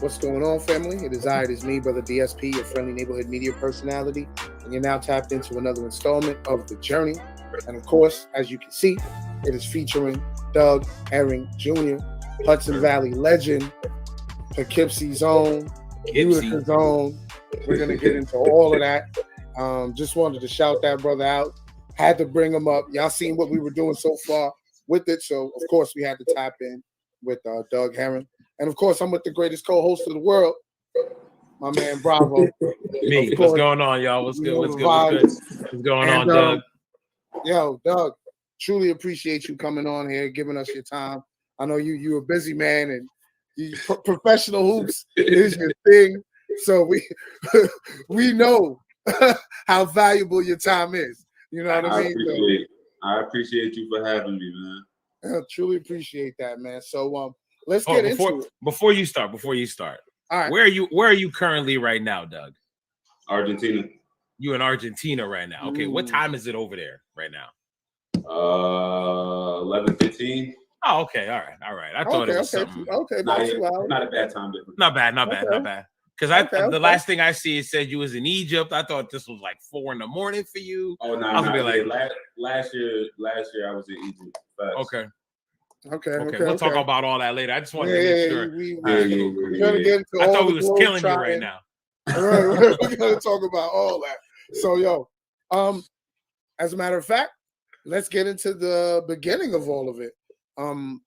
What's going on, family? It is me, Brother DSP, your friendly neighborhood media personality, and you're now tapped into another installment of The Journey. And of course, as you can see, it is featuring Doug Herring Jr., Hudson Valley legend, Poughkeepsie's own, Utica's own. We're going to get into all of that. Just wanted to shout that brother out. Had to bring him up. Y'all seen what we were doing so far with it, so of course we had to tap in with Doug Herring. And of course, I'm with the greatest co-host of the world, my man Bravo. Me. What's going on, y'all? What's good? What's going on, Doug? Yo, Doug, truly appreciate you coming on here, giving us your time. I know you're a busy man, and professional hoops is your thing. So we know how valuable your time is. You know what I mean? I appreciate you for having me, man. I truly appreciate that, man. So let's get into it. Before you start. All right. Where are you currently right now, Doug? Argentina. You in Argentina right now. Okay. What time is it over there right now? 11:15. Oh, okay. All right. I thought it was something. Okay, not a bad time difference. Not bad. Because the last thing I see it said you was in Egypt. I thought this was like 4 a.m. for you. Oh no! Last year I was in Egypt. Okay. Okay. We'll talk about all that later. I just wanted to make sure. We're gonna get into I thought we was killing you right now. We're gonna talk about all that. So, as a matter of fact, let's get into the beginning of all of it.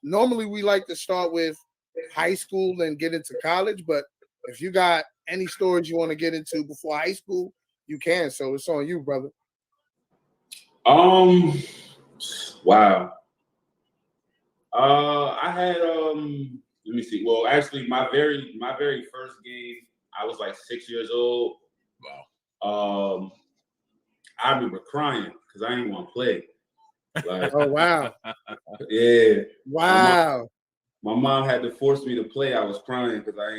Normally we like to start with high school and get into college, but if you got any stories you want to get into before high school, you can. So it's on you, brother. Wow. I had let me see. Well, actually, my very first game, I was like 6 years old. Wow. I remember crying because I didn't want to play. Like, oh wow. Yeah. Wow. My mom had to force me to play. I was crying because I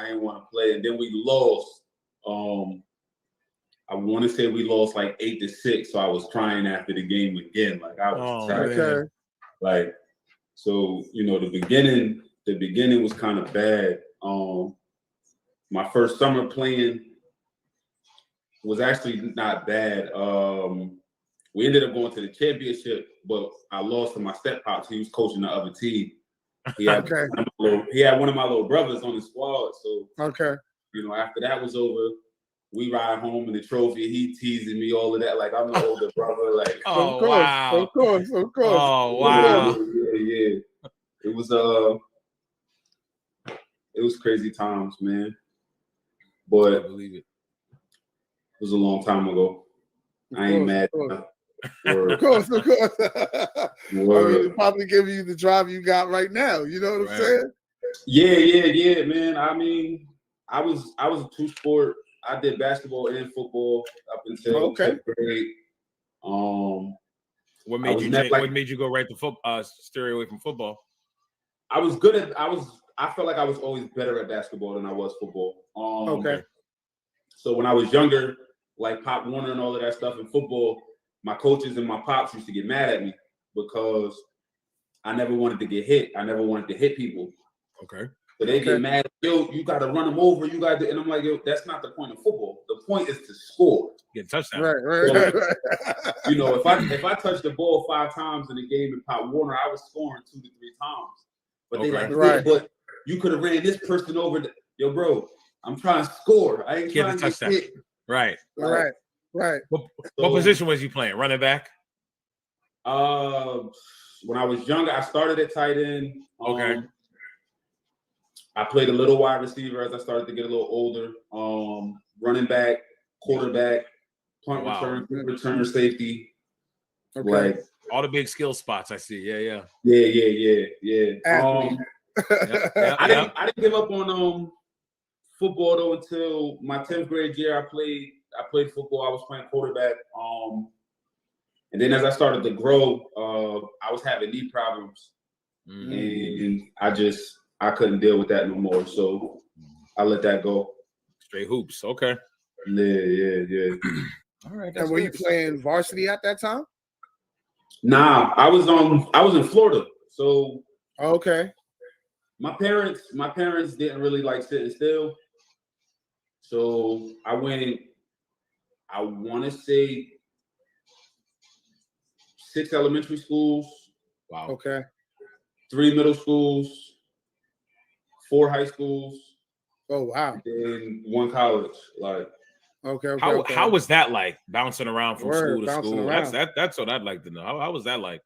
ain't want to play. And then we lost. I want to say we lost like 8-6. So I was crying after the game again. Like I was tired. Okay. Like, so the beginning was kind of bad. My first summer playing was actually not bad. We ended up going to the championship, but I lost to my step pops. He was coaching the other team. He had one of my little brothers on the squad. So after that was over, we ride home in the trophy. He teasing me, all of that. Like I'm the older brother. Like of course. Oh wow. Yeah. It was crazy times, man. But I believe it. It was a long time ago. I ain't mad. Of course. I mean, it probably give you the drive you got right now. You know what I'm saying? Yeah, man. I mean, I was a two-sport. I did basketball and football up until 10th grade. What made you go right to football? Steer away from football. I felt like I was always better at basketball than I was football. So when I was younger, like Pop Warner and all of that stuff in football, my coaches and my pops used to get mad at me because I never wanted to get hit. I never wanted to hit people. Okay. So they get mad. Yo, you got to run them over. You got to, and I'm like, yo, that's not the point of football. The point is to score. Get a touchdown. Right. If I touched the ball 5 times in a game in Pop Warner, I was scoring 2 to 3 times. But they but you could have ran this person over. Yo, bro, I'm trying to score. I ain't trying to touchdown. Hit. Right. What position was you playing? Running back? When I was younger, I started at tight end. Okay. I played a little wide receiver as I started to get a little older. Running back, quarterback, punt return, safety. Okay. Like all the big skill spots I see. Yeah. I didn't give up on football though until my 10th grade year. I played football. I was playing quarterback. And then as I started to grow, I was having knee problems, and I couldn't deal with that no more. So I let that go. Straight hoops. Okay. Yeah. All right. And were you playing varsity at that time? Nah, I was in Florida. So okay. My parents didn't really like sitting still. So I went, I want to say 6 elementary schools. Wow. Okay. 3 middle schools, 4 high schools. Oh wow. And 1 college. Like, okay. How was that like bouncing around from school to school? Around. That's what I'd like to know. How was that like?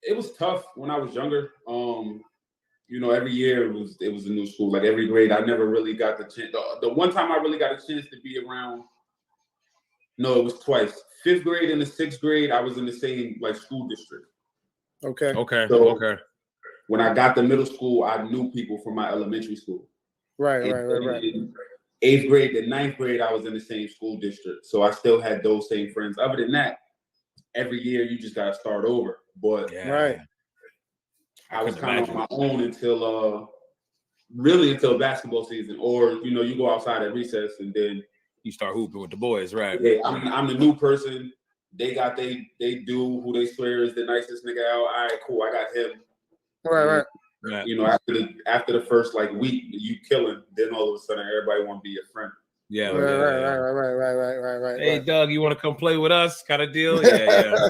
It was tough when I was younger. Every year it was a new school. Like every grade, I never really got the chance. The one time I really got a chance to be around. No, it was twice. 5th grade and the 6th grade, I was in the same like school district. Okay. So when I got to middle school, I knew people from my elementary school. Right. 8th grade to 9th grade, I was in the same school district. So I still had those same friends. Other than that, every year you just gotta start over. But right. I was kind of on my own until basketball season, or you go outside at recess and then you start hooping with the boys, right? Yeah, I'm the new person. They do who they swear is the nicest nigga out. All right, cool. I got him. Right. After the first like week, you killing. Then all of a sudden, everybody want to be your friend. Yeah. Right. Hey, Doug, you want to come play with us? Kind of deal. Yeah.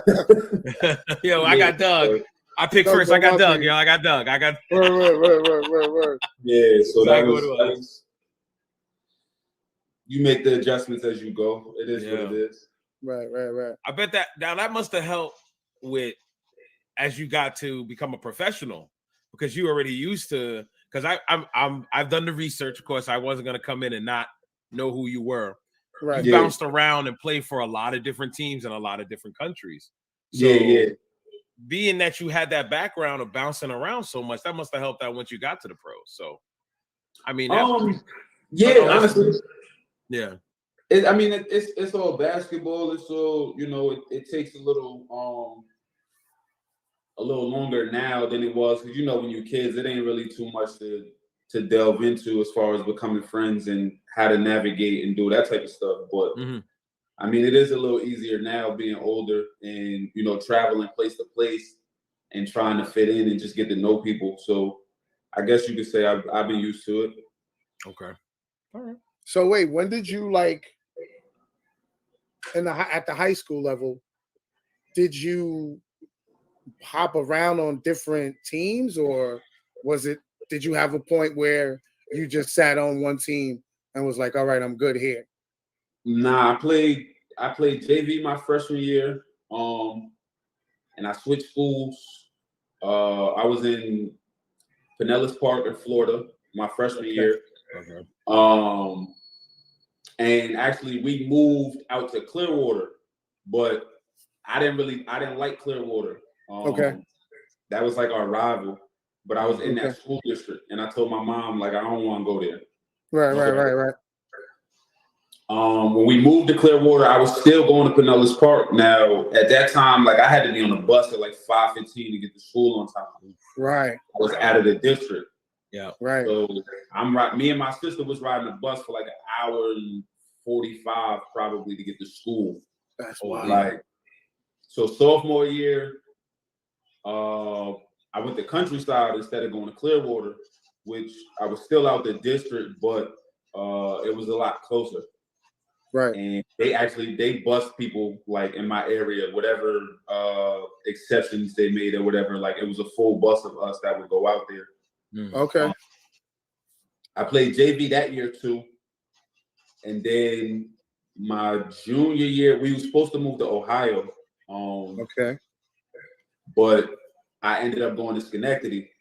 Yo, I got Doug. I picked first. I got Doug. Yo, I got Doug. I got. Right. Yeah. So that was. You make the adjustments as you go. It is what it is. Right. I bet that must have helped with as you got to become a professional, because you already used to. Because I've done the research. Of course, I wasn't going to come in and not know who you were. Right. You bounced around and played for a lot of different teams in a lot of different countries. So, being that you had that background of bouncing around so much, that must have helped out once you got to the pros. So, I mean, honestly. Yeah. It's all basketball. It's all, it takes a little longer now than it was, because when you're kids, it ain't really too much to delve into as far as becoming friends and how to navigate and do that type of stuff. But it is a little easier now being older and traveling place to place and trying to fit in and just get to know people. So I guess you could say I've been used to it. Okay. All right. So wait, when did you like at the high school level? Did you hop around on different teams, or did you have a point where you just sat on one team and was like, all right, I'm good here? Nah, I played JV my freshman year, and I switched schools. I was in Pinellas Park in Florida my freshman year. Okay. And actually we moved out to Clearwater, but I didn't like Clearwater. That was like our rival, but I was in that school district, and I told my mom, like, I don't want to go there. Right. When we moved to Clearwater, I was still going to Pinellas Park. Now, at that time, like, I had to be on the bus at like 5:15 to get to school on time. Right. I was out of the district. Yeah. Right. So me and my sister was riding the bus for like 1 hour and 45 probably to get to school. That's wild. Like, so sophomore year, I went to Countryside instead of going to Clearwater, which I was still out the district, but it was a lot closer. Right. And they bus people like in my area, whatever exceptions they made or whatever. Like, it was a full bus of us that would go out there. Okay. I played JV that year too. And then my junior year, we were supposed to move to Ohio. Okay. But I ended up going to Schenectady.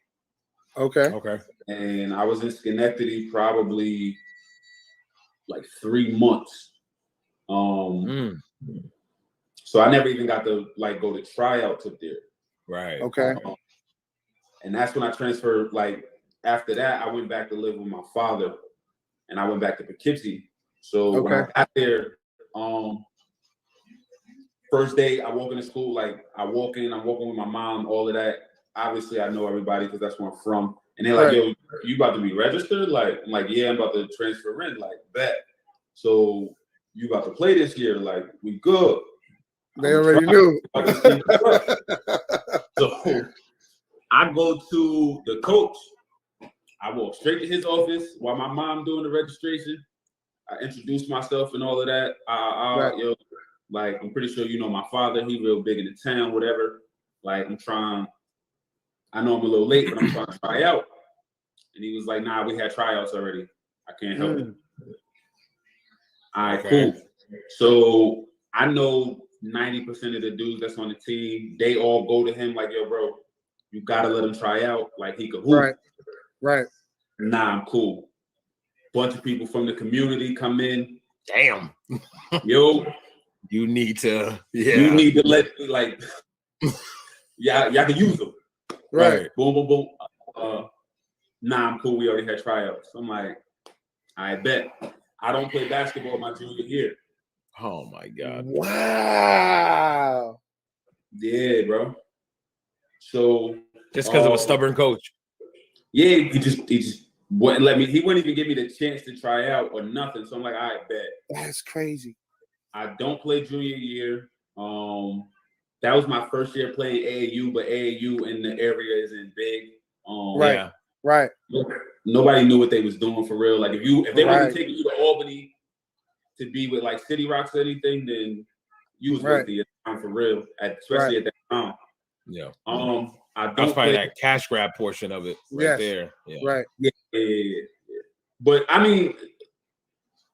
Okay. And I was in Schenectady probably like 3 months. So I never even got to like go to tryouts up there. Right. Okay. And that's when I transferred. Like, after that, I went back to live with my father, and I went back to Poughkeepsie. So when I got there, first day I walk into school, like I'm walking with my mom, all of that. Obviously, I know everybody because that's where I'm from. And they're like, yo, you about to be registered? Like, I'm like, yeah, I'm about to transfer in. Like, bet. So you about to play this year? Like, we good. They already knew. So I I go to the coach. I walk straight to his office while my mom doing the registration. I introduce myself and all of that. Right. Yo, like, I'm pretty sure you know my father. He real big in the town, whatever. Like, I know I'm a little late, but I'm trying to try out. And he was like, nah, we had tryouts already. I can't help it. All right, cool. So I know 90% of the dudes that's on the team, they all go to him like, yo, bro, you gotta let him try out. Like, he could hoop. Right. Nah, I'm cool. Bunch of people from the community come in. Damn. Yo, you need to let, like, y'all can use them. Right. Boom, boom, boom. Nah, I'm cool. We already had tryouts. I'm like, I bet. I don't play basketball my junior year. Oh my God. Wow. Yeah, bro. So just because of a stubborn coach. Yeah, he just wouldn't let me. He wouldn't even give me the chance to try out or nothing. So I'm like, I bet. That's crazy. I don't play junior year. That was my first year playing AAU, but AAU in the area isn't big. Right. Nobody knew what they was doing for real. Like if they wasn't taking you to Albany to be with like City Rocks or anything, then you was wasting your time for real, especially at that time. Yeah. That's probably that cash grab portion of it there. Yeah. Right. Yeah. But I mean,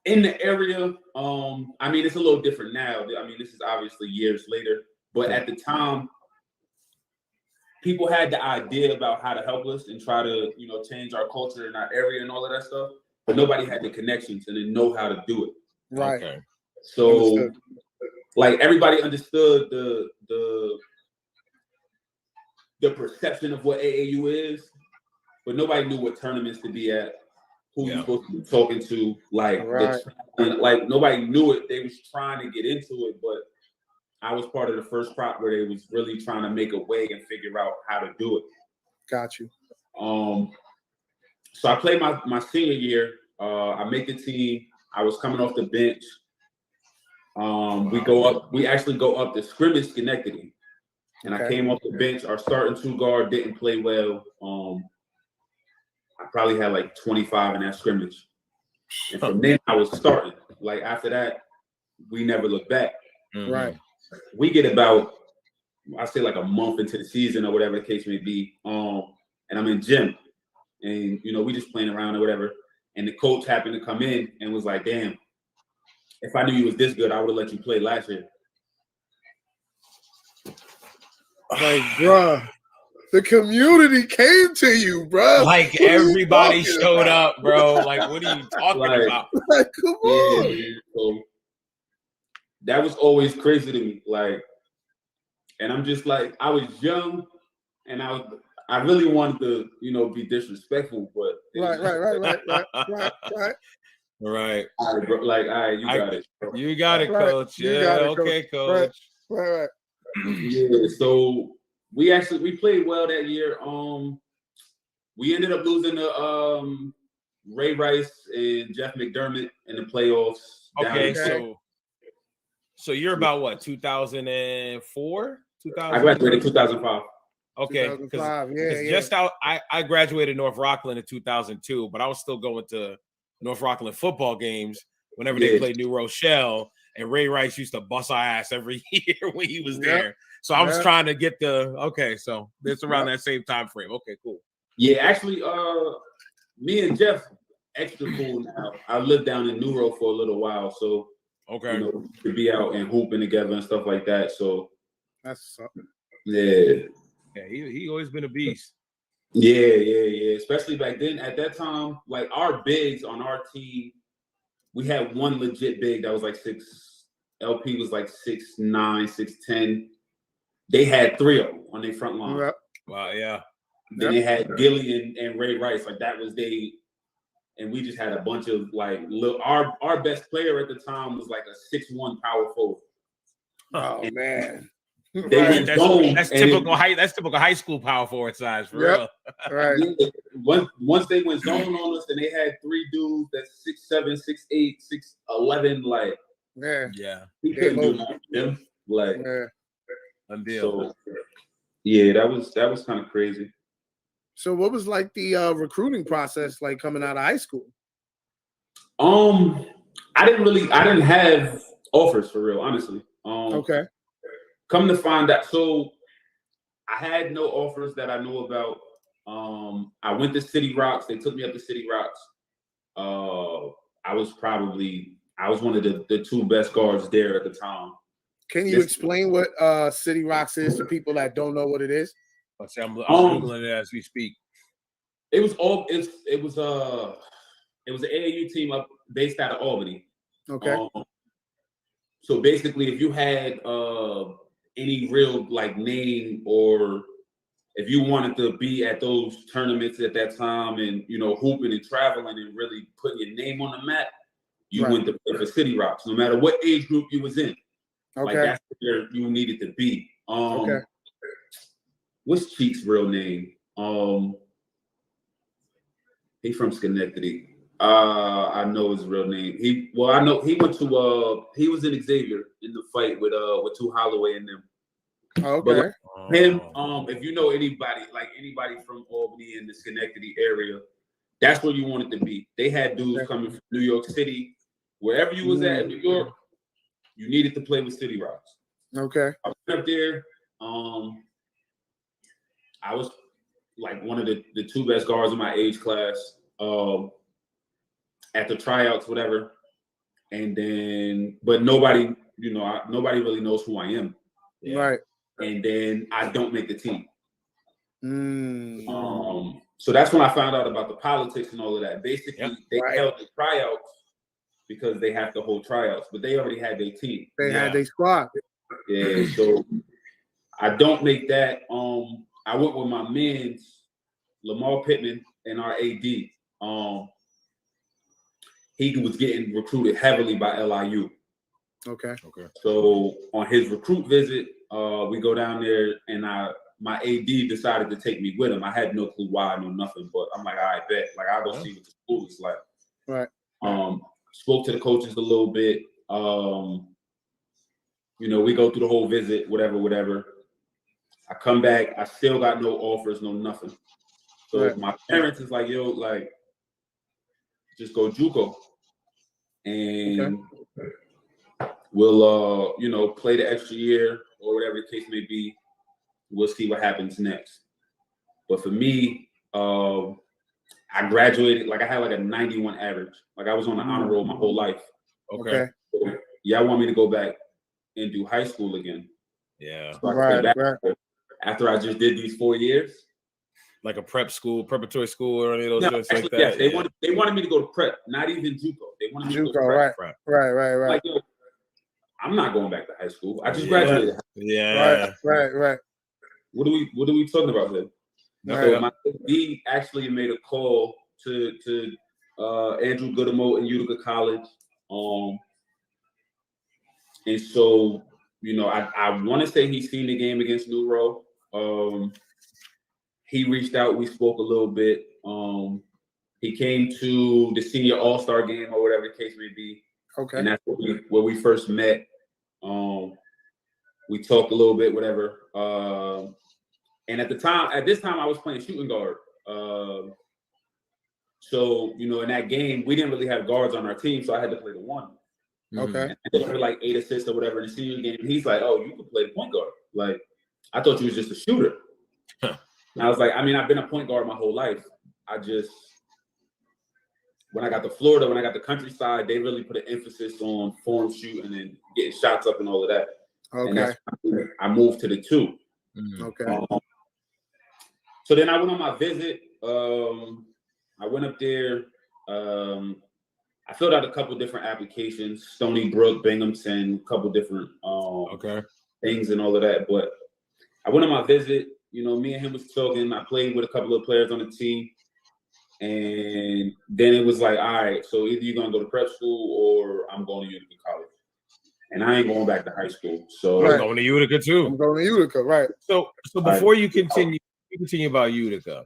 in the area, I mean, it's a little different now. I mean, this is obviously years later, but at the time, people had the idea about how to help us and try to, change our culture in our area and all of that stuff, but nobody had the connections and didn't know how to do it. Right. Okay. So, like, everybody understood the perception of what AAU is, but nobody knew what tournaments to be at, who you're supposed to be talking to. Like, like nobody knew it. They was trying to get into it, but I was part of the first crop where they was really trying to make a way and figure out how to do it. Got you. So I played my senior year. I make the team. I was coming off the bench. We actually go up to scrimmage Schenectady. And I came off the bench. Our starting two guard didn't play well. I probably had like 25 in that scrimmage. And from then I was starting. Like after that, we never looked back. Mm-hmm. Right. We get about, I say like a month into the season or whatever the case may be. And I'm in gym. And, we just playing around or whatever. And the coach happened to come in and was like, damn, if I knew you was this good, I would have let you play last year. Like, bruh, the community came to you, bro. Like, everybody showed up, bro. Like, what are you talking about? Like, come on. Yeah, so that was always crazy to me. Like, and I'm just like, I was young, and I really wanted to, be disrespectful, but right. Right. All right, bro. Like, all right, you got it. Bro. You got it, coach. Okay, coach. Right. Yeah, so we played well that year. We ended up losing to Ray Rice and Jeff McDermott in the playoffs. Okay, so you're about what, 2004? I graduated 2005. Okay, because I graduated North Rockland in 2002, but I was still going to North Rockland football games whenever they played New Rochelle. And Ray Rice used to bust our ass every year when he was there. So I was trying to get so it's around that same time frame. Okay, cool. Yeah, actually, me and Jeff, extra cool now. I lived down in New Road for a little while, so to be out and hooping together and stuff like that. So that's something. Yeah. Yeah, he always been a beast. Yeah. Especially back then. At that time, like our bigs on our team, we had one legit big that was like 6. LP was like 6'9", 6'10". They had 3 of them on their front line. Yep. Wow, yeah. Then they had Gilly and Ray Rice. Like that was and we just had a bunch of like our best player at the time was like a 6'1" power forward. Oh man. That's typical high school power forward size for real. Right. Once they went zone on us, and they had 3 dudes that's 6'7", 6'8", 6'11", like he couldn't do nothing. Like undeal. So, yeah, that was kind of crazy. So what was like the recruiting process like coming out of high school? I didn't have offers for real, honestly. Okay. Come to find out, so I had no offers that I knew about. I went to City Rocks. They took me up to City Rocks. I was one of the two best guards there at the time. Can you explain what City Rocks is for people that don't know what it is? I'm Googling it as we speak. It was an AAU team based out of Albany. Okay. So basically, if you had any real like name, or if you wanted to be at those tournaments at that time and hooping and traveling and really putting your name on the map, you went to play for City Rocks, no matter what age group you was in. Okay. Like that's where you needed to be. Okay. What's Cheek's real name? He's from Schenectady. I know his real name. He went to he was in Xavier in the fight with Tu Holloway and them. Okay. But him, if you know anybody from Albany and the Schenectady area, that's where you wanted to be. They had dudes coming from New York City, wherever you was at in New York, you needed to play with City Rocks. Okay. I went up there. I was like one of the two best guards in my age class. At the tryouts, whatever, and then, but nobody really knows who I am. Yeah. Right. And then I don't make the team. So that's when I found out about the politics and all of that. Basically, they held the tryouts because they have to hold tryouts, but they already had their team. They had their squad. Yeah. So I don't make that. I went with my mans, Lamar Pittman, and our AD. He was getting recruited heavily by LIU. Okay. So on his recruit visit, we go down there, and my AD decided to take me with him. I had no clue why, no nothing, but I'm like, all right, bet. Like, I'll go see what the school is like. Right. Spoke to the coaches a little bit. We go through the whole visit, whatever. I come back, I still got no offers, no nothing. So my parents is like, yo, like, just go JUCO. And we'll play the extra year or whatever the case may be. We'll see what happens next. But for me, I graduated, like I had like a 91 average. Like I was on the honor roll my whole life. Okay. So, y'all want me to go back and do high school again. Yeah. So right. After I just did these 4 years. Like a preparatory school or any of those things like that? Yes, they wanted me to go to prep, not even JUCO. They wanted me to go to prep. Right. Like, I'm not going back to high school. I just graduated. Yeah. Right. What are we talking about here? So my AD actually made a call to Andrew Goodemo in Utica College. And so, I want to say he's seen the game against New Row. He reached out. We spoke a little bit. He came to the senior all-star game or whatever the case may be. Okay. And that's where we first met. We talked a little bit, whatever. And at this time, I was playing shooting guard. So, in that game, we didn't really have guards on our team, so I had to play the one. Okay. And for like 8 assists or whatever in the senior game. He's like, oh, you can play the point guard. Like, I thought you was just a shooter. And I was like, I've been a point guard my whole life. When I got to Florida, when I got to Countryside, they really put an emphasis on form shooting and getting shots up and all of that. Okay. And that's when I moved to the 2. Okay. So then I went on my visit. I went up there. I filled out a couple different applications, Stony Brook, Binghamton, a couple different things and all of that. But I went on my visit. Me and him was talking. I played with a couple of players on the team. And then it was like, all right, so either you're going to go to prep school or I'm going to Utica College. And I ain't going back to high school. So I'm going to Utica too. I'm going to Utica, right. So before you continue about Utica,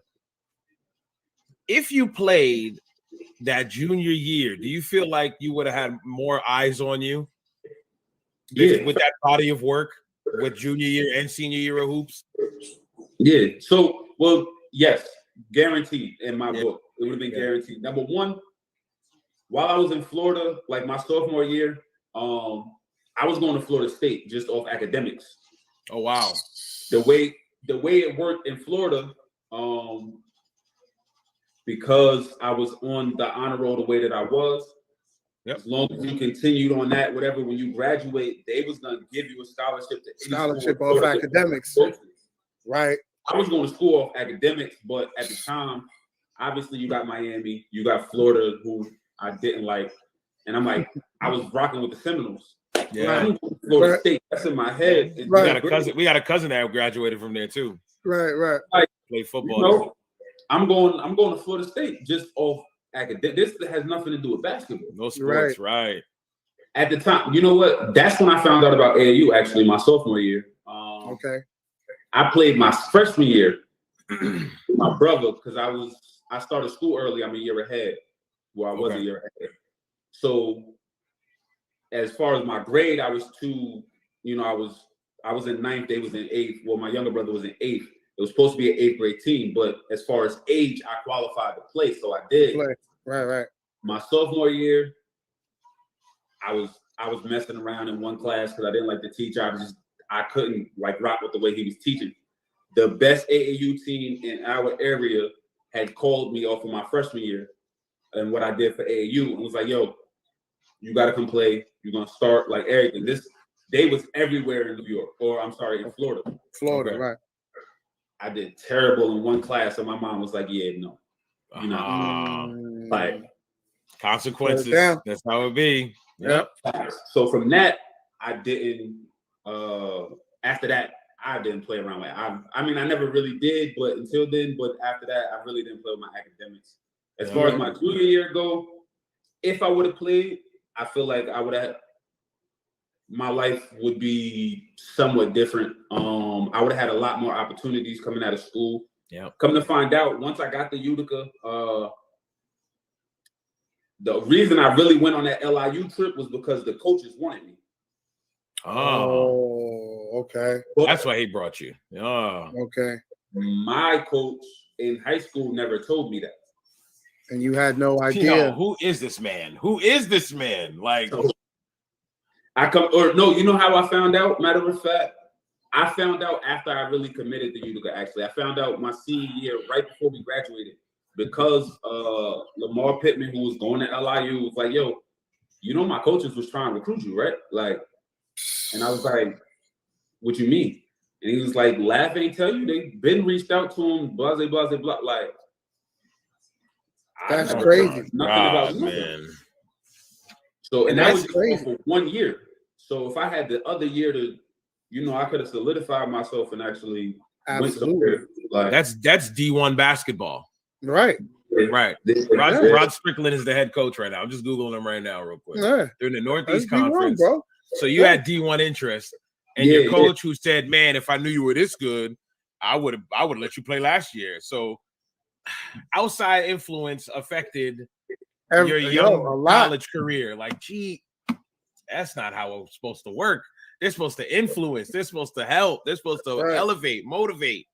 if you played that junior year, do you feel like you would have had more eyes on you? Yeah. With that body of work with junior year and senior year of hoops? Yeah. So, well, yes. guaranteed in my Yeah. book. It would have been Yeah. guaranteed. Number one, while I was in Florida, like my sophomore year, I was going to Florida State just off academics. Oh wow. The way it worked in Florida, because I was on the honor roll the way that I was. Yep. As long as you continued on that, whatever, when you graduate, they was gonna give you a scholarship to any Scholarship school in off Florida. academics. Right. I was going to school off academics, but at the time, obviously you got Miami, you got Florida, who I didn't like, and I'm like, I was rocking with the Seminoles. Yeah. Right. I'm going to Florida Right. State. That's in my head. We Right. got a cousin that graduated from there too. Right. Played football. You know, I'm going to Florida State just off academic. This has nothing to do with basketball. No sports, right? At the time, you know what? That's when I found out about AAU. Actually, my sophomore year. Okay. I played my freshman year with my brother because I started school early. I'm a year ahead. Well, I was a year ahead. So as far as my grade, I was I was in ninth, they was in eighth. Well, my younger brother was in eighth. It was supposed to be an eighth grade team, but as far as age, I qualified to play, so I did. Right. My sophomore year, I was messing around in one class because I didn't like the teacher. I couldn't like rock with the way he was teaching. The best AAU team in our area had called me off of my freshman year and what I did for AAU and was like, yo, you got to come play. You're going to start like everything. They was everywhere in New York, or I'm sorry, in Florida. Florida, right. I did terrible in one class, and my mom was like, yeah, no. You know, like consequences. Yeah. That's how it be. Yep. So from that, I didn't after that, I didn't play around with it. I mean, I never really did, but until then, but after that, I really didn't play with my academics. As far as my junior year go, if I would have played, I feel like I would have my life would be somewhat different. I would have had a lot more opportunities coming out of school. Yeah. Come to find out, once I got to Utica, the reason I really went on that LIU trip was because the coaches wanted me. Oh, okay. That's why he brought you. Oh, okay. My coach in high school never told me that. And you had no idea. Who is this man? Who is this man? Like, you know how I found out? Matter of fact, I found out after I really committed to Utica, actually. I found out my senior year, right before we graduated, because Lamar Pittman, who was going to LIU, was like, yo, you know my coaches was trying to recruit you, right? Like, and I was like, what you mean? And he was like, laugh ain't tell you. They been reached out to him, blah, blah, blah, blah. Like, that's crazy. Nothing about nothing. Man. So, and that was crazy for 1 year. So if I had the other year to, I could have solidified myself and actually went somewhere. Like, that's D1 basketball. Right. Right. Rod Strickland is the head coach right now. I'm just Googling him right now real quick. Yeah. They're in the Northeast That's Conference. D1, bro. So you had D1 interest, and your coach who said, man, if I knew you were this good, I would let you play last year. So outside influence affected your young college career. Like, gee, that's not how it's supposed to work. They're supposed to influence. They're supposed to help. They're supposed to elevate, motivate.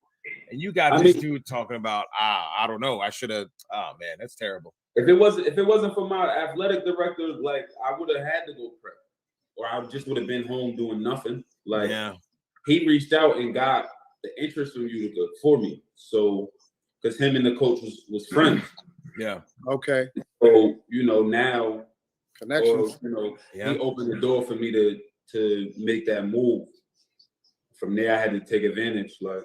And you got this dude talking about, I don't know. I should have. Oh man, that's terrible. If it wasn't for my athletic director, like I would have had to go prep, or I just would have been home doing nothing. Like, he reached out and got the interest from Utica for me. So, because him and the coach was friends. Yeah. Okay. So now connections. He opened the door for me to make that move. From there, I had to take advantage. Like,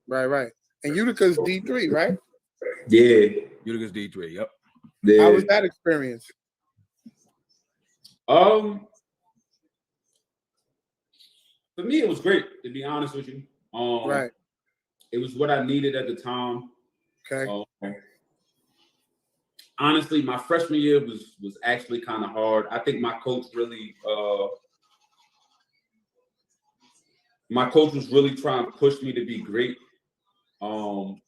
right. And Utica's D3, right? Yeah. Utica's D3. Yep. Yeah. How was that experience? For me, it was great, to be honest with you. Right. It was what I needed at the time. Okay. Honestly, my freshman year was actually kind of hard. I think my coach was really trying to push me to be great. And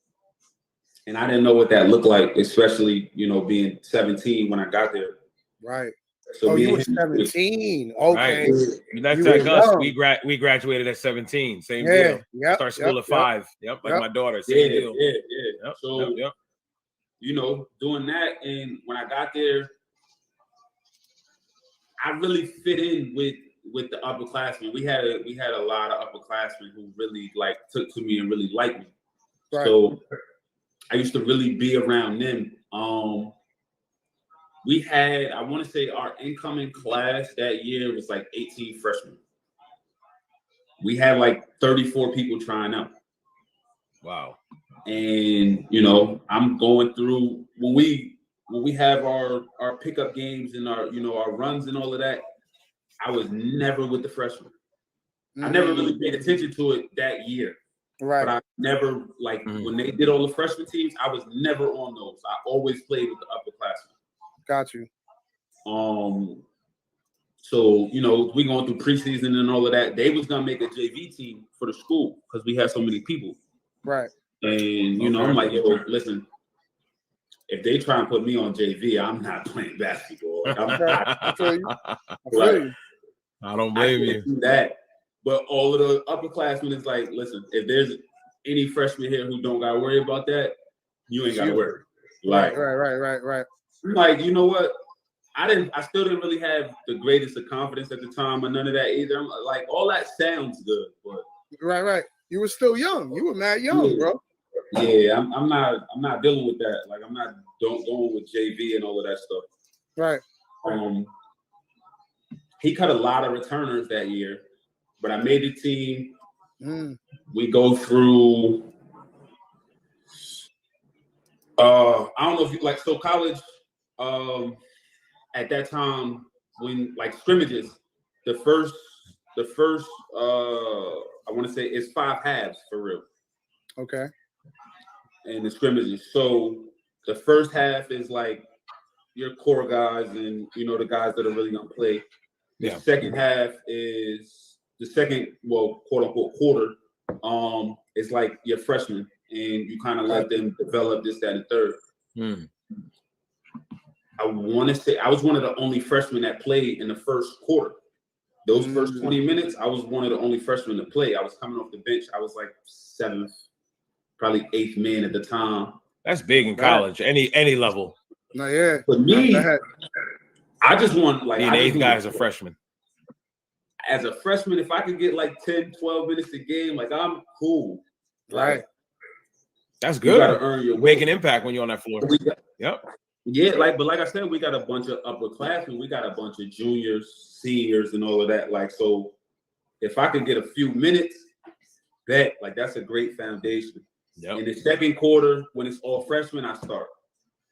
I didn't know what that looked like, especially, being 17 when I got there. Right. So Oh, me you were and him- 17. Okay. That's You like were us. young. We graduated at 17. Same Yeah. deal. Yep. Start school at 5. Yep. Like Yep. my daughter. Yeah, Same deal. yeah. Yep. So yep. you know, doing that, and when I got there, I really fit in with the upperclassmen. We had a lot of upperclassmen who really like took to me and really liked me. Right. So I used to really be around them. We had, I want to say, our incoming class that year was like 18 freshmen. We had like 34 people trying out. Wow. And you know, I'm going through when we have our pickup games and our our runs and all of that. I was never with the freshmen. I never really paid attention to it that year. Right. But I never when they did all the freshman teams, I was never on those. I always played with the upperclassmen. Got you. So we going through preseason and all of that. They was gonna make a JV team for the school because we had so many people. Right. And I'm like, yo, listen, if they try and put me on JV, I'm not playing basketball. Like, I feel you. I don't blame you. Do that. But all of the upperclassmen is like, listen, if there's any freshman here who don't gotta worry about that, you ain't gotta worry. Like, right. I'm like, you know what? I still didn't really have the greatest of confidence at the time or none of that either. I'm like, all that sounds good, but right. You were still young. You were mad young, bro. Yeah, I'm not dealing with that. Like, I'm not going with JV and all of that stuff. Right. He cut a lot of returners that year, but I made the team. We go through. I don't know if you like college. At that time, when like scrimmages, the first I want to say it's 5 halves for real. Okay. And the scrimmages. So the first half is like your core guys and the guys that are really gonna play. The second half is the second, quote unquote quarter. It's like your freshmen, and you kind of let them develop this, that, and third. I want to say I was one of the only freshmen that played in the first quarter. Those first 20 minutes, I was one of the only freshmen to play. I was coming off the bench. I was like 7th, probably 8th man at the time. That's big in college, any level. No, yeah. For me, I just want like being 8th guy as a freshman. As a freshman, if I could get like 10, 12 minutes a game, like I'm cool. Right. That's good. You gotta earn your make an impact when you're on that floor. Yep. Yeah, but like I said, we got a bunch of upperclassmen, we got a bunch of juniors, seniors, and all of that. Like, so if I could get a few minutes, that's a great foundation. In the second quarter, when it's all freshmen, I start.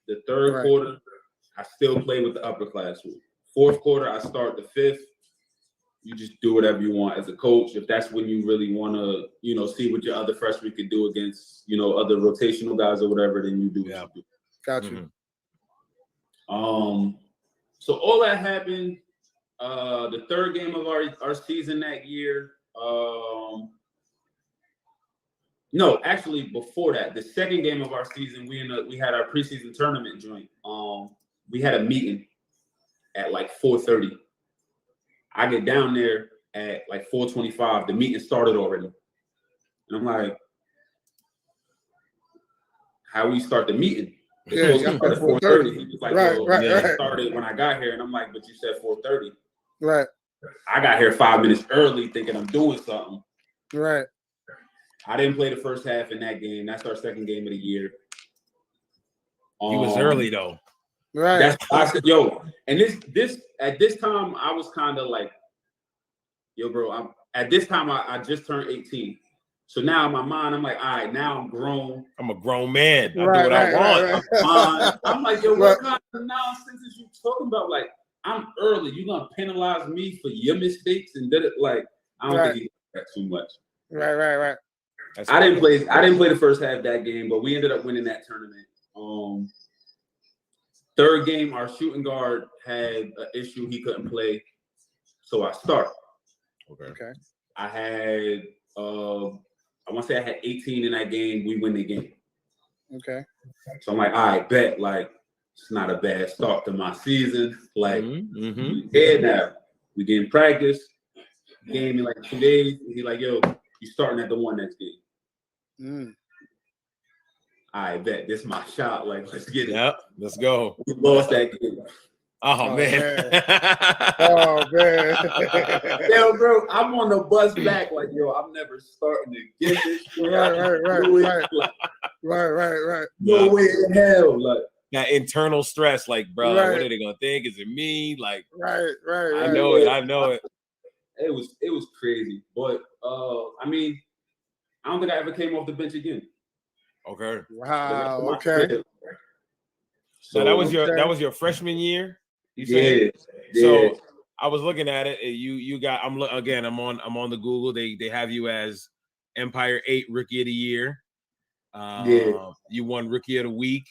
The third quarter, I still play with the upperclassmen. Fourth quarter, I start the fifth. You just do whatever you want as a coach. If that's when you really want to, see what your other freshmen can do against, other rotational guys or whatever, then you do what you do. Got you. So all that happened. The third game of our season that year. No, actually before that, the second game of our season, we had our preseason tournament joint. We had a meeting at like 4:30. I get down there at like 4:25. The meeting started already. And I'm like, how we start the meeting? Yeah, at 4:30. He was like, it started when I got here. And I'm like, but you said 4:30. Right. I got here 5 minutes early thinking I'm doing something. Right. I didn't play the first half in that game. That's our second game of the year. He was early though. Right. That's I said, and this at this time I was kind of like, bro. At this time I just turned 18. So now in my mind, I'm like, all right, now I'm grown. I'm a grown man. I do what I want. Right. I'm like, what kind of nonsense is you talking about? Like, I'm early. You're gonna penalize me for your mistakes and did it like I don't think he did that too much. Right. I didn't play the first half of that game, but we ended up winning that tournament. Third game, our shooting guard had an issue; he couldn't play, so I start. Okay. I had I want to say I had 18 in that game. We win the game. Okay. So I'm like, all right, bet. Like, it's not a bad start to my season. Like, Mm-hmm. yeah, now we get in practice. Game in like 2 days. And he like, yo, you starting at the one next game. I bet this is my shot. Like, let's get it. Yep, let's go. We lost that game. Oh man. Oh man. Yo, bro, I'm on the bus back. Like, yo, I'm never starting to get this shit. Right. No way in hell. Like, that internal stress, like, bro, Right. what are they gonna think? Is it me? Like, Right. I know it. It was crazy. But I mean, I don't think I ever came off the bench again. Okay. Wow. My Okay. career. So that was your freshman year. You Yeah. said? So I was looking at it. You got. I'm on the Google. They have you as Empire 8 Rookie of the Year. You won Rookie of the Week,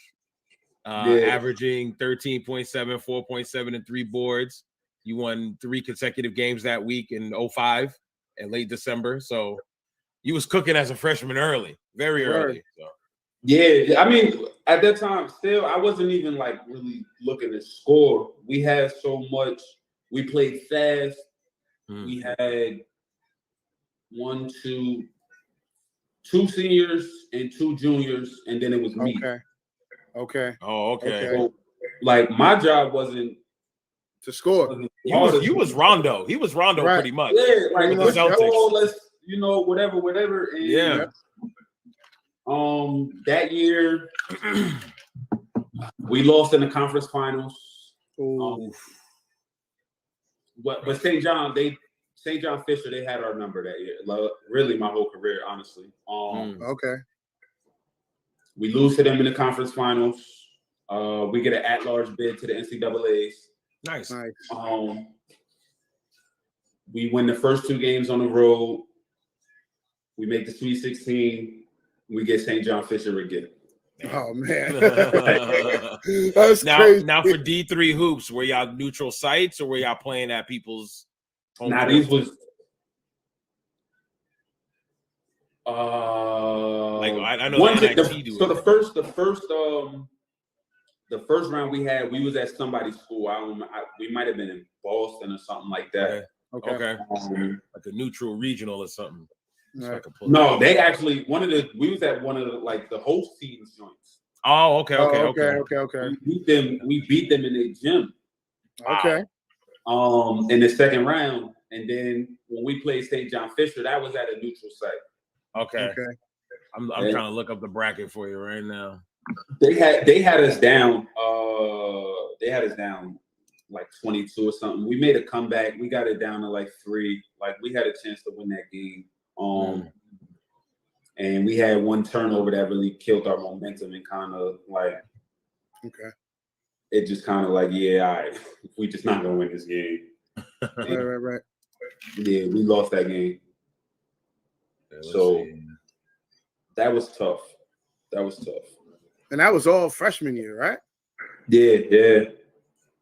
averaging 13.7, 4.7, and 3 boards. You won 3 consecutive games that week in 05 and late December. So you was cooking as a freshman very early. So. Yeah, I mean, at that time, still, I wasn't even like really looking to score. We had so much. We played fast. We had 2 seniors and 2 juniors, and then it was me. Okay. Oh, okay. So, like, my job wasn't to score. You was Rondo. He was Rondo pretty much. Yeah, like with the Celtics. let's whatever. And, yeah. That year we lost in the conference finals. But St. John Fisher, they had our number that year. Really, my whole career, honestly. Okay. We lose to them in the conference finals. We get an at-large bid to the NCAA's. Nice. We win the first 2 games on the road. We make the Sweet 16. We get St. John Fisher again. Oh man, that's crazy. Now for D3 hoops, were y'all neutral sites or were y'all playing at people's home? Now these was like I know so the first round we had, we was at somebody's school. We might have been in Boston or something like that. Okay. Like a neutral regional or something. Right. No, they actually we was at one of the host team's joints. Oh, okay. We beat them in their gym. Okay. In the second round, and then when we played St. John Fisher, that was at a neutral site. Okay. I'm trying to look up the bracket for you right now. They had us down. They had us down like 22 or something. We made a comeback. We got it down to like 3. Like we had a chance to win that game. And we had one turnover that really killed our momentum and kind of like, it just kind of like, all right, we just not gonna win this game. Right. Yeah, we lost that game. So that was tough. And that was all freshman year, right? Yeah.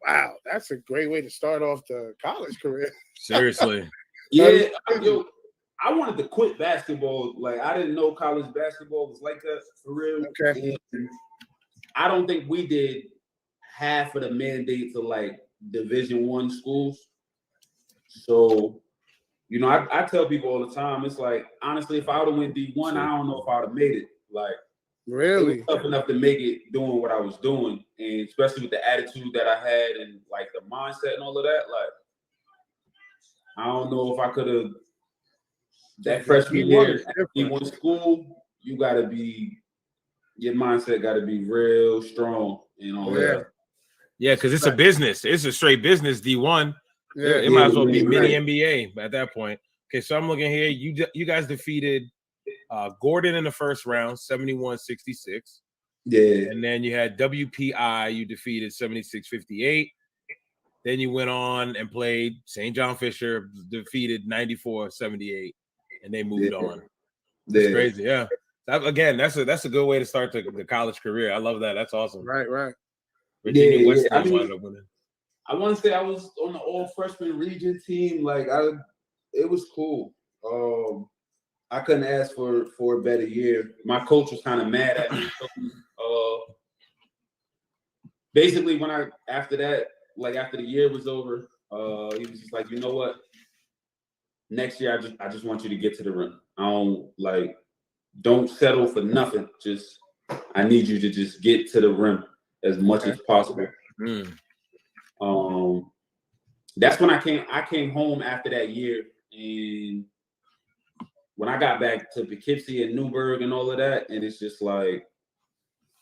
Wow, that's a great way to start off the college career. Seriously. Yeah, I wanted to quit basketball. Like, I didn't know college basketball was like that for real. Okay. And I don't think we did half of the mandates of like Division I schools. So, I tell people all the time, it's like, honestly, if I would have went D1, I don't know if I would have made it. Like, really? It was tough enough to make it doing what I was doing. And especially with the attitude that I had and like the mindset and all of that, like, I don't know if I could have. That freshman year at D1 school, your mindset got to be real strong and all that. Yeah, because it's a business. It's a straight business, D1. Yeah, it might as well be mini NBA at that point. Okay, so I'm looking here. You guys defeated Gordon in the first round, 71-66. Yeah. And then you had WPI, you defeated 76-58. Then you went on and played St. John Fisher, defeated 94-78. And they moved on. That's crazy, yeah. That's a good way to start the college career. I love that. That's awesome. Right. Virginia West wound up winning. I want to say I was on the all freshman region team. Like it was cool. I couldn't ask for a better year. My coach was kind of mad at me. basically when after that, like after the year was over, he was just like, you know what? Next year, I just want you to get to the rim. Don't settle for nothing. I need you to just get to the rim as much as possible. That's when I came home after that year, and when I got back to Poughkeepsie and Newburgh and all of that, and it's just like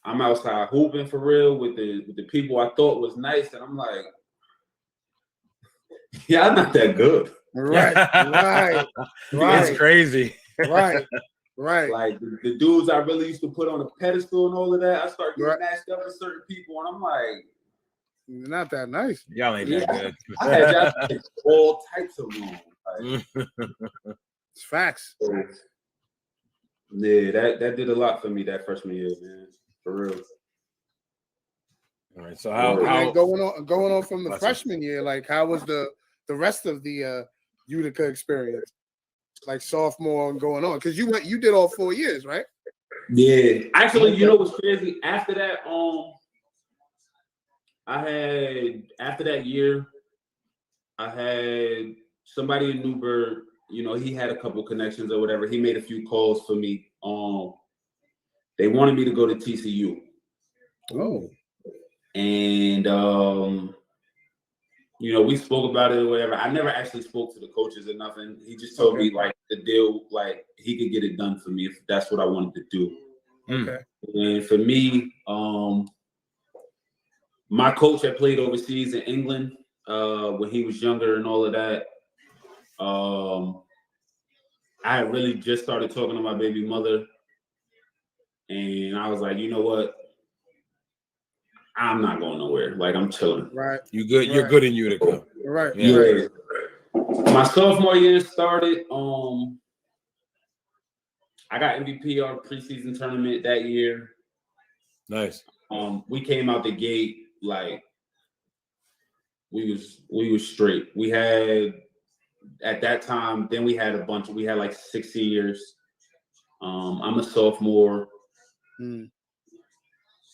I'm outside hooping for real with the people I thought was nice, and I'm like, yeah, I'm not that good. Right. It's crazy. Right. Like the dudes I really used to put on a pedestal and all of that, I started getting matched up with certain people, and I'm like, you're not that nice. Y'all ain't that good. I had y'all all types of wrong. It's facts. So, yeah, that did a lot for me that freshman year, man. For real. All right. So how going on from the freshman year, like how was the rest of the Utica experience? Like sophomore and going on, because you did all 4 years, right? Yeah, actually, you know what's crazy? After that, after that year, I had somebody in Newburgh. You know, he had a couple connections or whatever. He made a few calls for me. They wanted me to go to TCU. Oh, and you know, we spoke about it or whatever. I never actually spoke to the coaches or nothing. He just told me like the deal, like he could get it done for me if that's what I wanted to do. Okay. And for me, my coach had played overseas in England when he was younger and all of that. I had really just started talking to my baby mother, and I was like, you know what? I'm not going nowhere. Like, I'm chilling. Right. You good? You're good in Utica. Right. Yeah. My sophomore year started. I got MVP on preseason tournament that year. Nice. We came out the gate like we was straight. We had at that time. Then we had we had like 6 seniors. I'm a sophomore.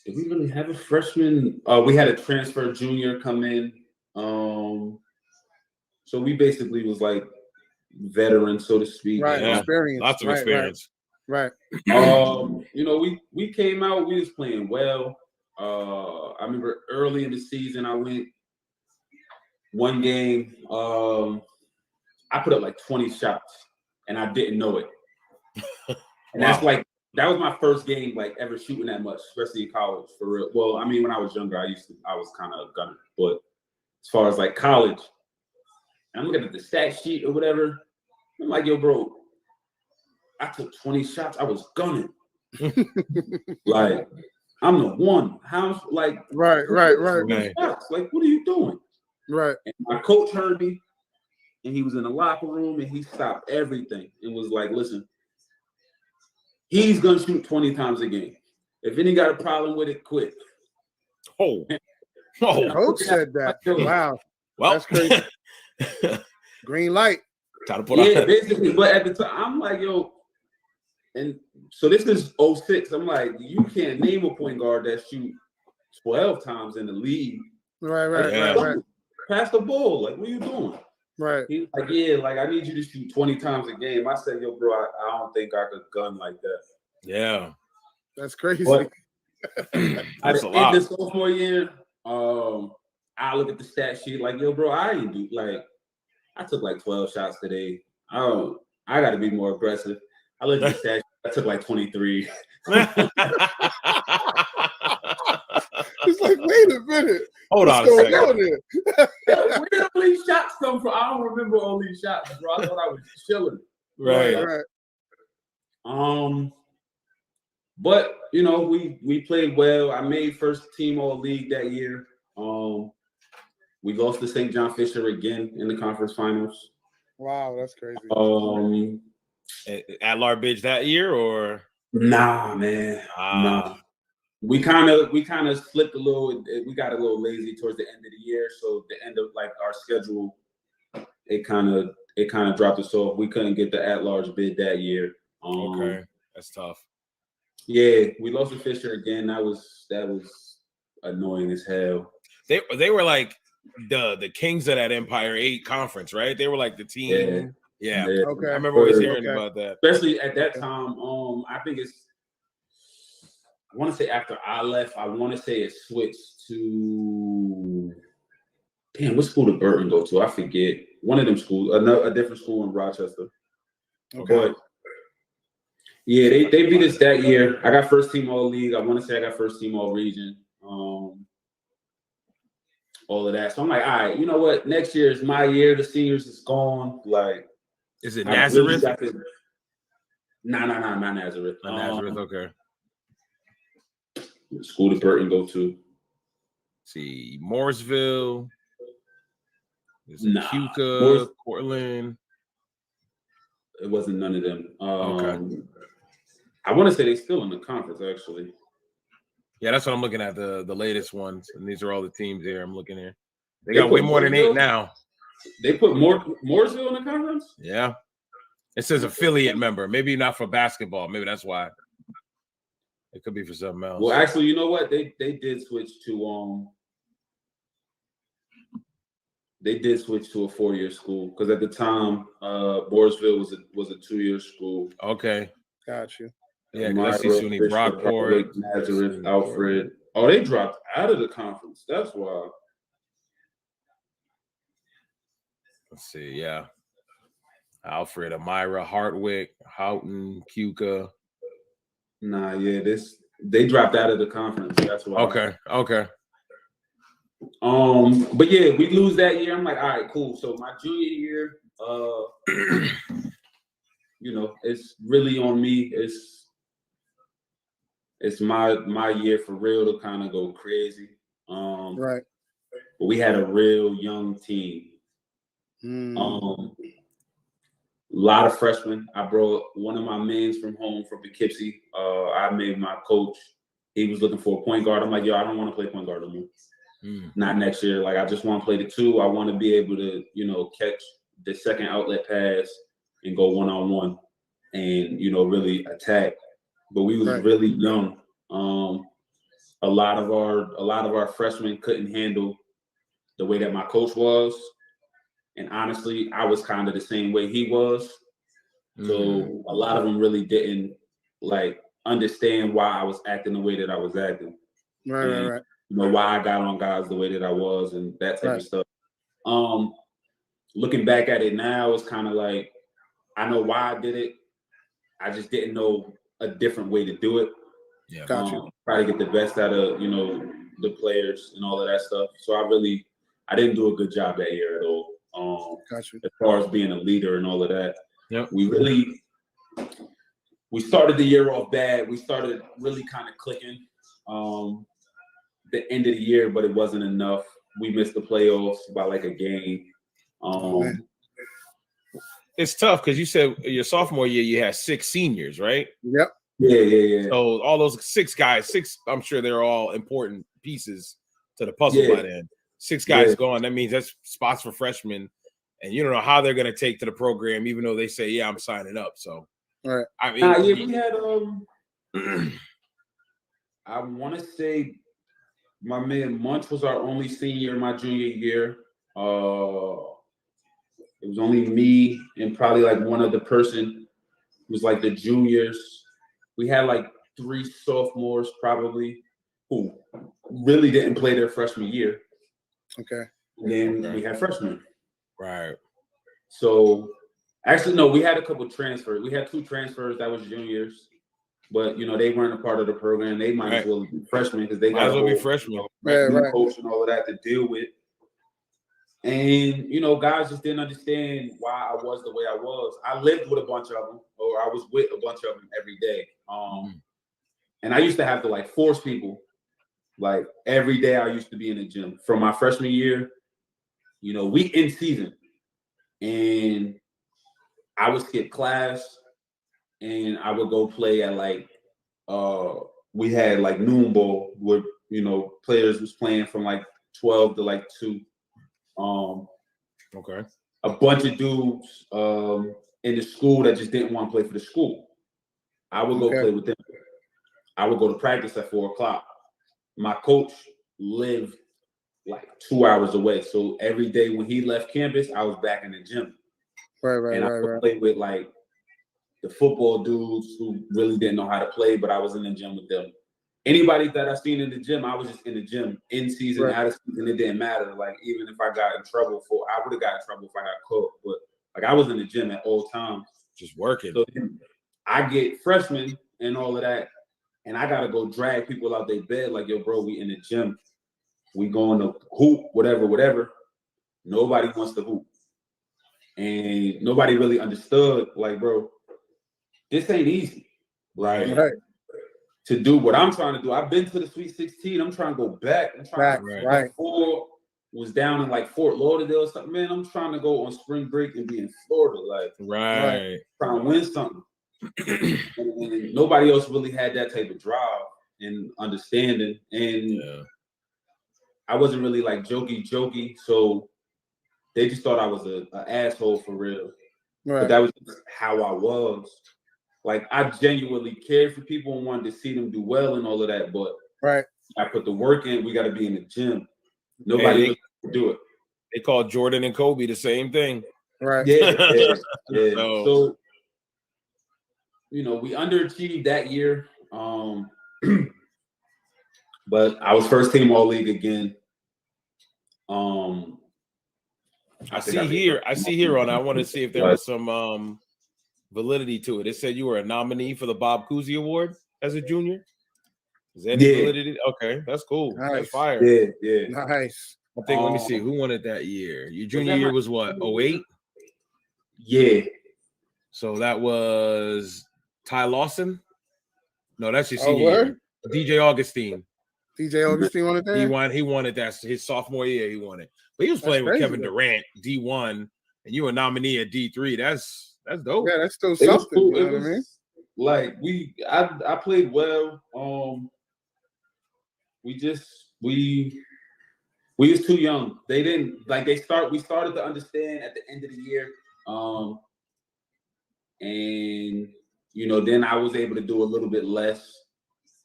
Did we really have a freshman? We had a transfer junior come in. So we basically was like veterans, so to speak. Right, experience. Lots of experience. Right. You know, we came out, we was playing well. I remember early in the season, I went one game. I put up like 20 shots, and I didn't know it. And that's like, that was my first game like ever shooting that much, especially in college, for real. Well, I mean, when I was younger, I was kind of a gunner, but as far as like college, and I'm looking at the stat sheet or whatever, I'm like, yo, bro, I took 20 shots. I was gunning. Like, I'm the one. How's like right. Shots? Like, what are you doing? Right. And my coach heard me, and he was in the locker room, and he stopped everything and was like, listen, he's gonna shoot 20 times a game. If any got a problem with it, quit. Oh. Coach said that. Wow. Well, that's crazy. Green light. Time to put yeah, on. basically. But at the time, I'm like, yo, and so this is 06. I'm like, you can't name a point guard that shoot 12 times in the league. Right. Pass the ball. Like, what are you doing? Right. He's like, yeah, like I need you to shoot 20 times a game. I said, yo, bro, I don't think I could gun like that. Yeah. That's crazy. But that's a lot. In the sophomore year, I look at the stat sheet like, yo, bro, I ain't do like I took like 12 shots today. I gotta be more aggressive. I looked at the stat sheet, I took like 23. It's like, wait a minute. Hold on a second. Where did all these shots come from? I don't remember all these shots, bro. I thought I was chilling. Right. But you know, we played well. I made first team all league that year. We lost to St. John Fisher again in the conference finals. Wow, that's crazy. At Larbidge that year, or nah, man, nah. We kind of slipped a little. We got a little lazy towards the end of the year. So the end of like our schedule, it kind of dropped us off. We couldn't get the at-large bid that year. Okay, that's tough. Yeah, we lost to Fisher again. That was annoying as hell. They were like the kings of that Empire 8 conference, right? They were like the team. Yeah. Okay. I remember always hearing Okay. about that. Especially at that time. I think I want to say after I left, I want to say it switched to what school did Burton go to? I forget. One of them schools, a different school in Rochester. Okay. But yeah, they beat us that year. I got first team all league. I want to say I got first team all region. All of that. So I'm like, all right, you know what? Next year is my year. The seniors is gone. Like, is it Nazareth? Nah, not Nazareth. Not Nazareth, okay. School did Burton go to? See, Mooresville. Is it Cuca, Cortland? It wasn't none of them. Okay. I want to say they're still in the conference, actually. Yeah, that's what I'm looking at, the latest ones. And these are all the teams there I'm looking at. They got way more than 8 now. They put Mooresville in the conference? Yeah. It says affiliate member. Maybe not for basketball. Maybe that's why. It could be for something else. Well, actually, you know what? They did switch to a 4-year school because at the time, Mooresville was a 2-year school. Okay. Got you. Yeah, let's see SUNY Brockport, Nazareth, Alfred. Oh, they dropped out of the conference. That's why. Let's see, yeah. Alfred, Amira, Hartwick, Houghton, Cuca. Nah, yeah, they dropped out of the conference. That's why. Okay. But yeah, we lose that year. I'm like, all right, cool. So my junior year, you know, it's really on me. It's my year for real to kind of go crazy. Right. But we had a real young team. A lot of freshmen. I brought one of my mans from home from Poughkeepsie. I made my coach. He was looking for a point guard. I'm like, yo, I don't want to play point guard anymore. Not next year. Like, I just want to play the 2. I want to be able to, you know, catch the second outlet pass and go one-on-one and, you know, really attack. But we was really young. A lot of our freshmen couldn't handle the way that my coach was. And honestly, I was kind of the same way he was. So a lot of them really didn't like understand why I was acting the way that I was acting. Right. You know, why I got on guys the way that I was and that type of stuff. Looking back at it now, it's kind of like, I know why I did it. I just didn't know a different way to do it. Yeah. Got you. Try to get the best out of, you know, the players and all of that stuff. So I didn't do a good job that year at all. Got you. As far as being a leader and all of that. Yep. We started the year off bad. We started really kind of clicking the end of the year, but it wasn't enough. We missed the playoffs by like a game. It's tough because you said your sophomore year you had 6 seniors, right? Yep. Yeah. So all those 6 guys, I'm sure they're all important pieces to the puzzle by then. 6 guys gone. That means that's spots for freshmen, and you don't know how they're going to take to the program, even though they say, "Yeah, I'm signing up." So, right. I mean, we had I want to say my man Munch was our only senior in my junior year. It was only me and probably like one other person who was like the juniors. We had like 3 sophomores probably who really didn't play their freshman year. Okay. And then we had freshmen. Right. So actually, no, we had a couple transfers. We had 2 transfers that was juniors, but you know, they weren't a part of the program. They might as well be freshmen because they got be freshmen. New coach and all of that to deal with. And you know, guys just didn't understand why I was the way I was. I lived with a bunch of them, or I was with a bunch of them every day. And I used to have to like force people. Like every day I used to be in the gym. From my freshman year, you know, we in season. And I would skip class and I would go play at like we had like noon ball where, you know, players was playing from like 12 to like 2. Okay. A bunch of dudes in the school that just didn't want to play for the school. I would go play with them. I would go to practice at 4:00. My coach lived like 2 hours away. So every day when he left campus, I was back in the gym. And I would play with like the football dudes who really didn't know how to play, but I was in the gym with them. Anybody that I seen in the gym, I was just in the gym, in season, out of season. It didn't matter. Like even if I got in trouble I would have got in trouble if I got caught. But like I was in the gym at all times, just working. So I get freshmen and all of that, and I gotta go drag people out their bed. Like, yo, bro, we in the gym, we going to hoop, whatever. Nobody wants to hoop, and nobody really understood. Like, bro, this ain't easy. Like. Right. To do what I'm trying to do. I've been to the Sweet 16. I'm trying to go back. I'm trying right. Before was down in like Fort Lauderdale or something. Man, I'm trying to go on spring break and be in Florida. Like, trying to win something. and nobody else really had that type of drive and understanding. And I wasn't really like jokey. So they just thought I was an asshole for real. Right. But that was just how I was. Like, I genuinely cared for people and wanted to see them do well and all of that, but I put the work in. We got to be in the gym. Nobody would do it. They called Jordan and Kobe the same thing. Right. Yeah. So, you know, we underachieved that year. But I was first team All-League again. I see here on, I want to see if there was some validity to it. It said you were a nominee for the Bob Cousy Award as a junior. Is that any validity? Okay, that's cool. Nice. That's fire. Yeah. Nice. I think, let me see, who won it that year? Your junior year was what, 08? Yeah. So that was Ty Lawson? No, that's your senior year. DJ Augustine. DJ Augustine won it there? He won it that his sophomore year, he won it. But he was playing with Kevin Durant, D1, and you were a nominee at D3. That's dope. Yeah, that's still something. Cool. You know what I mean? Like I played well. We was too young. They didn't like we started to understand at the end of the year. And you know, then I was able to do a little bit less.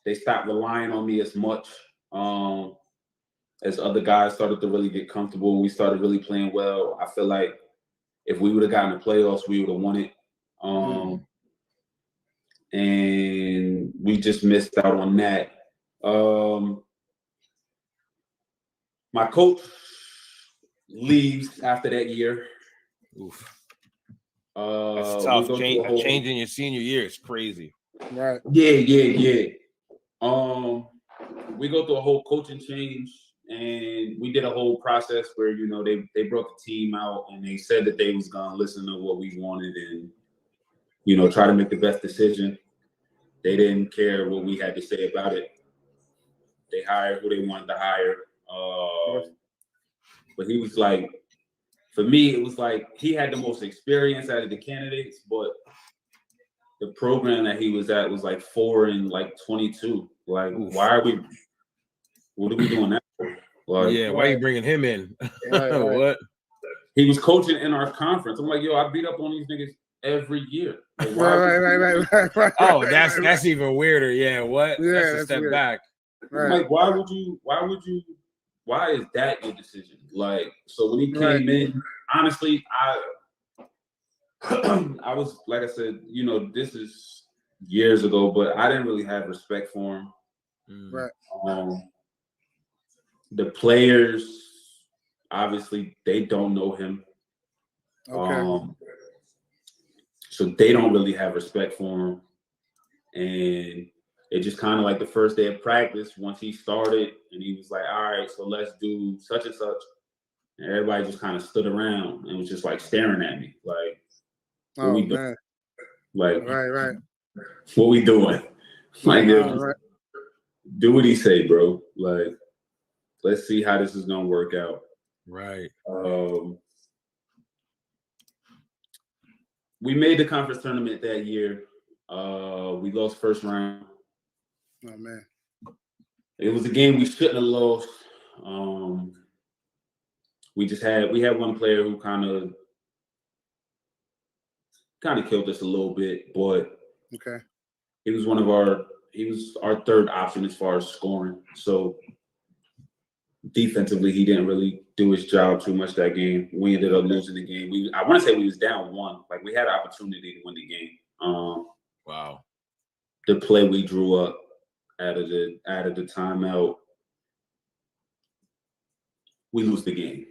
They stopped relying on me as much. As other guys started to really get comfortable and we started really playing well. I feel like if we would have gotten the playoffs, we would have won it. And we just missed out on that. My coach leaves after that year. Oof. That's tough. Changing your senior year is crazy. Right. Yeah. We go through a whole coaching change. And we did a whole process where, you know, they broke the team out and they said that they was going to listen to what we wanted and, you know, try to make the best decision. They didn't care what we had to say about it. They hired who they wanted to hire. But he was like, for me, it was like he had the most experience out of the candidates, but the program that he was at was like 4 and like 22. Like, what are we doing that for? Like, why are you bringing him in? Right. What? He was coaching in our conference. I'm like, yo, I beat up on these niggas every year. Like, right. Oh, that's even weirder. Yeah, what? Yeah, that's a step weird. back. Right. Like, why is that your decision? Like, so when he came in, honestly, I was, like I said, you know, this is years ago, but I didn't really have respect for him. Right. The players, obviously, they don't know him. Okay. So they don't really have respect for him. And it just kind of like the first day of practice, once he started and he was like, all right, so let's do such and such. And everybody just kind of stood around and was just like staring at me. Like, what we doing? Man. Like, right. What we doing? Like, right. Do what he say, bro. Like, let's see how this is gonna work out. Right. We made the conference tournament that year. We lost first round. Oh man. It was a game we shouldn't have lost. We had one player who kind of killed us a little bit, but he was our third option as far as scoring. So defensively, he didn't really do his job too much that game. We ended up losing the game. I want to say we was down 1. Like, we had an opportunity to win the game. Wow. The play we drew up out of the timeout, we lose the game.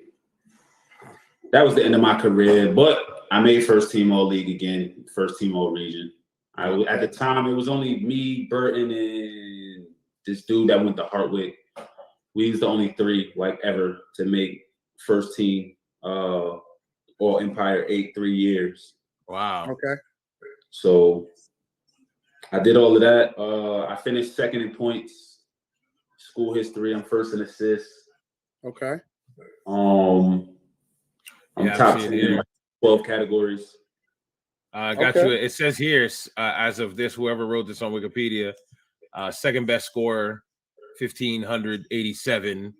That was the end of my career, but I made first team all league again, first team all region. At the time, it was only me, Burton, and this dude that went to Hartwick. We was the only 3 like ever to make first team all Empire 3 years. Wow. Okay. So I did all of that. I finished second in points, school history. I'm first in assists. Okay. I'm top 10 in 12 categories. I got you. It says here, as of this, whoever wrote this on Wikipedia, second best scorer, 1,587.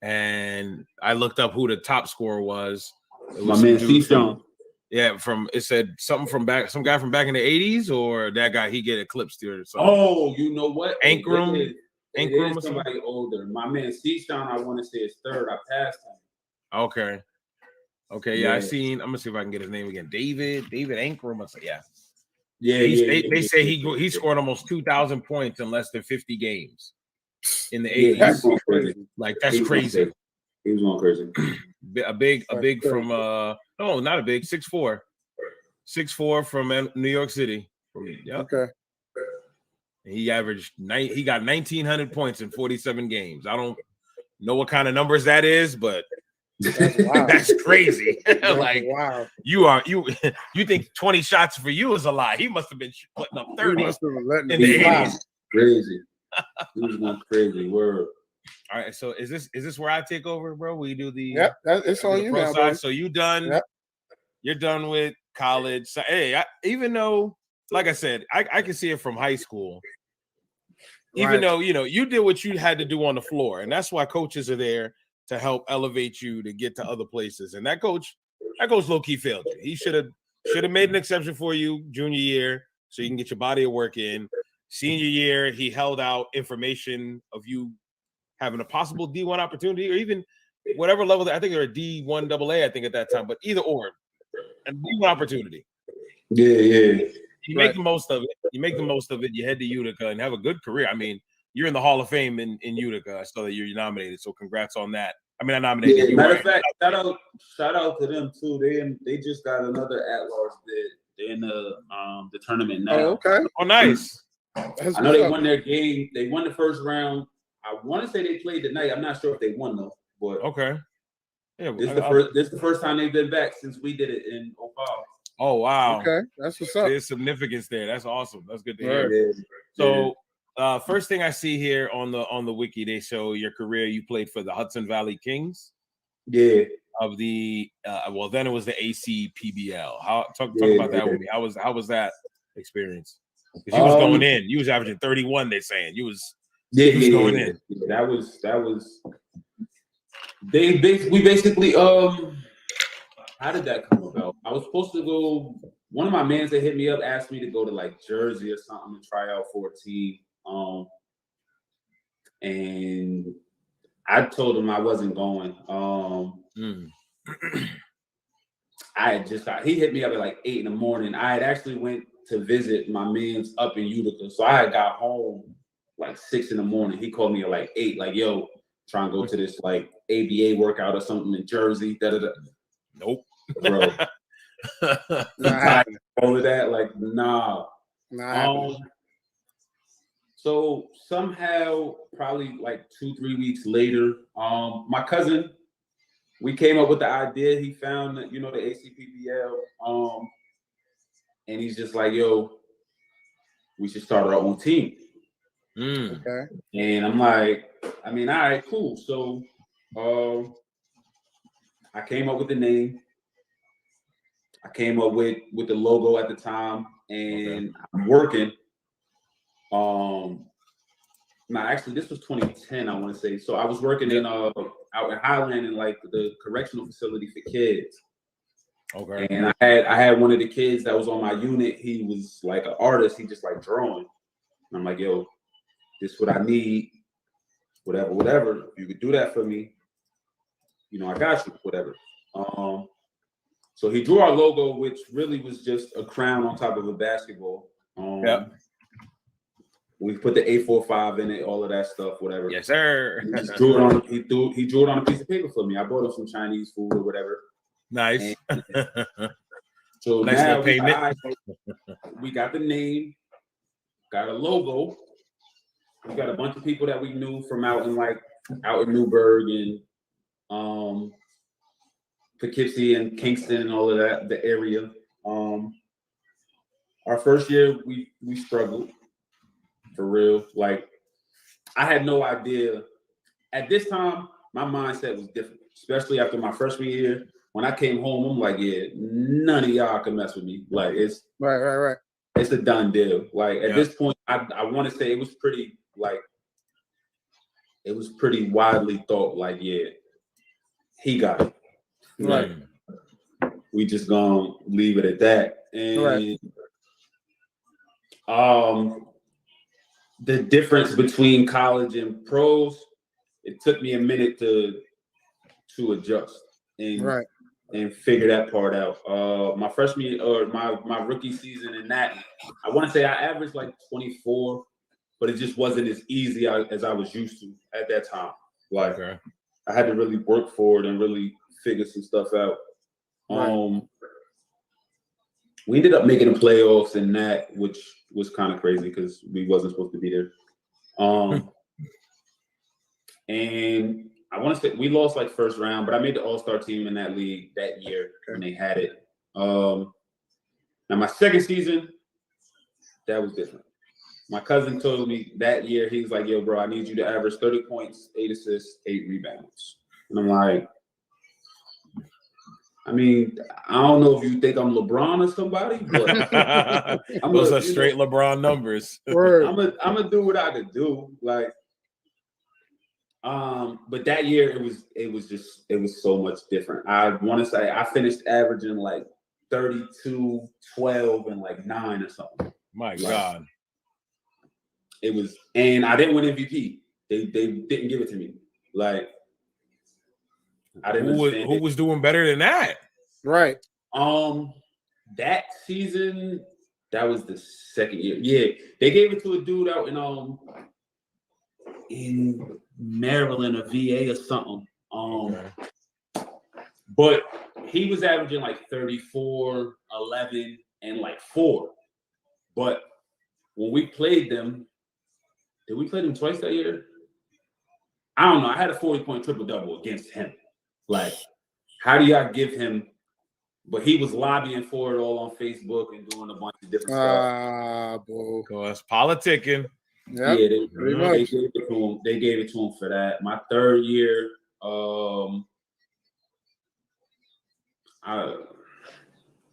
And I looked up who the top scorer was. It was my man, Sean. Yeah, it said something from some guy from back in the 80s, or that guy, he get eclipsed here. So. Oh, you know what? Ankrum It is somebody older. My man, Sean, I want to say is third. I passed him. Okay, yeah, I seen. I'm gonna see if I can get his name again. David Ankrum. Yeah. They say he scored almost 2,000 points in less than 50 games in the 80s. That's crazy. He was going crazy. A big from no, not a big 6'4", 6'4" from New York City. Okay. He got 1,900 points in 47 games. I don't know what kind of numbers that is, but that's crazy. Like, wow. You think 20 shots for you is a lot. He must have been putting up 30 in the 80s. Crazy. He was going crazy. Word. All right, so is this where I take over, bro? We do the it's on you now, bro. So you done? Yep. You're done with college. So hey, even though, like I said, I can see it from high school. Even though you did what you had to do on the floor, and that's why coaches are there to help elevate you to get to other places. And that coach low key failed you. He should have made an exception for you junior year so you can get your body of work in. Senior year, he held out information of you having a possible D1 opportunity, or even whatever level. I think they're a D1 AA, I think at that time, but either or, and D1 opportunity. Yeah. You make the most of it. You head to Utica and have a good career. I mean, you're in the Hall of Fame in Utica. I saw that you're nominated, so congrats on that. I mean, I nominated you. Matter of fact, shout out to them too. They just got another at-large bid. They're in the tournament now. Oh, okay. Oh, nice. I know they won their game. They won the first round. I want to say they played tonight. I'm not sure if they won though. But okay. Yeah, this is the first time they've been back since we did it in 2005. Oh wow. Okay, that's what's up. There's significance there. That's awesome. That's good to hear. So first thing I see here on the wiki, they show your career. You played for the Hudson Valley Kings. Yeah. Of the then it was the ACPBL. Talk about that with me. How was that experience? Because you was going in. You was averaging 31. They're saying you was. Going in. Yeah, that was. We basically how did that come about? I was supposed to go. One of my mans that hit me up asked me to go to like Jersey or something to try out for a team. And I told him I wasn't going. He hit me up at like 8 a.m. I had actually went to visit my mans up in Utica, so I had got home like 6 a.m. He called me at like 8, like, yo, try and go to this like ABA workout or something in Jersey. Nope. Bro. All of that, like, nah. So somehow, probably like 2-3 weeks later, my cousin, we came up with the idea. He found that, the ACPBL, and he's just like, yo, we should start our own team. Okay. And I'm like, all right, cool. So I came up with the name. I came up with the logo at the time, and I'm working. Actually, this was 2010, I want to say. So I was working in out in Highland in like the correctional facility for kids. Okay. And I had one of the kids that was on my unit. He was like an artist. He just like drawing. And I'm like, yo, this is what I need. whatever. If you could do that for me, you know, I got you, whatever. So he drew our logo, which really was just a crown on top of a basketball. We put the 845 in it, all of that stuff, whatever. Yes, sir. He just drew it on. He drew it on a piece of paper for me. I bought him some Chinese food or whatever. Nice. So Nice now little we got the name, got a logo. We got a bunch of people that we knew from out in Newburgh and Poughkeepsie and Kingston and all of that, the area. Our first year we struggled for real. Like, I had no idea. At this time, my mindset was different, especially after my freshman year. When I came home, I'm like, yeah, none of y'all can mess with me. Like, it's right. It's a done deal. Like, at this point, I want to say it was pretty widely thought, like, yeah, he got it. Right. We just gonna leave it at that. And the difference between college and pros, it took me a minute to adjust and figure that part out. My freshman year, or my rookie season in that, I want to say I averaged like 24, but it just wasn't as easy as I was used to at that time. Like, I had to really work for it and really figure some stuff out. We ended up making the playoffs in that, which was kind of crazy because we wasn't supposed to be there. And I want to say we lost like first round, but I made the all-star team in that league that year when they had it. Now my second season, that was different. My cousin told me that year, he was like, yo, bro, I need you to average 30 points, 8 assists, 8 rebounds. And I'm like, I mean, I don't know if you think I'm LeBron or somebody, but those are straight LeBron numbers. I'm gonna do what I could do. Like, but that year it was so much different. I want to say I finished averaging like 32, 12, and like 9 or something. My God. It was, and I didn't win MVP. They didn't give it to me. Like, I didn't. Who was doing better than that? Right. That season, that was the second year. Yeah, they gave it to a dude out in Maryland or VA or something. But he was averaging like 34, 11, and like 4. But when we played them, did we play them twice that year? I don't know. I had a 40-point triple-double against him. Like, how do y'all give him? But he was lobbying for it all on Facebook and doing a bunch of different stuff. Boy. Because politicking. Yep, yeah, they gave it to him. They gave it to him for that. My third year,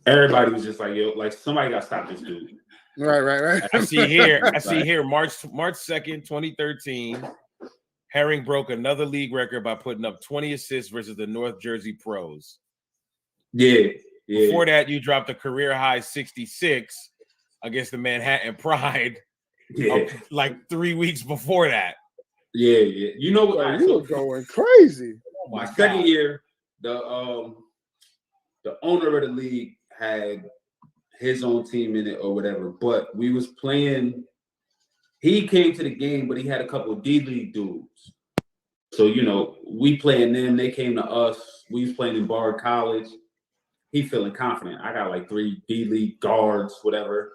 everybody was just like, yo, like, somebody got to stop this dude. Right. I see here, March 2nd, 2013. Herring broke another league record by putting up 20 assists versus the North Jersey Pros. Yeah. Before that, you dropped a career high 66 against the Manhattan Pride. Like 3 weeks before that. Yeah. You know what? You were going crazy. My second year, the owner of the league had his own team in it or whatever, but we was playing. He came to the game, but he had a couple of D-League dudes. So, you know, we playing them. They came to us. We was playing in Bard College. He feeling confident. I got like 3 D-League guards, whatever.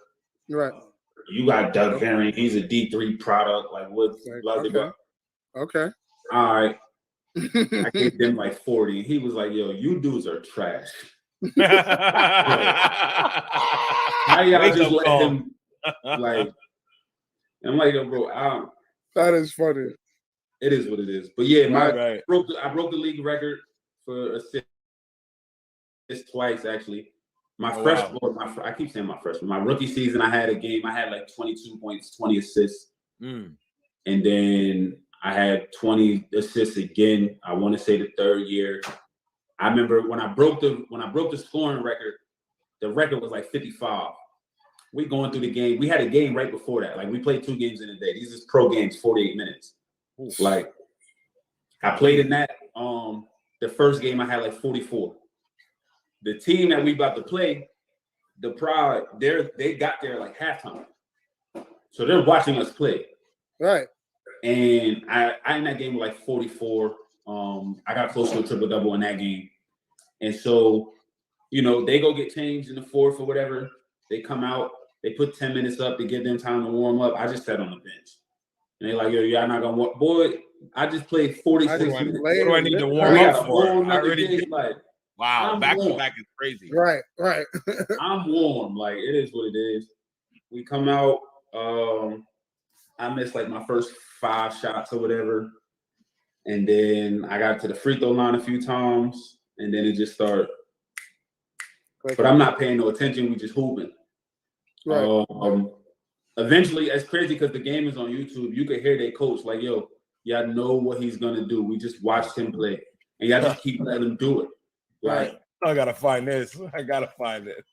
Right. You got Doug Varian. He's a D3 product. Like, what? Okay. All right. I gave them like 40. He was like, yo, you dudes are trash. How y'all just let him, like, I'm like, yo, bro, that is funny. It is what it is. But yeah, right. I broke the league record for assists twice, actually. I keep saying my freshman. My rookie season, I had a game. I had like 22 points, 20 assists. And then I had 20 assists again. I want to say the third year. I remember when I broke the scoring record, the record was like 55. We going through the game. We had a game right before that. Like, we played 2 games in a day. These is pro games, 48 minutes. Oof. Like, I played in that. The first game I had like 44. The team that we about to play, the Pride, they got there like halftime. So they're watching us play. Right. And I in that game with like 44. I got close to a triple-double in that game. And so, you know, they go get changed in the fourth or whatever. They come out, they put 10 minutes up to give them time to warm up. I just sat on the bench. And they're like, yo, y'all not gonna warm. Boy, I just played 46 minutes. What do I need to warm We got up a for? whole I nother already game, did. like, Wow, I'm back to warm. back is crazy. Right. I'm warm. Like, it is what it is. We come out. I missed like my first 5 shots or whatever. And then I got to the free throw line a few times. And then it just started. But I'm not paying no attention. We just hooping. Right. Eventually, it's crazy because the game is on YouTube. You could hear their coach like, yo, y'all know what he's going to do. We just watched him play. And y'all just keep letting him do it. Like, I got to find this. I got to find it.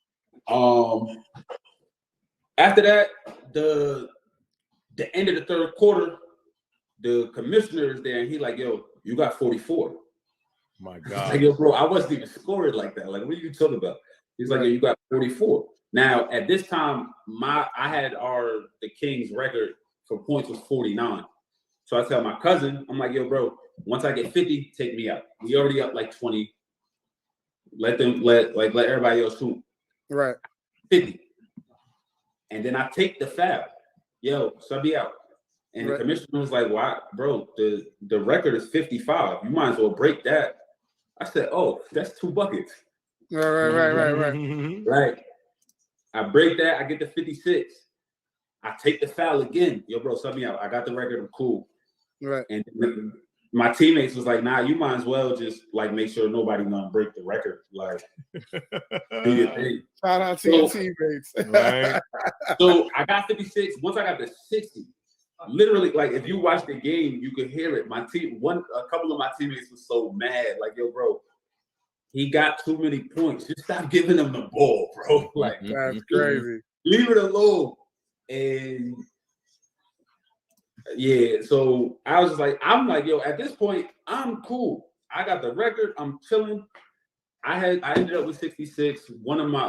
After that, the end of the third quarter, the commissioner is there, and he like, yo, you got 44. My Like, God. yo, bro, I wasn't even scoring like that. Like, what are you talking about? He's like, yo, you got 44. Now, at this time, I had the Kings record for points was 49. So I tell my cousin, I'm like, yo, bro, once I get 50, take me out. We already up like 20. Let everybody else hoop. Right. 50. And then I take the foul. Yo, sub me out. And the commissioner was like, why, bro, the record is 55. You might as well break that. I said, oh, that's 2 buckets. Right. Right. I break that. I get to 56. I take the foul again. Yo, bro, sub me out. I got the record. I'm cool. Right. And my teammates was like, nah, you might as well just like make sure nobody gonna break the record. Like, do your thing. Shout out to your teammates. Right. So I got 56. Once I got to 60, literally, like if you watch the game, you could hear it. A couple of my teammates was so mad. Like, yo, bro, he got too many points. Just stop giving him the ball, bro. Like, that's crazy. Leave it alone. And yeah, so I was like, I'm like, yo, at this point, I'm cool. I got the record. I'm chilling. I ended up with 66. One of my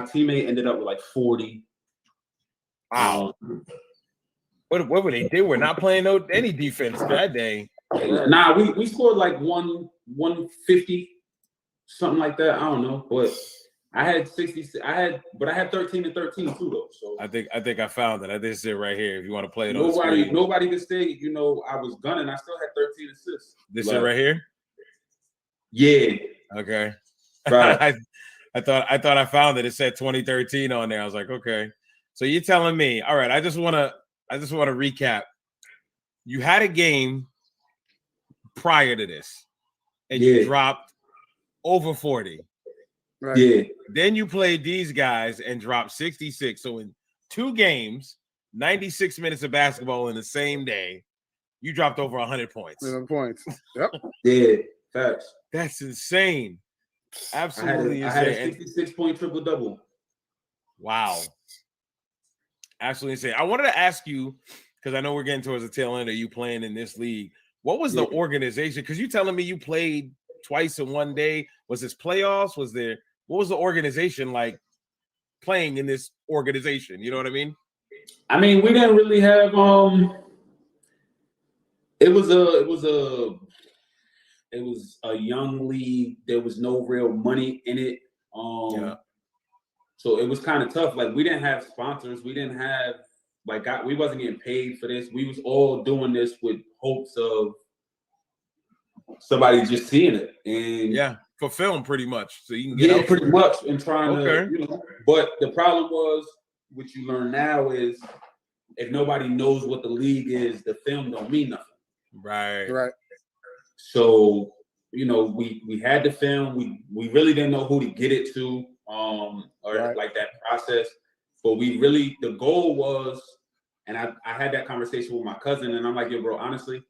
teammate ended up with like 40. Wow. What were they? They were not playing any defense that day. Nah, we scored like 150, something like that. I don't know, but I had 60. I had 13 and 13 too, though. So I think I found it. I did sit right here. If you want to play it, nobody could say, you know, I was gunning. I still had 13 assists. This is right here. Yeah. Okay. Right. I thought I found it. It said 2013 on there. I was like, okay. So you're telling me, all right, I just want to recap. You had a game prior to this, and you dropped over 40. Right. Yeah. Then you played these guys and dropped 66. So in 2 games, 96 minutes of basketball in the same day, you dropped over 100 points. 100 points. Yep. Yeah. Facts. That's insane. Absolutely insane. I had a 66-point triple-double. Wow. Absolutely insane. I wanted to ask you, because I know we're getting towards the tail end of you playing in this league. What was the organization? Because you're telling me you played twice in one day. Was this playoffs? What was the organization like playing in this organization? You know what I mean? I mean, we didn't really have it was a young league. There was no real money in it. So it was kind of tough. Like, we didn't have sponsors. We didn't have we wasn't getting paid for this. We was all doing this with hopes of somebody just seeing it. And for film pretty much. So you can get out pretty much, and trying to, you know. But the problem was, what you learn now is, if nobody knows what the league is, the film don't mean nothing. Right. So, you know, we had the film. We really didn't know who to get it to, like that process. But the goal was, and I had that conversation with my cousin, and I'm like, yo, bro, honestly,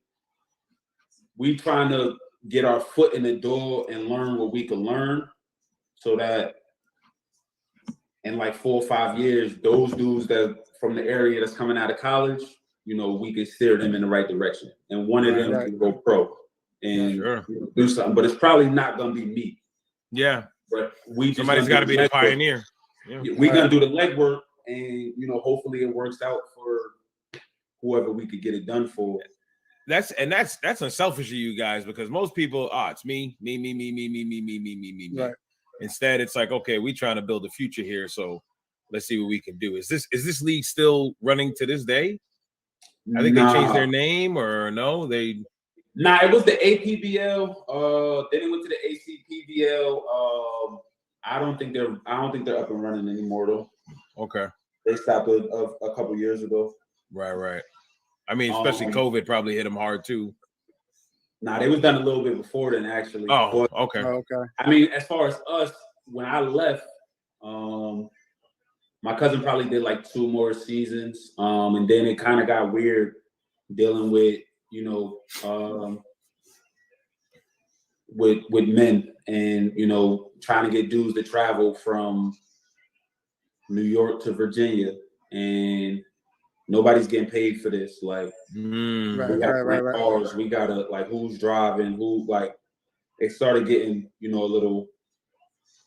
we trying to get our foot in the door and learn what we could learn, so that in like 4 or 5 years, those dudes that from the area that's coming out of college, you know, we can steer them in the right direction. And one of them can go pro. and Sure. do something. But it's probably not gonna be me. Yeah. But we just Somebody's got to be the pioneer. Yeah. We're gonna do the legwork, and hopefully it works out for whoever we could get it done for. That's unselfish of you guys, because most people, it's me. Right. Instead, it's like, okay, we trying to build a future here, so let's see what we can do. Is this league still running to this day? I think they changed their name, or no? It was the APBL. Then it went to the ACPBL. I don't think they're up and running anymore though. Okay. They stopped a couple years ago. Right. I mean, especially COVID probably hit them hard too. Nah, they was done a little bit before then, actually. Oh, okay. I mean, as far as us, when I left, my cousin probably did like 2 more seasons, and then it kind of got weird dealing with with men and trying to get dudes to travel from New York to Virginia, and nobody's getting paid for this. Like, we got cars, we gotta like who's driving, who like. It started getting a little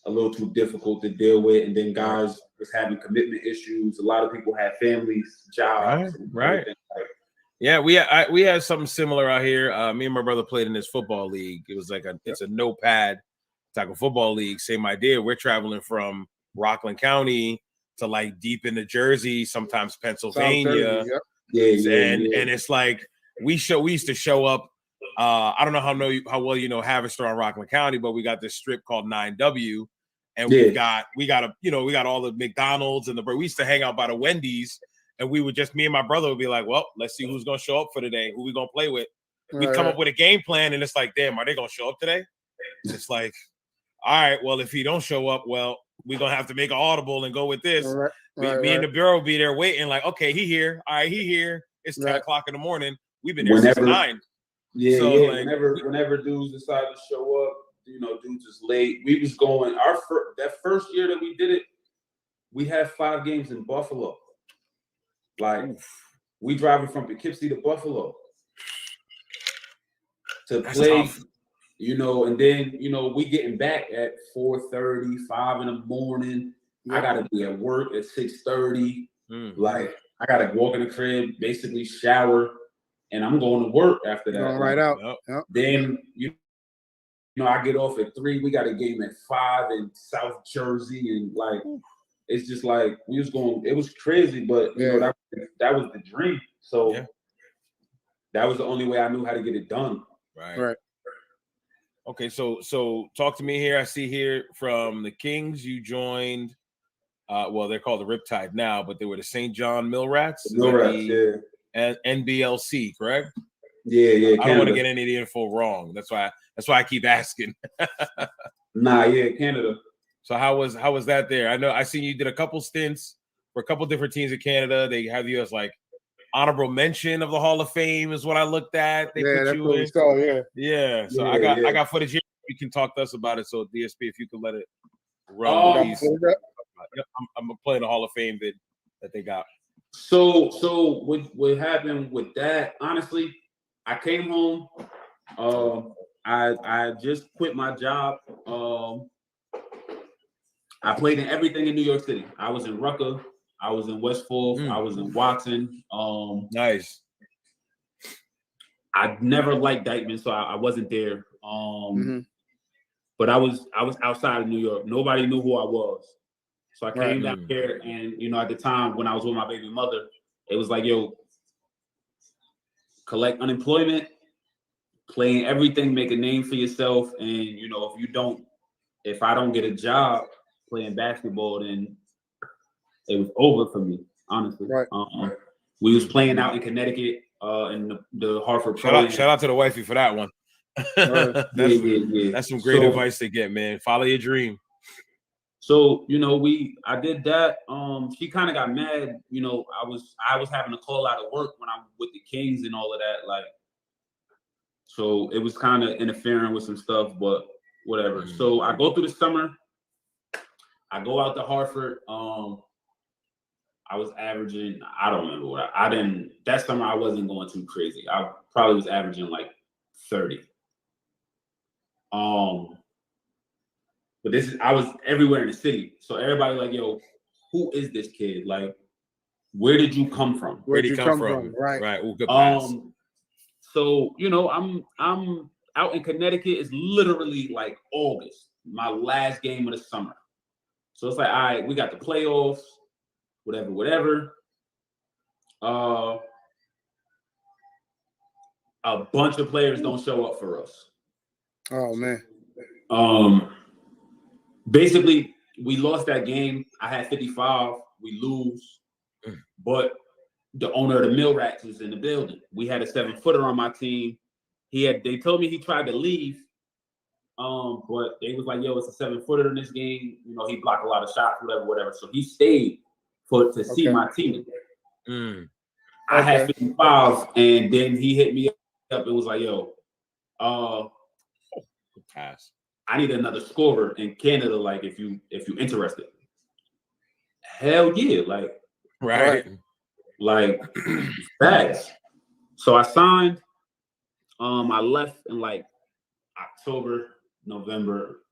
too difficult to deal with, and then guys was having commitment issues. A lot of people had families, jobs, right. Yeah, we had something similar out here. Me and my brother played in this football league. It was like it's a no pad type of football league. Same idea. We're traveling from Rockland County to like deep into Jersey, sometimes Pennsylvania. And it's like we used to show up. I don't know how well you know Haverstraw in Rockland County, but we got this strip called 9W, and we got all the McDonald's and we used to hang out by the Wendy's, and we would just, me and my brother would be like, well, let's see who's gonna show up for today, who we gonna play with. We'd come up with a game plan, and it's like, damn, are they gonna show up today? It's like, all right, well, if he don't show up, well, we're gonna have to make an audible and go with this. Me and the bureau will be there waiting, like, okay, he here. All right, he here. It's 10 o'clock in the morning. We've been there since 9. Yeah, so, yeah. Like, whenever dudes decide to show up, dudes is late. We was going that first year that we did it, we had 5 games in Buffalo. Like, we driving from Poughkeepsie to Buffalo to play. Tough. And then we getting back at 4:30, 5 in the morning. I gotta be at work at 6:30. Like, I gotta walk in the crib, basically shower. And I'm going to work after that. Going right out. Yep. Then I get off at 3. We got a game at 5 in South Jersey, and like it's just like we was going. It was crazy, but that was the dream. So that was the only way I knew how to get it done. Right. Okay, so talk to me here. I see here from the Kings you joined. Well, they're called the Riptide now, but they were the St. John Mill Rats. And NBLC, correct? Yeah. I don't want to get any of the info wrong. That's why I keep asking. Canada. So how was that there? I seen you did a couple stints for a couple different teams in Canada. They have you as like honorable mention of the Hall of Fame is what I looked at. They put you in. Yeah. So I got footage here. You can talk to us about it. So DSP, if you could let it run. I'm playing the Hall of Fame that they got. So what happened with that? Honestly, I came home. I just quit my job. I played in everything in New York City. I was in Rucker. I was in West Forth. I was in Watson. Nice. I never liked Dykeman, so I wasn't there. But I was outside of New York. Nobody knew who I was. So I came down here, and at the time when I was with my baby mother, it was like, yo, collect unemployment, play in everything, make a name for yourself, and if I don't get a job playing basketball, then it was over for me, honestly. Right. We was playing out in Connecticut, in the Hartford. Shout out to the wifey for that one. That's some great advice to get, man. Follow your dream. So, I did that. She kind of got mad. I was having to call out of work when I'm with the Kings and all of that. Like, so it was kind of interfering with some stuff, but whatever. So I go through the summer. I go out to Hartford. I was averaging, I don't remember that summer I wasn't going too crazy. I probably was averaging like 30. But I was everywhere in the city. So everybody like, yo, who is this kid? Like, where did you come from? Where'd he come from? Right. Right. Oh, good pass. So, I'm out in Connecticut. It's literally like August, my last game of the summer. So it's like, all right, we got the playoffs, whatever. A bunch of players don't show up for us. Oh man. Basically, we lost that game. I had 55. We lose, but the owner of the Mill Rats was in the building. We had a 7-footer on my team. They told me he tried to leave, but they was like, yo, it's a 7-footer in this game. You know, he blocked a lot of shots, whatever. So he stayed to see my team. I had 55, and then he hit me up and was like, yo, pass. I need another scorer in Canada, like if you interested. Hell yeah, like right. Like facts. So I signed. I left in like October, November.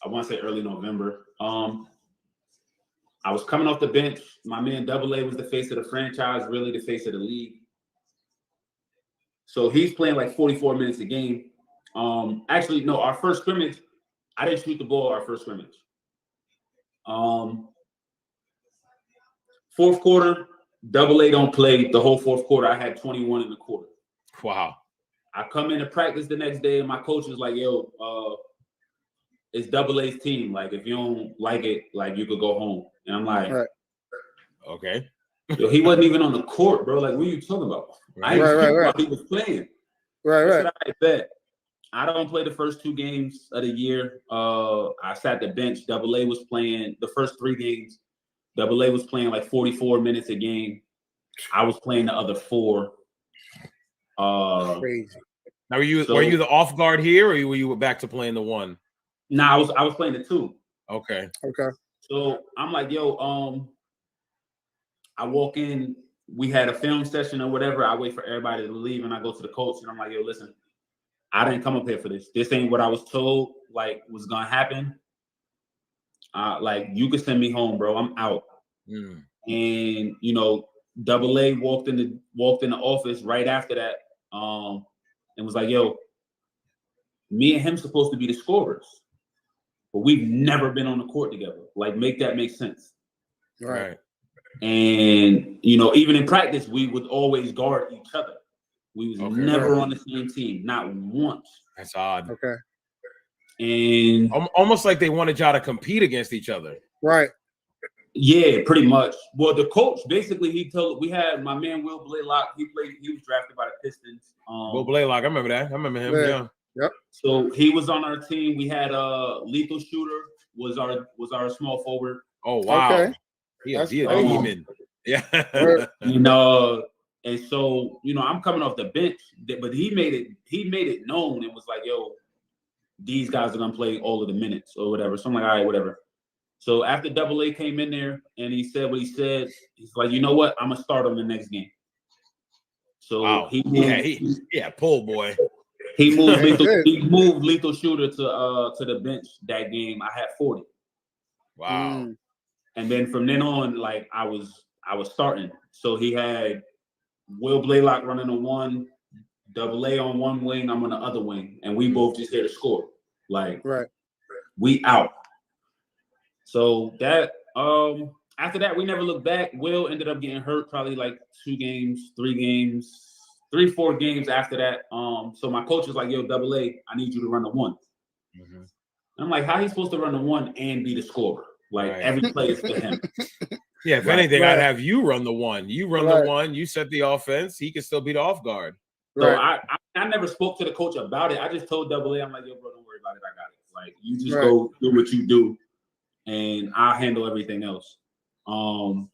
I want to say early November. I was coming off the bench. My man Double A was the face of the franchise, really the face of the league. So he's playing like 44 minutes a game. Actually, no, our first scrimmage, I didn't shoot the ball our first scrimmage. Fourth quarter, Double A don't play the whole fourth quarter. I had 21 in the quarter. Wow. I come into practice the next day, and my coach is like, yo, it's Double A's team. Like, if you don't like it, like, you could go home. And I'm like, okay. Yo, he wasn't even on the court, bro. Like, what are you talking about? Right. He was playing. Right. I bet. I don't play the first 2 games of the year. I sat the bench. Double A was playing the first 3 games. Double A was playing like 44 minutes a game. I was playing the other 4. Crazy. Now, were you the off guard here, or were you back to playing the 1? Nah, I was playing the 2. Okay. So I'm like, yo, I walk in. We had a film session or whatever. I wait for everybody to leave, and I go to the coach, and I'm like, yo, listen, I didn't come up here for this. This ain't what I was told, like, was gonna happen. Like, you could send me home, bro. I'm out. And Double A walked in the office right after that, and was like, yo, me and him supposed to be the scorers, but we've never been on the court together. Like, make that make sense. Right. And even in practice, we would always guard each other. We was never on the same team, not once. That's odd. Okay. And almost like they wanted y'all to compete against each other. Right. Yeah, pretty much. Well, the coach basically, we had my man Will Blaylock. He was drafted by the Pistons. Will Blaylock, I remember that. I remember him. Yeah. Yep. So he was on our team. We had Lethal Shooter was our small forward. Oh wow. Okay. He a demon. Yeah. And so I'm coming off the bench, but he made it known and was like, yo, these guys are gonna play all of the minutes or whatever. So I'm like, all right, whatever. So after Double A came in there and he said what he said, he's like, you know what? I'm gonna start on the next game. So he moved, pull boy. He moved Lethal Shooter to the bench that game. I had 40. Wow. And then from then on, like I was starting. So he had Will Blaylock running the 1, Double A on one wing, I'm on the other wing, and we both just here to score. Like, we out. So that after that, we never looked back. Will ended up getting hurt probably like 4 games after that. So my coach was like, yo, Double A, I need you to run the 1. And I'm like, how he supposed to run the 1 and be the scorer? Like, every play is for him. Yeah, if anything, I'd have you run the 1. You run the 1, you set the offense, he can still be the off guard. So I never spoke to the coach about it. I just told Double A, I'm like, yo, bro, don't worry about it. I got it. Like, you just go do what you do, and I'll handle everything else. And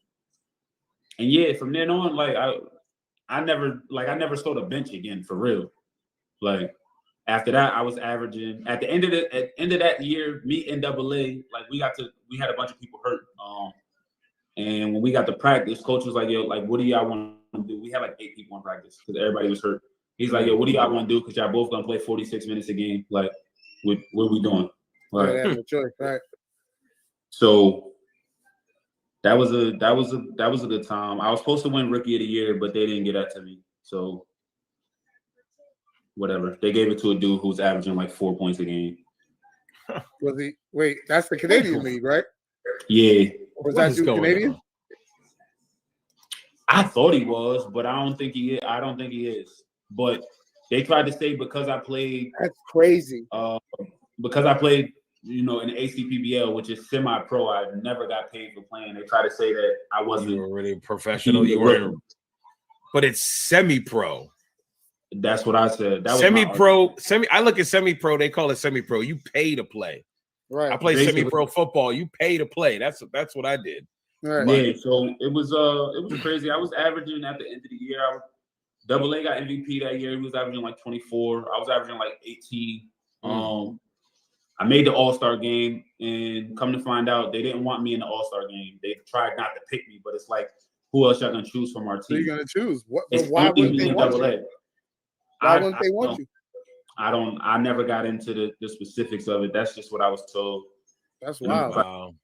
yeah, from then on, like I never saw the bench again for real. Like after that, I was averaging at the end of that year, me and Double A, like we had a bunch of people hurt. And when we got to practice, coach was like, yo, like, what do y'all want to do? We had like 8 people in practice because everybody was hurt. He's like, yo, what do y'all want to do? Because y'all both gonna play 46 minutes a game. Like, what we doing? Yeah, Right. they have no choice, right? So that was a good time. I was supposed to win Rookie of the Year, but they didn't get that to me. So whatever. They gave it to a dude who's averaging like 4 points a game. Was he? Wait, that's the Canadian League, right? Yeah. Was What that is dude going Canadian? on? I thought he was, but I don't think he is. But they tried to say because I played That's crazy. because I played, in the ACPBL, which is semi-pro, I never got paid for playing. They try to say that I wasn't. You were really professional. You weren't, but it's semi-pro. That's what I said. That was Semi-pro. I look at semi-pro. They call it semi-pro. You pay to play. Right. I play Basically. semi-pro football. You pay to play. That's what I did. Right. Yeah. So it was crazy. I was averaging at the end of the year. Double A got MVP that year. He was averaging like 24. I was averaging like 18. I made the All-Star game, and come to find out, they didn't want me in the All-Star game. They tried not to pick me, but it's like, who else y'all gonna choose from our So you're team? gonna choose what? It's But why only wouldn't me they in want Double you? A. Why wouldn't they want you? I never got into the specifics of it. That's just what I was told. That's You know, wild. Wow.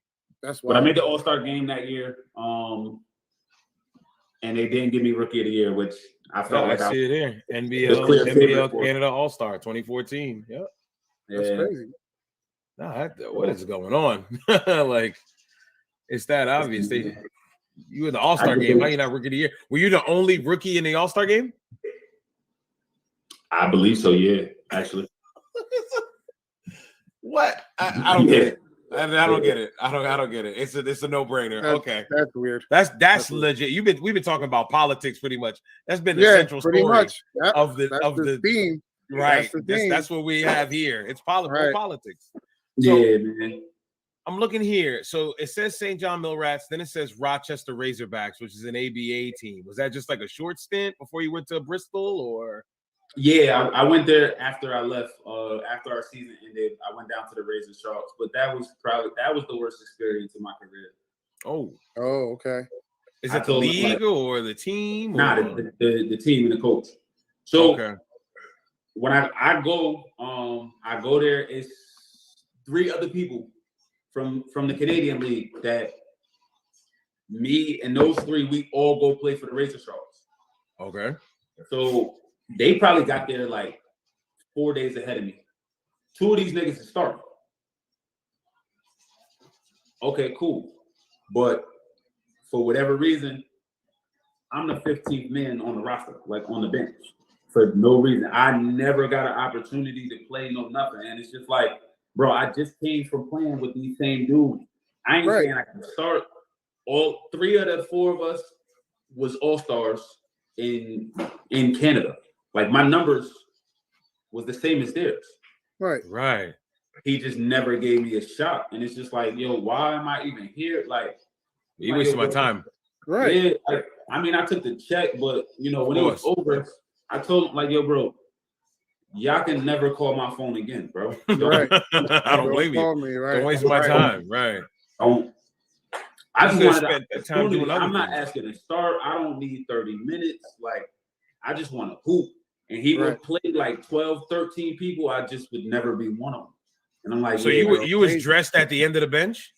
That's But I wild. made the All-Star game that year, and they didn't give me Rookie of the Year, which I felt I like see it here. It's NBL, clear favorite for- Canada All-Star 2014. Yep. That's crazy. Nah, what is going on? Like, it's that obvious. You in the All-Star game. How you not Rookie of the Year? Were you the only rookie in the All-Star game? I believe so. Yeah, actually. What? I don't get it. I don't get it. I don't get it. It's a no-brainer. Okay. That's weird. That's weird. legit. We've been talking about politics pretty much. That's been the Yeah, central pretty story much. Yep. of the That's the theme. right. That's the theme. That's what we have here. It's Right. politics. Yeah, man. I'm looking here. So it says St. John Millrats, then it says Rochester Razorbacks, which is an ABA team. Was that just like a short stint before you went to Bristol, or? Yeah, I went there after I left. After our season ended, I went down to the Razor Sharks, but that was the worst experience in my career. Oh, Okay. is I it the told them, league or the team? Nah, or? the team and the coach. So Okay. when I go there, it's 3 other people from the Canadian League that me and those 3, we all go play for the Razor Sharks. Okay. So they probably got there like 4 days ahead of me. 2 of these niggas are starting. Okay, cool. But for whatever reason, I'm the 15th man on the roster, like on the bench, for no reason. I never got an opportunity to play no nothing. And it's just like, bro, I just came from playing with these same dudes. I ain't saying I can start. All 3 of the 4 of us was all-stars in Canada. Like, my numbers was the same as theirs. Right. He just never gave me a shot. And it's just like, yo, why am I even here? Like, You wasted my time. Right. yeah, I took the check, but when it was over, I told him, like, yo, bro, y'all can never call my phone again, bro. Right. I don't blame call you. me, right. Don't waste my Right. time. Right. I just You wanted spend that time doing other I'm not things. asking to start. I don't need 30 minutes. Like, I just want to hoop. And he would play like 12, 13 people. I just would never be one of them. And I'm like, So yeah, you was dressed at the end of the bench?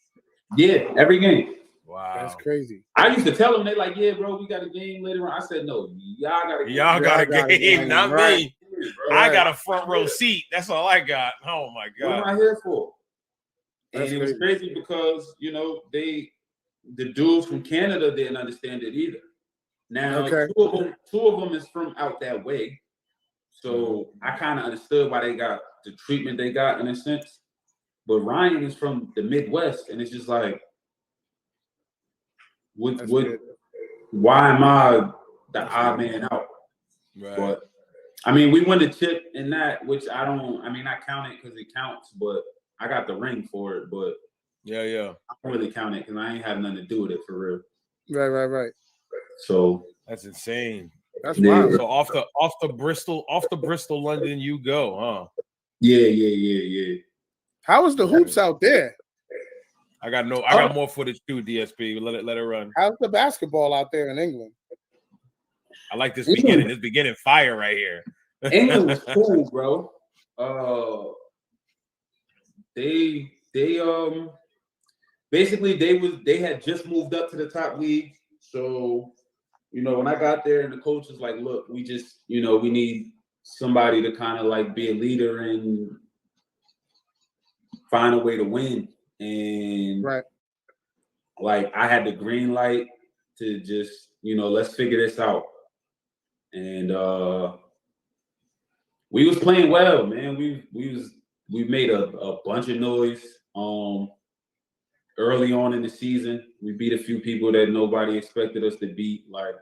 yeah, every game. Wow. That's crazy. I used to tell them, they like, yeah, bro, we got a game later on. I said, no, y'all got a game. Y'all got a Y'all got a game, game, not right. me. Bro. I got a front row seat. That's all I got. Oh my What am God. I here for? And That's it was crazy because, the dudes from Canada didn't understand it either. Now, Okay. two of them is from out that way. So I kind of understood why they got the treatment they got in a sense. But Ryan is from the Midwest, and it's just like, That's good. why am I the odd man out? Right. But I mean, we won the chip in that, which I count it because it counts, but I got the ring for it. But Yeah. I don't really count it because I ain't have nothing to do with it for real. Right. So That's insane. That's Yeah. wild. So off the Bristol, London, you go, huh? yeah. How was the hoops out there? I got more footage too, DSP. Let it run. How's the basketball out there in England? I like this England. beginning. This beginning fire right here. England was cool, bro. they basically they had just moved up to the top league. So, when I got there and the coach was like, look, we just, we need somebody to kind of like be a leader and find a way to win. And right. like I had the green light to just, let's figure this out. And we was playing well, man. We made a bunch of noise. Early on in the season, we beat a few people that nobody expected us to beat. Like,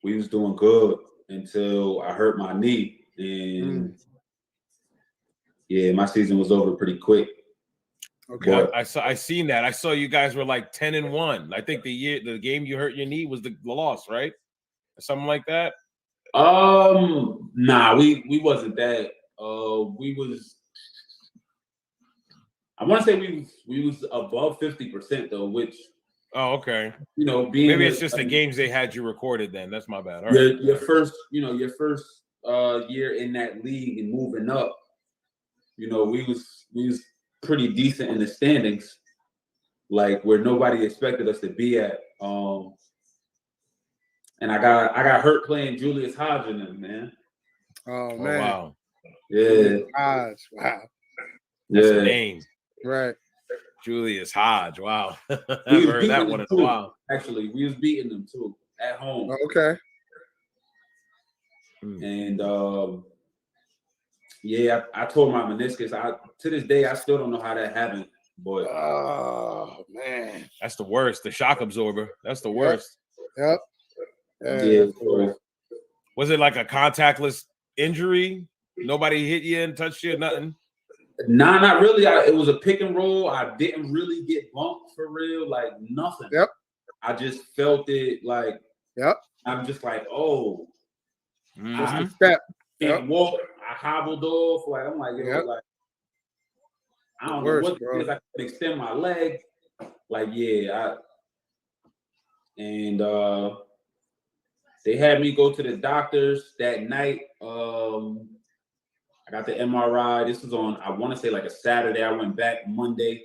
we was doing good until I hurt my knee, and yeah, my season was over pretty quick. Okay, but I seen that. I saw you guys were like 10-1. I think the game you hurt your knee was the loss, right? Or something like that. Nah, we wasn't that. We was. I want to say we was above 50% though, which okay. Being maybe it's just the games they had you recorded. Then that's my bad. All right. Your first year in that league and moving up, we was pretty decent in the standings, like where nobody expected us to be at. And I got hurt playing Julius Hodge in them, man. Oh man! Wow. Yeah. Hodge. Wow. That's a name. Right. Julius Hodge. Wow. I've heard that one in a while. Actually, we was beating them too at home. Okay. And yeah, I tore my meniscus. To this day, I still don't know how that happened. But oh man, that's the worst. The shock absorber. That's the worst. Yep. Yeah. Was it like a contactless injury? Nobody hit you and touched you, nothing? Nah, not really. It was a pick and roll. I didn't really get bumped for real, like nothing. Yep. I just felt it like. Yep. I'm just like, oh. Just a step. Can't walk. I hobbled off. Like I'm like, like I don't know what it is. I could extend my leg. Like, yeah, they had me go to the doctors that night. I got the MRI. This was on, I want to say like a Saturday. I went back Monday.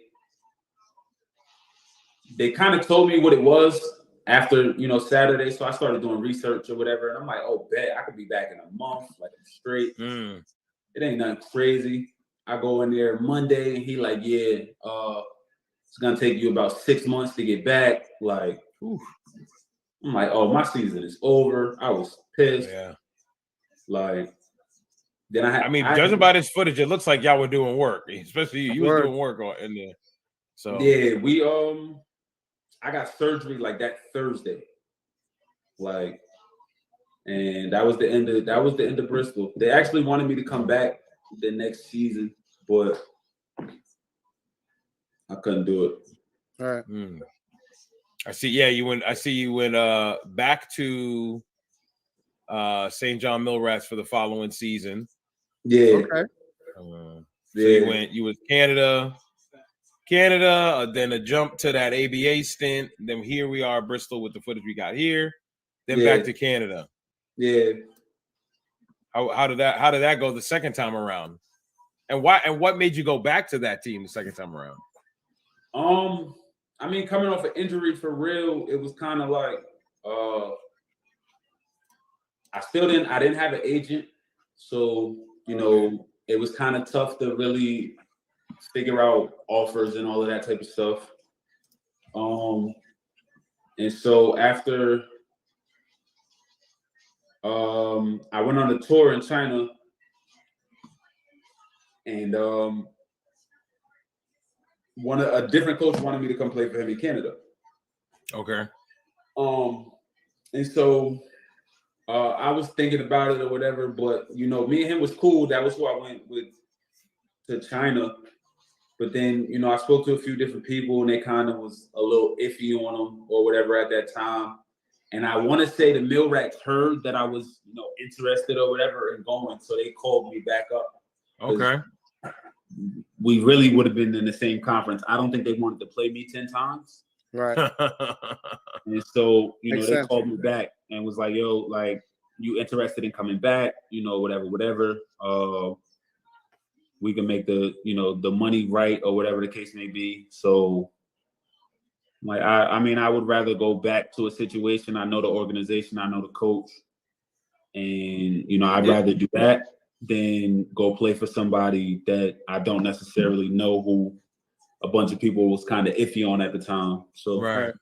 They kind of told me what it was after, Saturday. So I started doing research or whatever. And I'm like, oh, bet I could be back in a month. Like I'm straight. It ain't nothing crazy. I go in there Monday and he like, yeah, it's going to take you about 6 months to get back. Like, oof. I'm like, oh, my season is over. I was pissed. Yeah. Like, then judging by this footage, it looks like y'all were doing work, especially you was doing work in there. So yeah, I got surgery like that Thursday. Like, and that was the end of Bristol. They actually wanted me to come back the next season, but I couldn't do it. All right. I see. Yeah, I see you went back to St. John Millrats for the following season. Yeah. Okay. So you was Canada, then a jump to that ABA stint. Then here we are, Bristol, with the footage we got here. Then back to Canada. Yeah. How did that go the second time around? And what made you go back to that team the second time around? I mean, coming off an injury for real, it was kind of like I didn't have an agent, so it was kind of tough to really figure out offers and all of that type of stuff. And so after I went on a tour in China, and a different coach wanted me to come play for him in Canada. Okay. And so I was thinking about it or whatever, but me and him was cool. That was who I went with to China. But then, I spoke to a few different people and they kind of was a little iffy on them or whatever at that time. And I want to say the Millrats heard that I was, interested or whatever and going. So they called me back up. Okay. We really would have been in the same conference. I don't think they wanted to play me 10 times. Right. And so, Makes they sense. called me back and was like, yo, like, you interested in coming back, whatever. we can make the money right or whatever the case may be. So like I mean, I would rather go back to a situation. I know the organization, I know the coach, and I'd rather do that than go play for somebody that I don't necessarily know, who a bunch of people was kind of iffy on at the time. So right.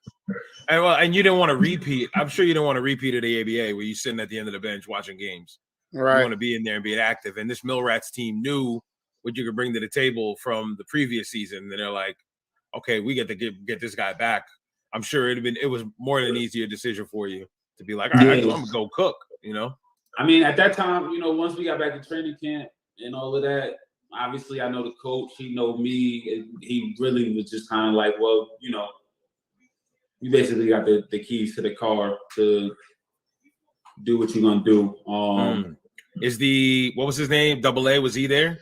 And you didn't want to repeat. I'm sure you don't want to repeat at the ABA where you're sitting at the end of the bench watching games. Right. You want to be in there and be active. And this Millrats team knew what you could bring to the table from the previous season. And they're like, okay, we get to get this guy back. I'm sure it was more than an easier decision for you to be like, all right, I'm gonna go cook. I mean, at that time, once we got back to training camp and all of that, obviously I know the coach, he know me. He really was just kind of like, well, you basically got the keys to the car to do what you're gonna do. What was his name? Double A, was he there?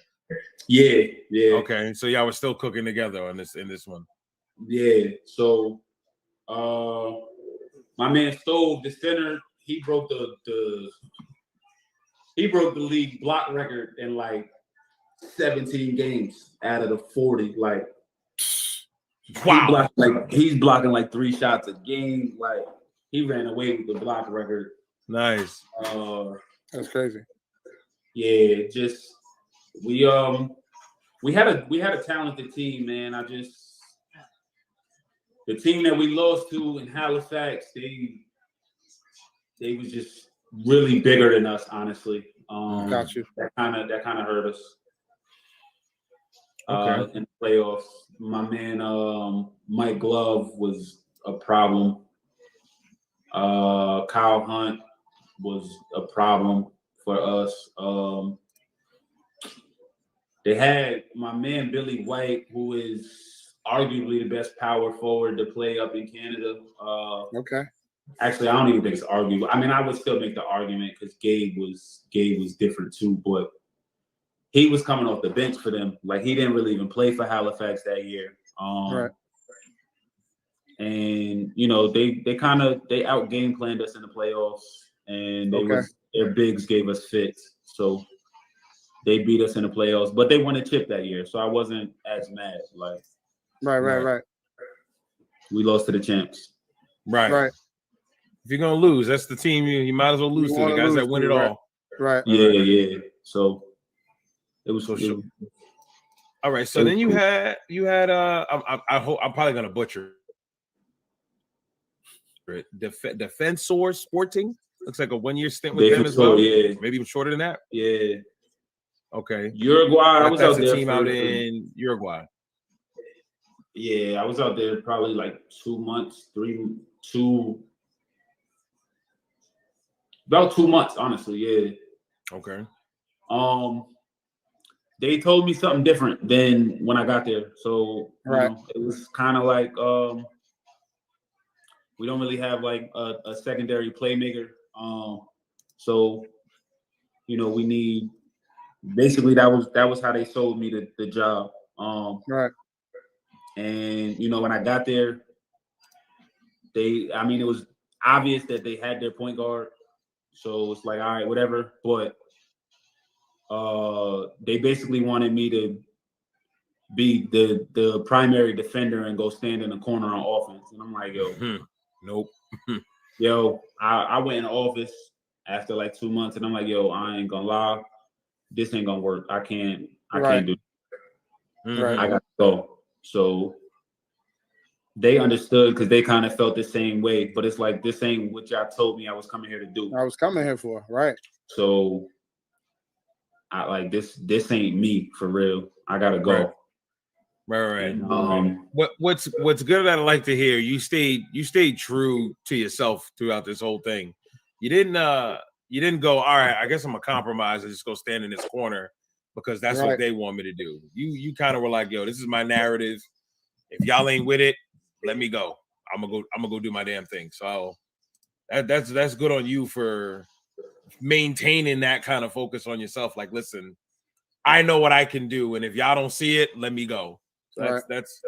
Yeah. Okay, so y'all were still cooking together in this one. Yeah. So my man Stove, the center, he broke the league block record in like 17 games out of the 40. Like, wow, he's blocking like 3 shots a game. Like, he ran away with the block record. Nice. That's crazy. Yeah, just we had a talented team, man. The team that we lost to in Halifax, they was just really bigger than us, honestly. Got you. That kind of hurt us. Okay. In the playoffs. My man Mike Glove was a problem. Kyle Hunt was a problem for us. They had my man Billy White, who is arguably the best power forward to play up in Canada. Okay. Actually, I don't even think it's arguable. I mean, I would still make the argument because Gabe was different too, but he was coming off the bench for them. Like, he didn't really even play for Halifax that year. Right. And they out game planned us in the playoffs, and their bigs gave us fits. So they beat us in the playoffs, but they won a chip that year, so I wasn't as mad. Like, right. We lost to the champs. Right. If you're gonna lose, that's the team you might as well lose to, the guys that win it all. Right. Yeah. So it was so sure. All right. So then you had I hope I'm probably gonna butcher it. Defensor Sporting. Looks like a 1-year stint with them as well. Yeah. Maybe even shorter than that. Yeah. Okay. Uruguay. I was out there. Team out in Uruguay. Yeah, I was out there probably like 2 months, about 2 months, honestly. Yeah. Okay. They told me something different than when I got there. So it was kind of like we don't really have like a secondary playmaker. So we need, basically that was how they sold me the job. Right. And when I got there, it was obvious that they had their point guard. So it's like, all right, whatever. But they basically wanted me to be the primary defender and go stand in the corner on offense. And I'm like, yo, nope. Yo, I went in the office after like 2 months, and I'm like, yo, I ain't gonna lie, this ain't gonna work. I can't do it. Right. I gotta go. So they understood because they kind of felt the same way. But it's like, this ain't what y'all told me I was coming here to do. I was coming here for, right. So I like this ain't me for real. I gotta go. Right. And, what's good that I like to hear, you stayed true to yourself throughout this whole thing. You didn't go, all right, I guess I'm gonna compromise and just go stand in this corner because that's what they want me to do. You kind of were like, yo, this is my narrative. If y'all ain't with it, let me go. I'm gonna go do my damn thing. So that's good on you for maintaining that kind of focus on yourself. Like, listen, I know what I can do, and if y'all don't see it, let me go. So that's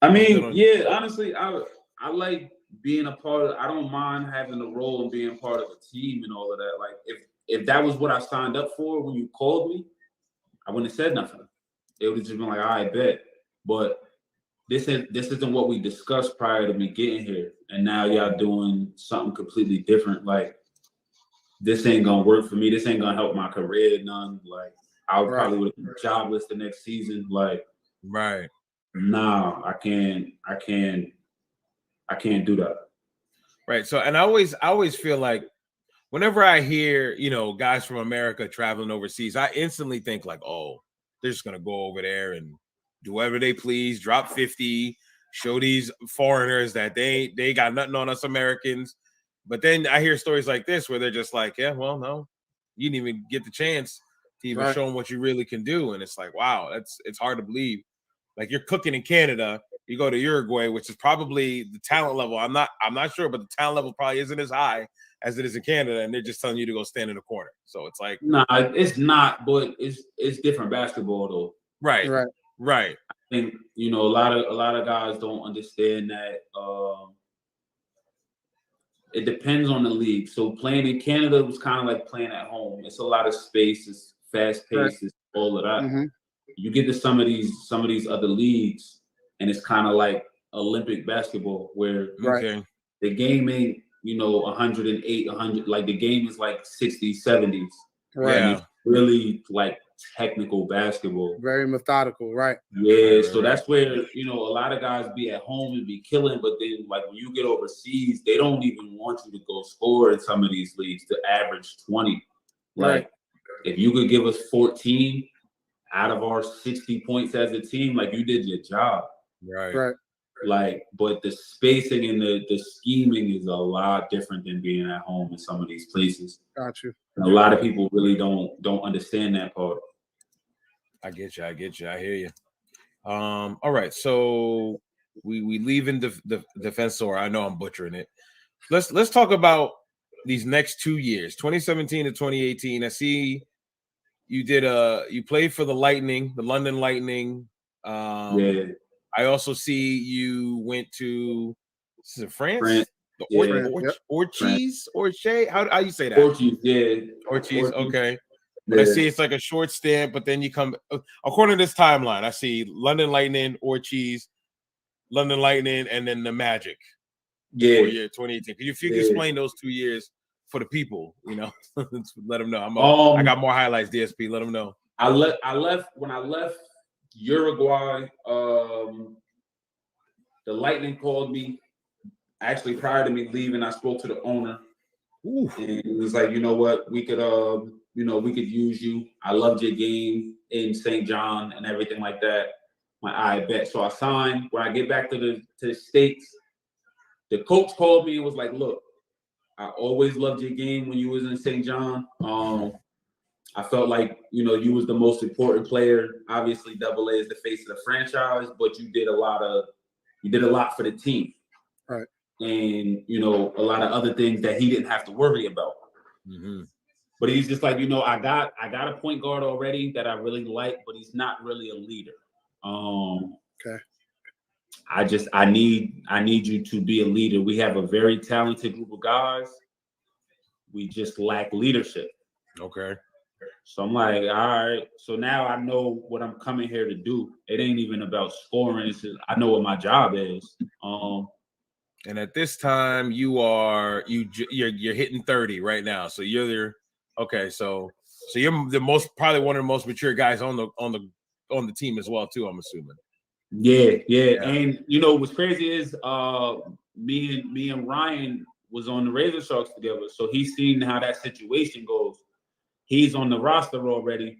I mean, yeah, honestly, I like being a part of, I don't mind having a role and being part of a team and all of that. Like, if that was what I signed up for when you called me, I wouldn't have said nothing. It would have just been like, all right, bet. But this isn't what we discussed prior to me getting here. And now y'all doing something completely different. Like, this ain't gonna work for me. This ain't gonna help my career none. Like, I would probably would have been jobless the next season. Like, right. nah, I can't do that. Right. So, and I always feel like whenever I hear, guys from America traveling overseas, I instantly think like, oh, they're just gonna go over there and do whatever they please, drop 50, show these foreigners that they got nothing on us Americans. But then I hear stories like this where they're just like, yeah, well, no, you didn't even get the chance to even show them what you really can do. And it's like, wow, it's hard to believe. Like, you're cooking in Canada, you go to Uruguay, which is probably the talent level. I'm not sure, but the talent level probably isn't as high as it is in Canada, and they're just telling you to go stand in a corner. So it's like, nah, it's not, but it's different basketball though. Right. I think a lot of guys don't understand that. It depends on the league. So playing in Canada was kind of like playing at home. It's a lot of space. It's fast paced. It's all of that. Mm-hmm. You get to some of these other leagues, and it's kind of like Olympic basketball, where the game ain't 108, 100. Like, the game is like 60s, 70s. Right. And it's really like technical basketball. Very methodical, right? Yeah, so that's where a lot of guys be at home and be killing, but then like when you get overseas, they don't even want you to go score in some of these leagues to average 20. Like, if you could give us 14 out of our 60 points as a team, like, you did your job. Right. Like, but the spacing and the scheming is a lot different than being at home in some of these places. Got you. And a lot of people really don't understand that part. I get you. I hear you. All right. So we leave in the Defensor. I know I'm butchering it. Let's talk about these next 2 years, 2017 to 2018. I see you you played for the Lightning, the London Lightning. I also see you went to France? The Orchies? How you say that? Orchies, yeah. Orchies, okay. But I see it's like a short stint, but then you come, according to this timeline, I see London Lightning, Orchies, London Lightning, and then the Magic. Yeah. For year 2018. If you can explain those 2 years for the people, let them know. I got more highlights, DSP. Let them know. When I left Uruguay, the Lightning called me. Actually, prior to me leaving, I spoke to the owner. Ooh. And it was like, you know what, we could we could use you. I loved your game in St. John and everything like that. I bet. So I signed. When I get back to the States, the coach called me and was like, look, I always loved your game when you was in St. John. I felt like, you was the most important player. Obviously, AA is the face of the franchise, but you did a lot for the team. Right. And, a lot of other things that he didn't have to worry about. Mm-hmm. But he's just like, I got a point guard already that I really like, but he's not really a leader. Okay. I need you to be a leader. We have a very talented group of guys. We just lack leadership. Okay. So I'm like, all right. So now I know what I'm coming here to do. It ain't even about scoring. It's just, I know what my job is. And at this time, you're hitting 30 right now. So you're okay. So you're probably one of the most mature guys on the team as well too, I'm assuming. Yeah. And what's crazy is me and Ryan was on the Razor Sharks together. So he's seen how that situation goes. He's on the roster already,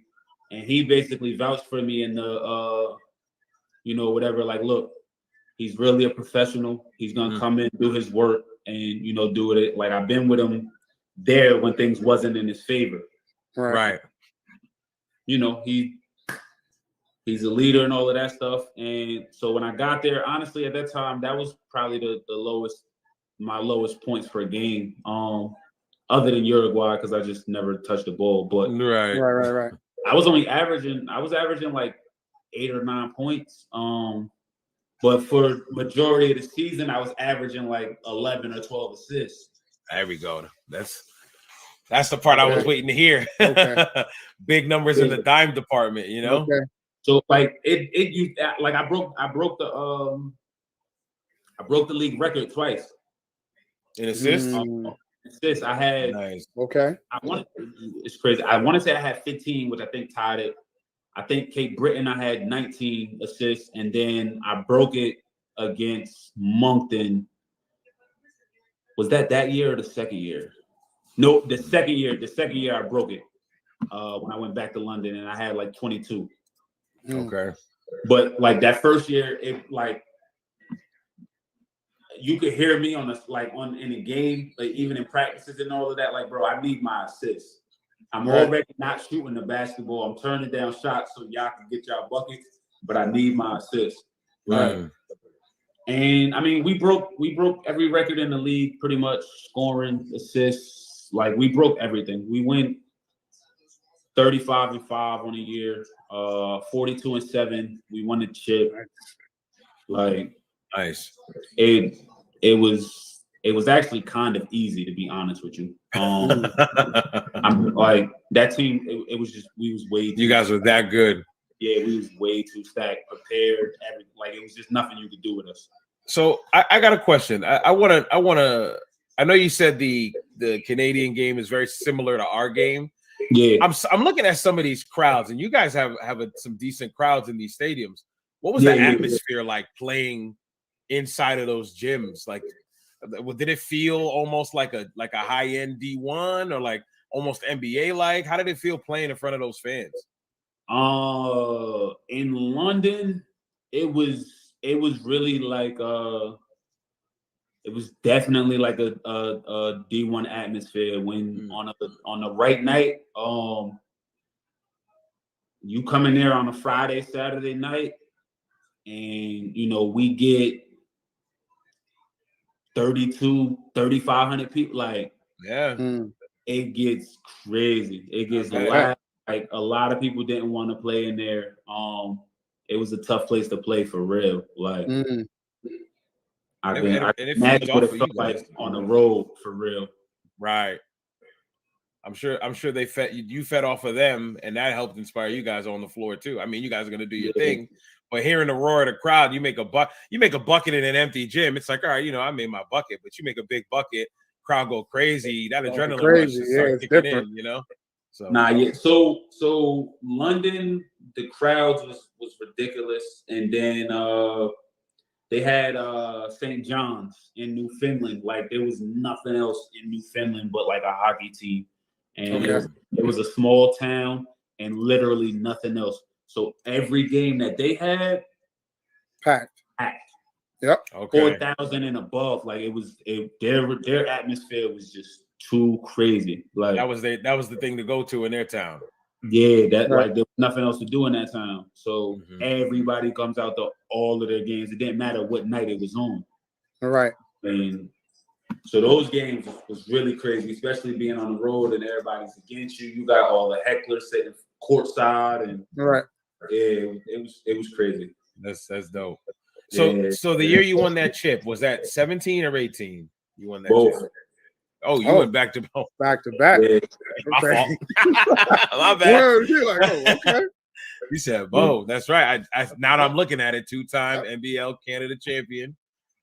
and he basically vouched for me in the whatever, like, look, he's really a professional. He's gonna come in, do his work, and do it. Like, I've been with him there when things wasn't in his favor. Right. He's a leader and all of that stuff. And so when I got there, honestly, at that time, that was probably my lowest points per game. Other than Uruguay, because I just never touched the ball. But right. I was averaging like 8 or 9 points. But for majority of the season, I was averaging like 11 or 12 assists. There we go. That's That's the part I was Okay. waiting to hear. Okay. Big numbers in the dime department, you know. Okay. So like it you like I broke the league record twice. In assists. Assists I had. Nice. Okay. It's crazy. I want to say I had 15, which I think tied it. I think Cape Breton I had 19 assists, and then I broke it against Moncton. Was that year or the second year? No, the second year. The second year I broke it when I went back to London, and I had like 22. Okay. But like that first year, it like you could hear me on in a game, like even in practices and all of that. Like, bro, I need my assists. I'm already not shooting the basketball. I'm turning down shots so y'all can get y'all buckets, but I need my assists. Right. And I mean, we broke every record in the league, pretty much scoring, assists. Like we broke everything. We went 35-5 on a year, 42-7. We won the chip. Like nice. It was actually kind of easy, to be honest with you. I'm like that team. It was just we was way. You guys were that good. Yeah, we was way too stacked, prepared. Like it was just nothing you could do with us. So I got a question. I know you said the Canadian game is very similar to our game. Yeah, I'm looking at some of these crowds, and you guys have some decent crowds in these stadiums. What was the atmosphere like playing inside of those gyms? Like, did it feel almost like a high end D1 or like almost NBA like? How did it feel playing in front of those fans? In London, it was really like it was definitely like a D1 atmosphere. When on the right night, you come in there on a Friday, Saturday night, and we get 3,500 people. Like, it gets crazy. It gets loud. Like a lot of people didn't want to play in there. It was a tough place to play for real. Like, I imagine what it felt like on the road for real. Right. I'm sure they fed off of them, and that helped inspire you guys on the floor too. I mean, you guys are gonna do your thing, but hearing the roar of the crowd, you make a bucket in an empty gym. It's like, all right, I made my bucket, but you make a big bucket, crowd go crazy. That adrenaline rush starts kicking in, So So London, the crowds was ridiculous, and then they had St. John's in Newfoundland. Like there was nothing else in Newfoundland but like a hockey team, and it was a small town and literally nothing else. So every game that they had, packed. Yep. Okay. 4,000 and above. Like their atmosphere was just too crazy. Like that was the thing to go to in their town. Yeah, like there was nothing else to do in that town. So everybody comes out to all of their games. It didn't matter what night it was on. All right. And so those games was really crazy, especially being on the road and everybody's against you. You got all the hecklers sitting courtside and it was crazy. That's dope. So the year you won that chip, was that 17 or 18? You won that chip. Oh, you went back to both. Back to back. Yeah. My fault. My bad. You're like, okay. You said both. That's right. I now that I'm looking at it, 2-time NBL Canada champion,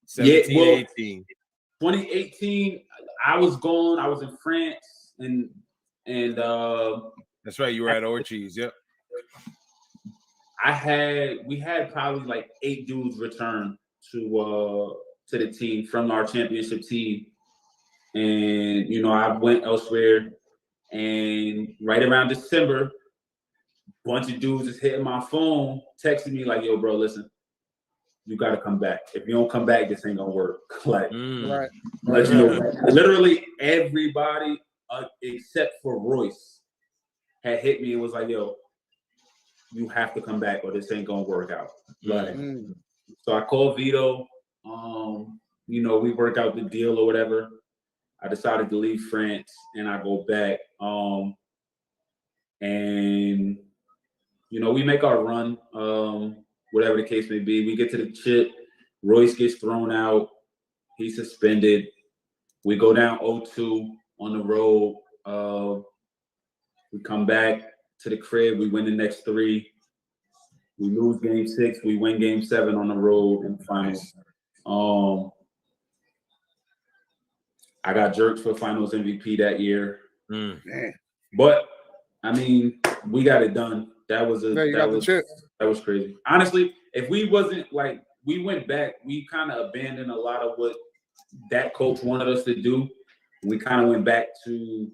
17-18. 2018, I was gone. I was in France and that's right. You were at Ortiz. Yep. We had probably like 8 dudes return to the team from our championship team. And, I went elsewhere, and right around December, a bunch of dudes just hitting my phone, texting me like, yo, bro, listen, you got to come back. If you don't come back, this ain't going to work. Like, literally everybody except for Royce had hit me and was like, yo, you have to come back or this ain't going to work out. Like, so I called Vito. We work out the deal or whatever. I decided to leave France and I go back. And we make our run, whatever the case may be. We get to the chip. Royce gets thrown out. He's suspended. We go down 0-2 on the road. We come back to the crib. We win the next 3. We lose game 6. We win game 7 on the road in the finals. I got jerked for finals MVP that year. Man. But I mean, we got it done. That was the crazy. Honestly, if we wasn't like we went back, we kind of abandoned a lot of what that coach wanted us to do. We kind of went back to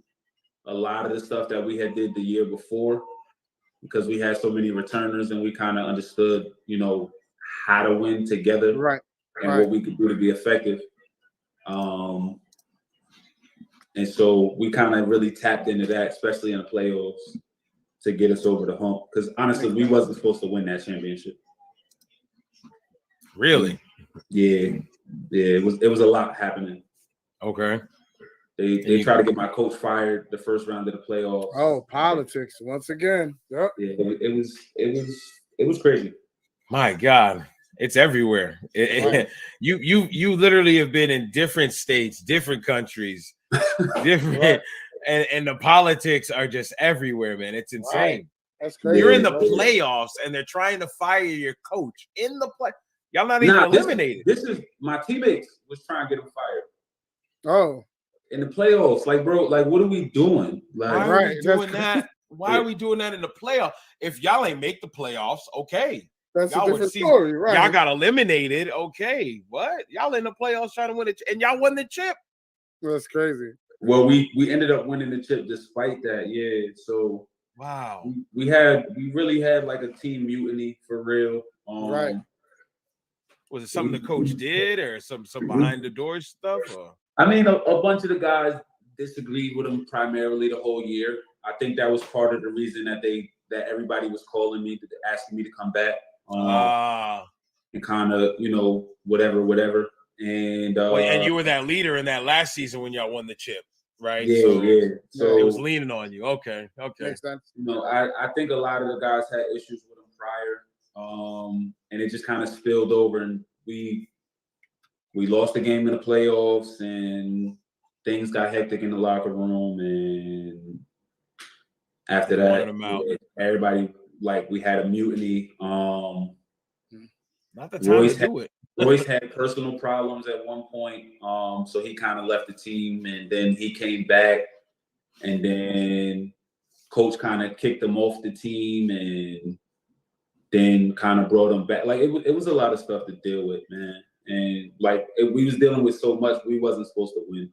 a lot of the stuff that we had did the year before because we had so many returners and we kind of understood, how to win together, right, and what we could do to be effective. And so we kind of really tapped into that, especially in the playoffs, to get us over the hump. Because honestly, we wasn't supposed to win that championship. Really? Yeah. It was a lot happening. Okay. They tried to get my coach fired the first round of the playoffs. Oh, politics once again. Yep. Yeah, it was crazy. My God, it's everywhere. You literally have been in different states, different countries, different, Right. and the politics are just everywhere, man. It's insane. Right. That's crazy. You're in the playoffs and they're trying to fire your coach in the play. Y'all not even eliminated. This is my teammates was trying to get him fired. Oh. In the playoffs, like, bro, like, what are we doing? Like, why are we doing that? Why are we doing that in the playoffs? If y'all ain't make the playoffs, okay. That's y'all a different story, right? Y'all got eliminated, okay. What? Y'all in the playoffs trying to win it, and y'all won the chip. That's crazy. Well, we ended up winning the chip despite that, yeah. So wow, we really had like a team mutiny for real. Right. Was it something the coach did, or some behind the doors stuff? Or? I mean, a bunch of the guys disagreed with him primarily the whole year. I think that was part of the reason that everybody was calling me, asking me to come back. And kind of, whatever. And and you were that leader in that last season when y'all won the chip, right? Yeah. So it was leaning on you. Okay. Makes sense. I think a lot of the guys had issues with him prior, and it just kind of spilled over, and we lost the game in the playoffs, and things got hectic in the locker room, and after that, everybody, like, we had a mutiny. Not the time to do it. Royce had personal problems at one point, so he kind of left the team, and then he came back, and then coach kind of kicked him off the team, and then kind of brought him back. Like, it was a lot of stuff to deal with, man. And like, we was dealing with so much, we wasn't supposed to win.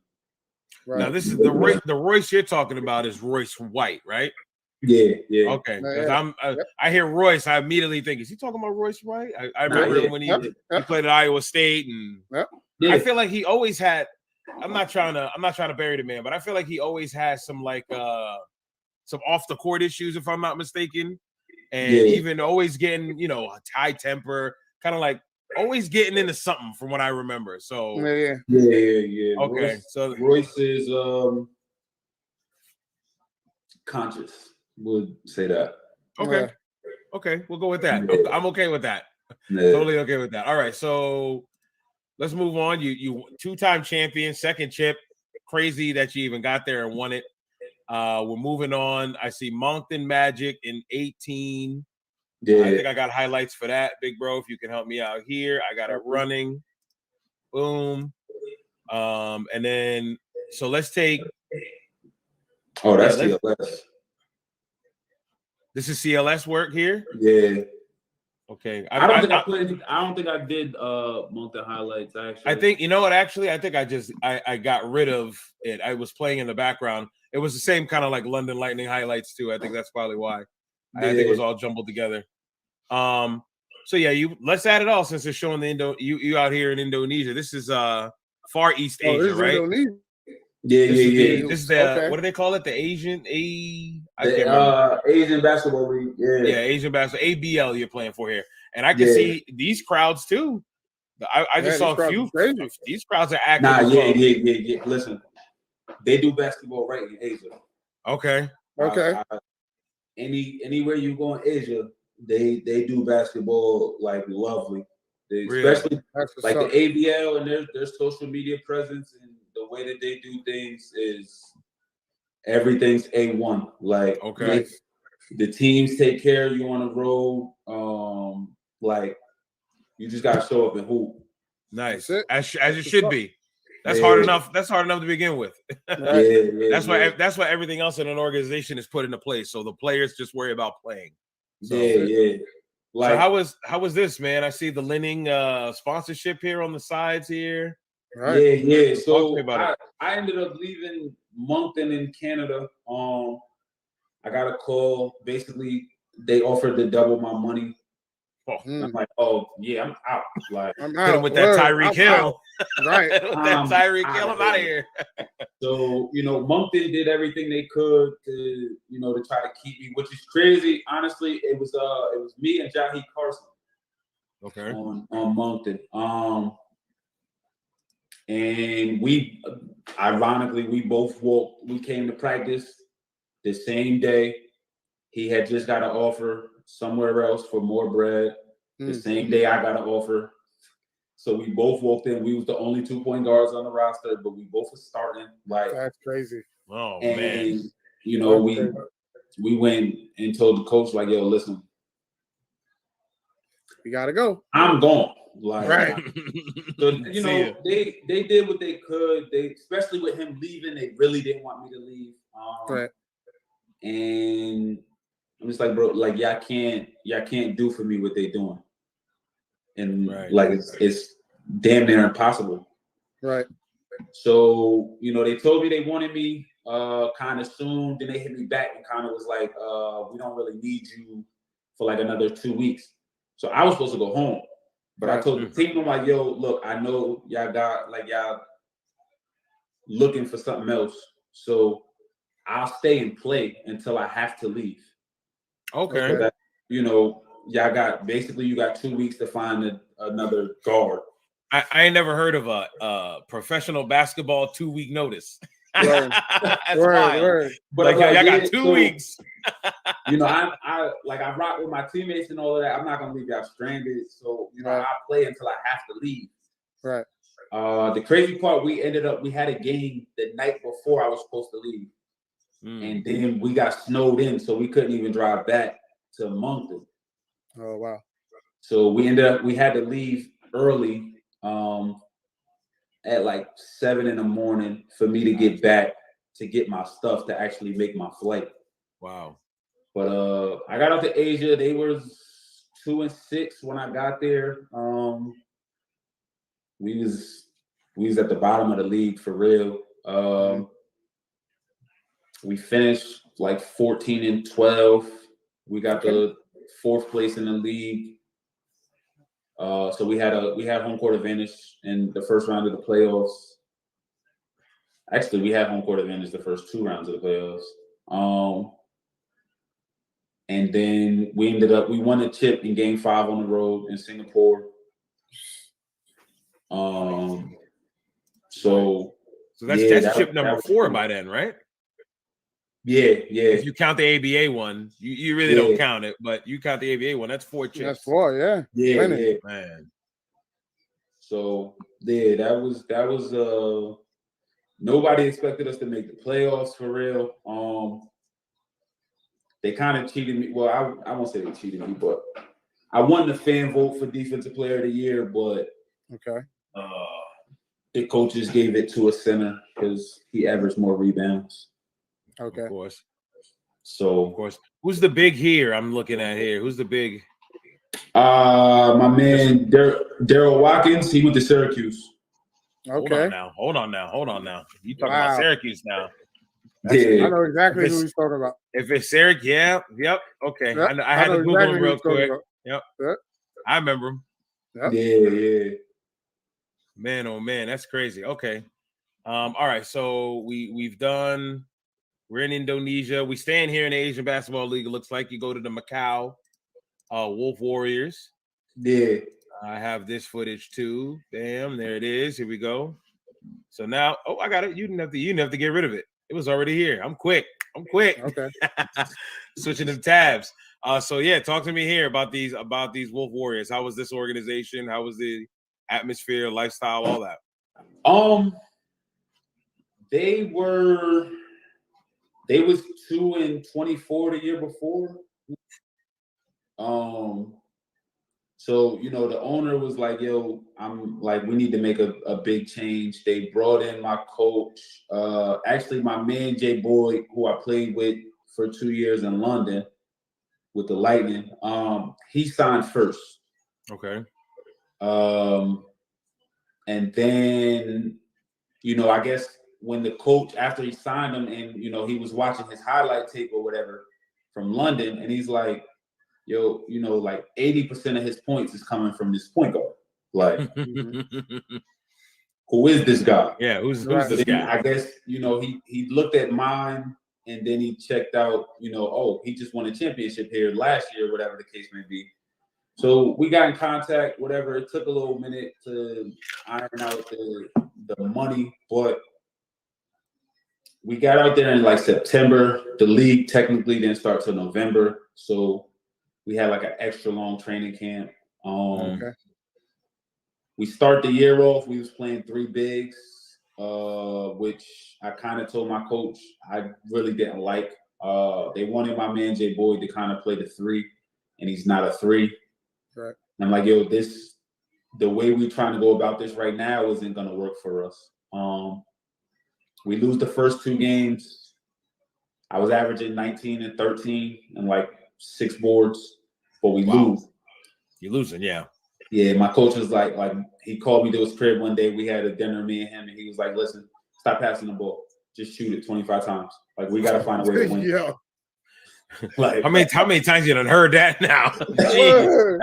Right. Now, this is the Royce you're talking about is Royce White, right? Yeah. Okay. I hear Royce, I immediately think, is he talking about Royce White? I remember him when he played at Iowa State, and I feel like he always had. I'm not trying to bury the man, but I feel like he always has some some off the court issues, if I'm not mistaken, and even always getting a high temper, kind of like always getting into something from what I remember. So yeah. Okay, so Royce is conscious. Would say that. Okay, we'll go with that. Yeah. I'm okay with that. Yeah. Totally okay with that. All right, so let's move on. You 2-time champion, second chip. Crazy that you even got there and won it. We're moving on. I see Moncton Magic in 18. Yeah. I think I got highlights for that, big bro. If you can help me out here, I got it running. Boom. And then so let's take. Oh, that's CLS. This is CLS work here. Yeah. Okay. I don't think I did Moncton highlights actually. I think Actually, I think I got rid of it. I was playing in the background. It was the same kind of like London Lightning highlights too. I think that's probably why. I think it was all jumbled together. So yeah, let's add it all since it's showing you out here in Indonesia. This is Far East Asia, right? Indonesia. Yeah. This is the what do they call it? The Asian Asian basketball league. Yeah, Asian basketball ABL you're playing for here, and I can see these crowds too. I just saw a few. These crowds are active. Yeah. Listen, they do basketball right in Asia. Okay. Anywhere you go in Asia, they do basketball like lovely. Especially like the ABL and their social media presence and the way that they do things is everything's A1. Like, Okay. the teams take care of you on the road. Like, you just gotta show up and hoop. Nice. That's it. As it should be. That's Yeah. hard enough. That's hard enough to begin with. Right. That's why everything else in an organization is put into place. So the players just worry about playing. So, Yeah. Like, so how was this, man? I see the Linning sponsorship here on the sides here. Right. yeah. Talk to So me about it. I ended up leaving Moncton in Canada. I got a call. Basically, they offered to double my money. I'm like, oh yeah, I'm out. Like, I'm Hit him out. with that Word. Tyreek I'm Hill. out. Right. Hit him with that Tyreek Hill. I'm out of here. here. So, Moncton did everything they could to, to try to keep me, which is crazy. Honestly, it was me and Jahi Carson Okay. on Moncton. And ironically, we came to practice the same day. He had just got an offer somewhere else for more bread. The same day I got an offer. So we both walked in. We was the only 2-point guards on the roster, but we both were starting. Like, That's crazy. Oh and man. we went and told the coach, like, yo, listen, You gotta go. I'm gone. Like, Right. So, See ya. they did what they could. They, especially with him leaving, they really didn't want me to leave. Right. And I'm just like, bro, like, y'all can't do for me what they doing. And Right. like, it's damn near impossible. Right. So, they told me they wanted me kind of soon. Then they hit me back and kind of was like, we don't really need you for like another 2 weeks. So I was supposed to go home. But I told the team, I'm like, yo, look, I know y'all looking for something else. So I'll stay and play until I have to leave. Okay. So that, you got 2 weeks to find another guard. I ain't never heard of a professional basketball 2-week notice. Word. That's Word. wild. Word. But Like, I'm y'all yeah, got 2 so, weeks. I rock with my teammates and all of that. I'm not gonna leave y'all stranded. So, Right. I play until I have to leave. Right. The crazy part, we had a game the night before I was supposed to leave. And then we got snowed in, so we couldn't even drive back to Moncton. Oh wow. So we had to leave early at like 7 a.m. for me to get back to get my stuff to actually make my flight. Wow. But I got out to Asia. They were 2-6 when I got there. We was at the bottom of the league for real. We finished like 14-12. We got the 4th place in the league. So we had home court advantage in the first round of the playoffs. Actually, we had home court advantage the first 2 rounds of the playoffs. And then we won the chip in Game 5 on the road in Singapore. So that's chip number 4 cool. By then, right? Yeah. If you count the ABA one, you really don't count it, but you count the ABA one, that's 4 chips. That's 4, yeah. Yeah. Man. So that was nobody expected us to make the playoffs for real. They kind of cheated me. Well, I won't say they cheated me, but I won the fan vote for Defensive Player of the Year, but the coaches gave it to a center because he averaged more rebounds. Okay. Of course. So, of course. Who's the big here? I'm looking at here. Who's the big? My man Daryl Watkins. He went to Syracuse. Okay. Hold on now. You talking about Syracuse now? Yeah. I know exactly who he's talking about. If it's Syracuse, yep. Okay. Yep. I had to Google exactly him real quick. Yep. I remember him. Yep. Yeah. Man, oh man, that's crazy. Okay. All right. So we're in Indonesia. We stand here in the Asian Basketball League. It looks like you go to the Macau Wolf Warriors. Yeah. I have this footage too. Bam, there it is. Here we go. So now, I got it. You didn't have to get rid of it. It was already here. I'm quick. Okay. Switching the tabs. So yeah, talk to me here about these Wolf Warriors. How was this organization? How was the atmosphere, lifestyle, all that? They were They was 2-24 the year before. So, you know, the owner was like, yo, I'm like, we need to make a big change. They brought in my coach, actually my man, Jay Boyd, who I played with for 2 years in London with the Lightning. He signed first. Okay. And then, you know, I guess when the coach, after he signed him and, you know, he was watching his highlight tape or whatever from London, and he's like, yo, you know, like 80% of his points is coming from this point guard. Like, who is this guy? Yeah, who's Right. this guy? I guess, you know, he looked at mine and then he checked out, you know, oh, he just won a championship here last year, whatever the case may be. So we got in contact, whatever. It took a little minute to iron out the money, but we got out there in like September. The league technically didn't start till November. So we had like an extra long training camp. Okay. We start the year off. We was playing 3 bigs, which I kind of told my coach I really didn't like. They wanted my man Jay Boyd to kind of play the 3, and he's not a 3. Right. And I'm like, yo, the way we're trying to go about this right now isn't gonna work for us. We lose the first 2 games. I was averaging 19 and 13 and like 6 boards, but we lose. You're losing, yeah. Yeah, my coach was like he called me to his crib one day. We had a dinner, me and him, and he was like, "Listen, stop passing the ball. Just shoot it 25 times. Like we gotta find a way to win." Yeah. Like How many times you done heard that now? Word.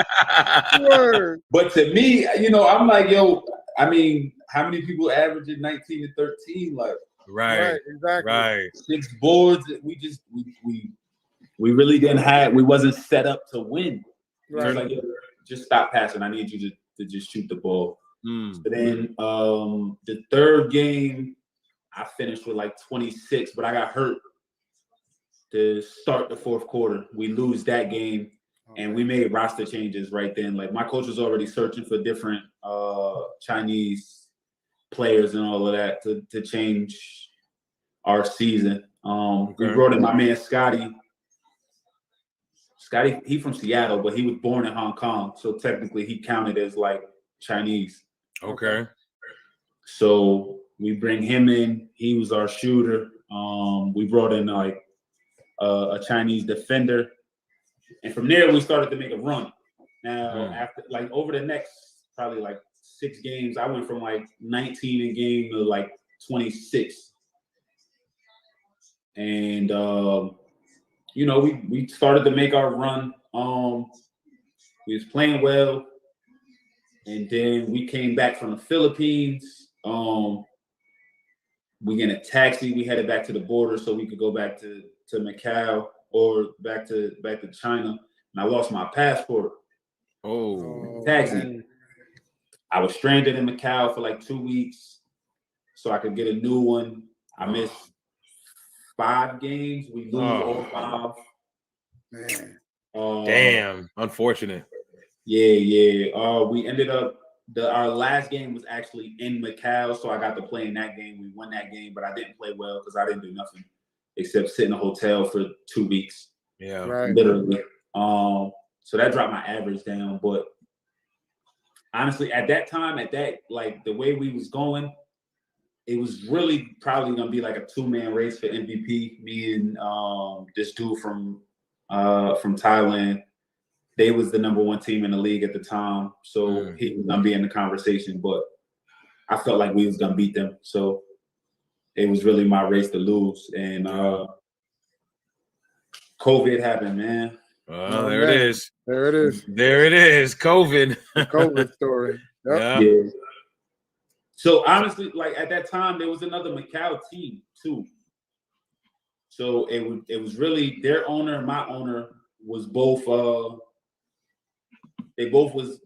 Word. But to me, you know, I'm like, yo, I mean, how many people averaging 19 and 13? Like, Right. Exactly. Right. 6 boards. We really didn't have. We wasn't set up to win. It was Right. like, yo, just stop passing. I need you to just shoot the ball. So then the 3rd game, I finished with like 26, but I got hurt to start the 4th quarter. We lose that game, and we made roster changes right then. Like my coach was already searching for different Chinese players and all of that to change our season. We brought in my man Scotty. Scotty, he from Seattle, but he was born in Hong Kong, so technically he counted as like Chinese. Okay. So we bring him in. He was our shooter. We brought in like a Chinese defender, and from there we started to make a run. Now after like over the next probably like 6 games, I went from like 19 a game to like 26, and you know, we started to make our run. We was playing well, and then we came back from the Philippines. We get a taxi. We headed back to the border so we could go back to Macau or back to China. And I lost my passport. Taxi. Man. I was stranded in Macau for like 2 weeks so I could get a new one. I missed 5 games. We lose all 5. Man. Damn. Unfortunate. Yeah. We ended up our last game was actually in Macau, so I got to play in that game. We won that game, but I didn't play well because I didn't do nothing except sit in a hotel for 2 weeks. Yeah. Right. Literally. So that dropped my average down. But honestly, at that time, like the way we was going, it was really probably gonna be like a 2-man race for MVP. Me and this dude from Thailand. They was the number 1 team in the league at the time, so he was gonna be in the conversation. But I felt like we was gonna beat them, so it was really my race to lose. And COVID happened, man. There it is. There it is. There it is. COVID. The COVID story. Yep. Yeah. So honestly, like at that time, there was another Macau team too. So it was really their owner and my owner was both. They both was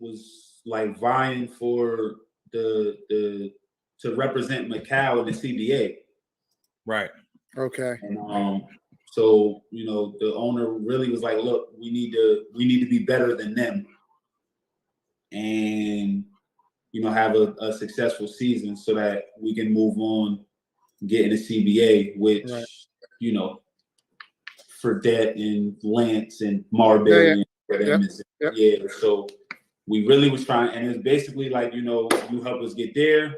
like vying for the to represent Macau in the CBA. Right. Okay. And so you know the owner really was like, look, we need to be better than them, and you know have a successful season so that we can move on, get in the CBA, which you know Fredette and Lance and Marbury for them. Yeah. So we really was trying, and it's basically like, you know, you help us get there.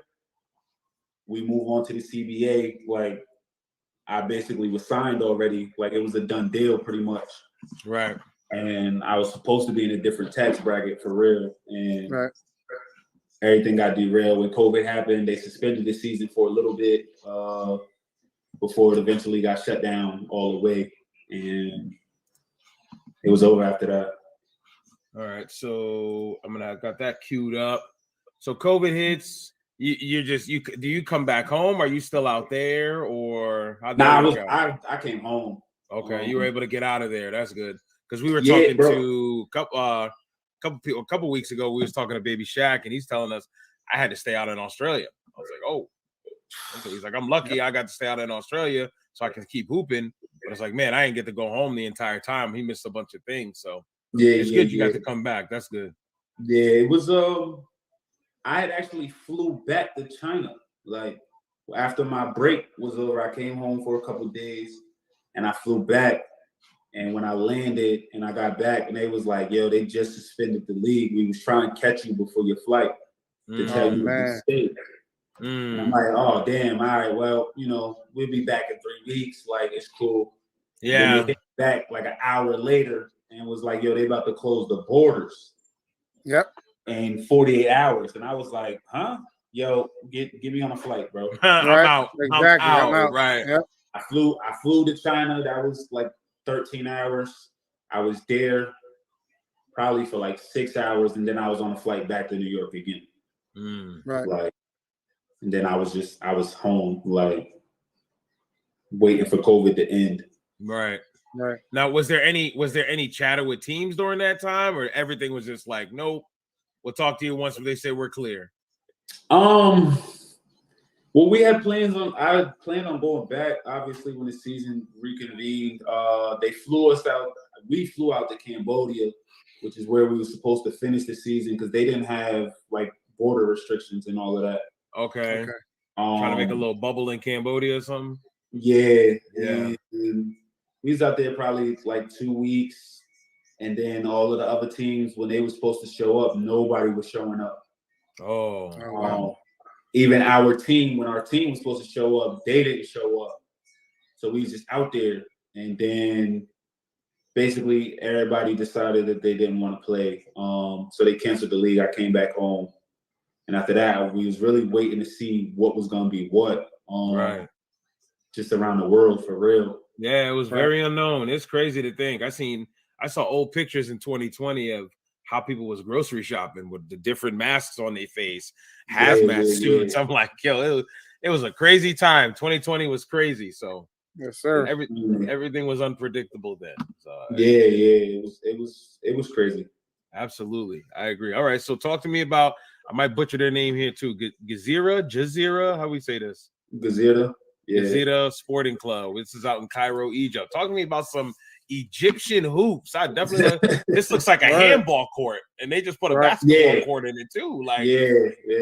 We move on to the CBA. Like, I basically was signed already. Like, it was a done deal pretty much. Right. And I was supposed to be in a different tax bracket for real. And Everything got derailed when COVID happened. They suspended the season for a little bit before it eventually got shut down all the way. And it was over after that. All right. So I got that queued up. So COVID hits. Do you come back home? Are you still out there, or how? I came home. Okay, you were able to get out of there. That's good, because we were talking to a couple weeks ago. We was talking to Baby Shaq, and he's telling us I had to stay out in Australia. I was like, oh, okay. He's like, I'm lucky I got to stay out in Australia so I can keep hooping. But it's like, man, I didn't get to go home the entire time. He missed a bunch of things, so it's good you got to come back. That's good. Yeah, it was. I had actually flew back to China. Like, after my break was over, I came home for a couple of days, and I flew back. And when I landed and I got back, and they was like, yo, they just suspended the league. We was trying to catch you before your flight to tell you to stay. And I'm like, oh, damn, all right, well, you know, we'll be back in 3 weeks. Like, it's cool. Yeah. Then they hit back like an hour later and was like, yo, they about to close the borders. Yep. In 48 hours. And I was like, huh? Yo, get me on a flight, bro. I'm out. Exactly. I'm out. Right. Yep. I flew to China. That was like 13 hours. I was there probably for like 6 hours, and then I was on a flight back to New York again. Right. Like, and then I was home, like, waiting for COVID to end. Right. Right. Now, was there any chatter with teams during that time, or everything was just like, nope, we'll talk to you once they say we're clear? Well, we had plans on. I planned on going back. Obviously, when the season reconvened, they flew us out. We flew out to Cambodia, which is where we were supposed to finish the season because they didn't have like border restrictions and all of that. Okay. Trying to make a little bubble in Cambodia or something. Yeah. And we was out there probably like 2 weeks, and then all of the other teams, when they were supposed to show up, nobody was showing up. Oh, wow. Even our team, when our team was supposed to show up, they didn't show up. So we was just out there, and then basically everybody decided that they didn't want to play. So they canceled the league. I came back home, and after that, we was really waiting to see what was going to be what. Right. Just around the world for real. Yeah, it was very unknown. It's crazy to think. I saw old pictures in 2020 of how people was grocery shopping with the different masks on their face, hazmat suits. I'm like, yo, it was a crazy time. 2020 was crazy. So yes, sir. Everything was unpredictable then. So it was crazy. Absolutely, I agree. All right, so talk to me about. I might butcher their name here too. Jazeera. How we say this? Jazeera. Yeah. Jazeera Sporting Club. This is out in Cairo, Egypt. Talk to me about some Egyptian hoops. I definitely this looks like a handball court, and they just put a basketball court in it too. Like,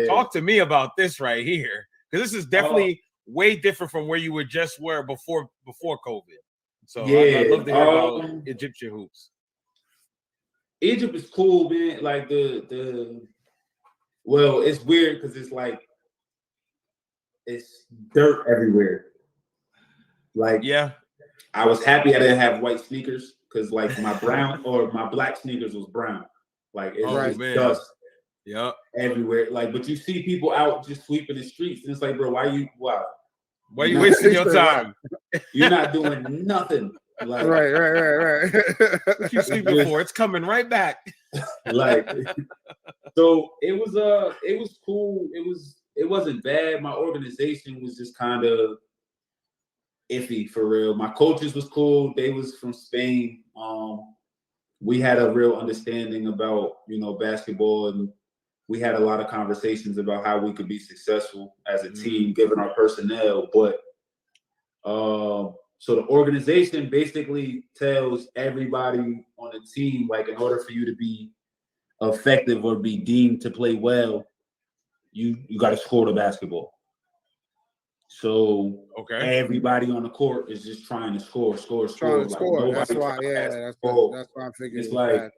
talk to me about this right here, because this is definitely way different from where you were before COVID. So I'd love to hear about Egyptian hoops. Egypt is cool, man. Like well, it's weird because it's like it's dirt everywhere. Like, I was happy I didn't have white sneakers because like my brown or my black sneakers was brown. Like, it's just dust everywhere. Like, but you see people out just sweeping the streets, and it's like, bro, why you wasting your time? You're not doing nothing. Like, right. What you sleeping for? It's coming right back. Like, so it was cool. It wasn't bad. My organization was just kind of iffy for real. My coaches was cool. They was from Spain. We had a real understanding about, basketball, and we had a lot of conversations about how we could be successful as a team, given our personnel. But so the organization basically tells everybody on the team, like, in order for you to be effective or be deemed to play well, you got to score the basketball. So Okay. everybody on the court is just trying to score. Trying to Like, score. That's nobody why. trying to Yeah, pass the that's ball. that's why I figured It's it was like, bad.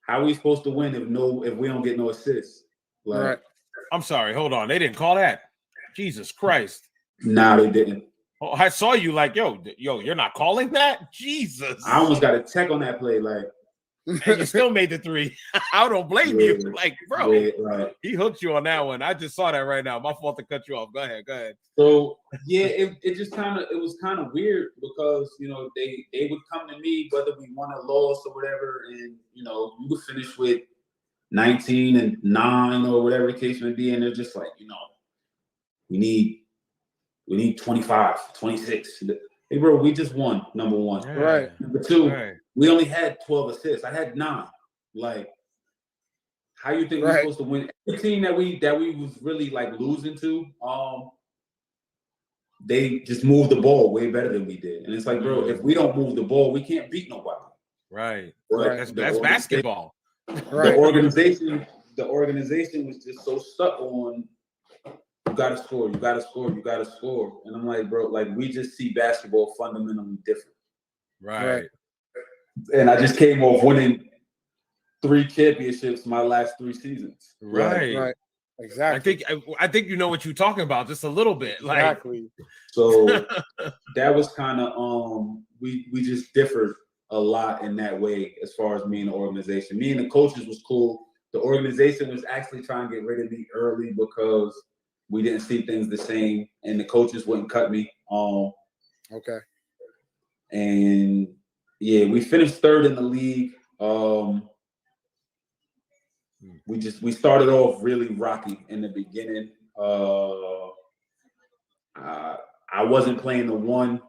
how are we supposed to win if we don't get no assists? Like, Right. I'm sorry. Hold on. They didn't call that. Jesus Christ. nah, they didn't. Oh, I saw you like, yo, you're not calling that? Jesus. I almost got a check on that play. Like, And you still made the three. I don't blame yeah, you. Like, bro, yeah, like, he hooked you on that one. I just saw that right now. My fault to cut you off. Go ahead. so yeah, it just it was kind of weird because they would come to me whether we won or lost or whatever, and you would finish with 19 and 9 or whatever the case may be, and they're just like, we need 25, 26. Hey, bro, we just won, number one. Yeah. Right. Number two, Right. we only had 12 assists. I had 9. Like, how you think we're supposed to win? The team that we was really like losing to, they just moved the ball way better than we did. And it's like, bro, if we don't move the ball, we can't beat nobody. Right. But That's basketball. Right. The organization was just so stuck on, you gotta score. And I'm like, bro, like, we just see basketball fundamentally different. Right. And I just came off winning 3 championships my last 3 seasons. Right. Right. Exactly. I think you know what you're talking about just a little bit. Like, Exactly. So that was kind of we just differed a lot in that way as far as me and the organization. Me and the coaches was cool. The organization was actually trying to get rid of me early because we didn't see things the same, and the coaches wouldn't cut me. Okay. And yeah, we finished 3rd in the league. We started off really rocky in the beginning. I wasn't playing the 1,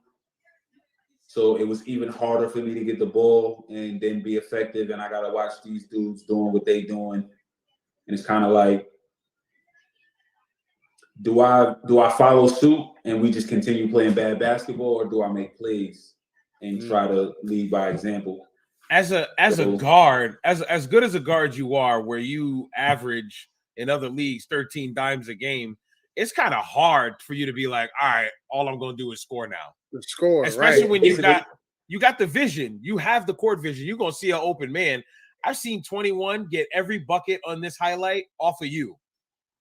so it was even harder for me to get the ball and then be effective. And I gotta watch these dudes doing what they doing, and it's kind of like, do I follow suit and we just continue playing bad basketball, or do I make plays and try to lead by example? As a guard, as good as a guard you are, where you average in other leagues 13 dimes a game, it's kind of hard for you to be like, all right, all I'm going to do is score now. The score, especially right. when you got the vision, you have the court vision. You're going to see an open man. I've seen 21 get every bucket on this highlight off of you.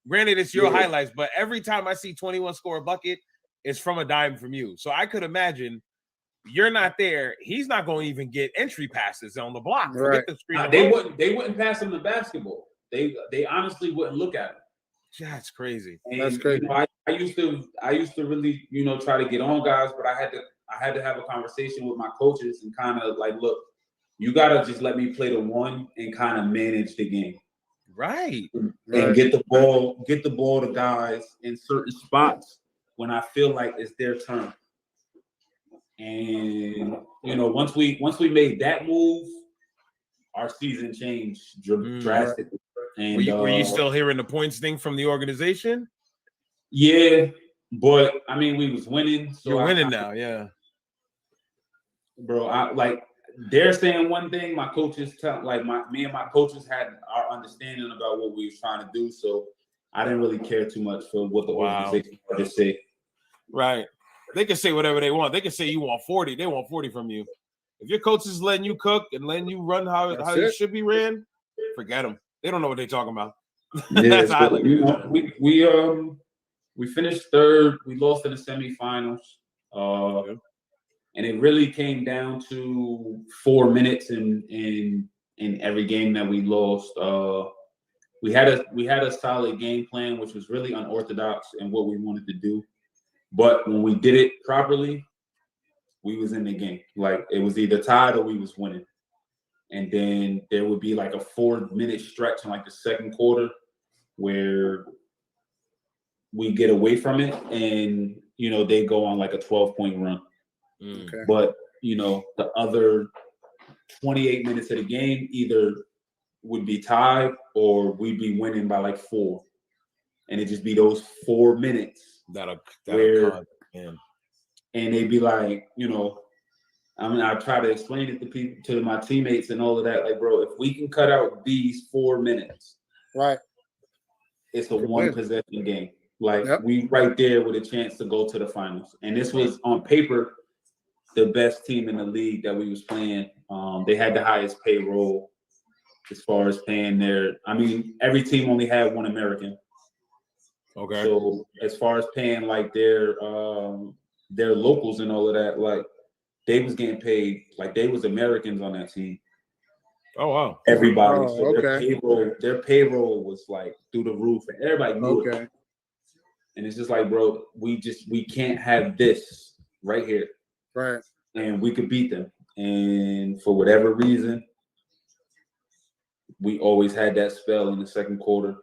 Granted, it's your highlights, but every time I see 21 score a bucket, it's from a dime from you. So I could imagine you're not there. He's not going to even get entry passes on the block. Right. The screen They wouldn't pass him the basketball. They honestly wouldn't look at him. That's crazy. And, That's crazy. I used to really, try to get on guys, but I had to have a conversation with my coaches and kind of like, look, you gotta just let me play the 1 and kind of manage the game. Right. And get the ball to guys in certain spots when I feel like it's their turn. And once we made that move, our season changed drastically. And were you still hearing the points thing from the organization? Yeah, but I mean, we was winning. So you're winning now, yeah. Bro, they're saying one thing. My coaches me and my coaches had our understanding about what we was trying to do. So I didn't really care too much for what the organization had to say. Right. They can say whatever they want. They can say you want 40. They want 40 from you. If your coach is letting you cook and letting you run how it should be ran, forget them. They don't know what they're talking about. Yeah, That's how I look at it. We finished 3rd. We lost in the semifinals. And it really came down to 4 minutes in every game that we lost. We had a solid game plan, which was really unorthodox in what we wanted to do. But when we did it properly, we was in the game. Like, it was either tied or we was winning. And then there would be like a 4-minute stretch in like the second quarter where we get away from it and, they go on like a 12-point run. Okay. But, the other 28 minutes of the game either would be tied or we'd be winning by like 4. And it'd just be those 4 minutes where, and they'd be like, I try to explain it to people, to my teammates and all of that. Like, bro, if we can cut out these 4 minutes, right, it's a 1 possession game. Like we right there with a chance to go to the finals. And this was on paper the best team in the league that we was playing. They had the highest payroll as far as paying their. I mean, every team only had one American. Okay. So as far as paying like their locals and all of that, like they was getting paid like they was Americans on that team. Oh wow. Everybody. Oh, so okay. their payroll was like through the roof, and everybody knew it. And it's just like, bro, we can't have this right here. Right. And we could beat them. And for whatever reason, we always had that spell in the second quarter.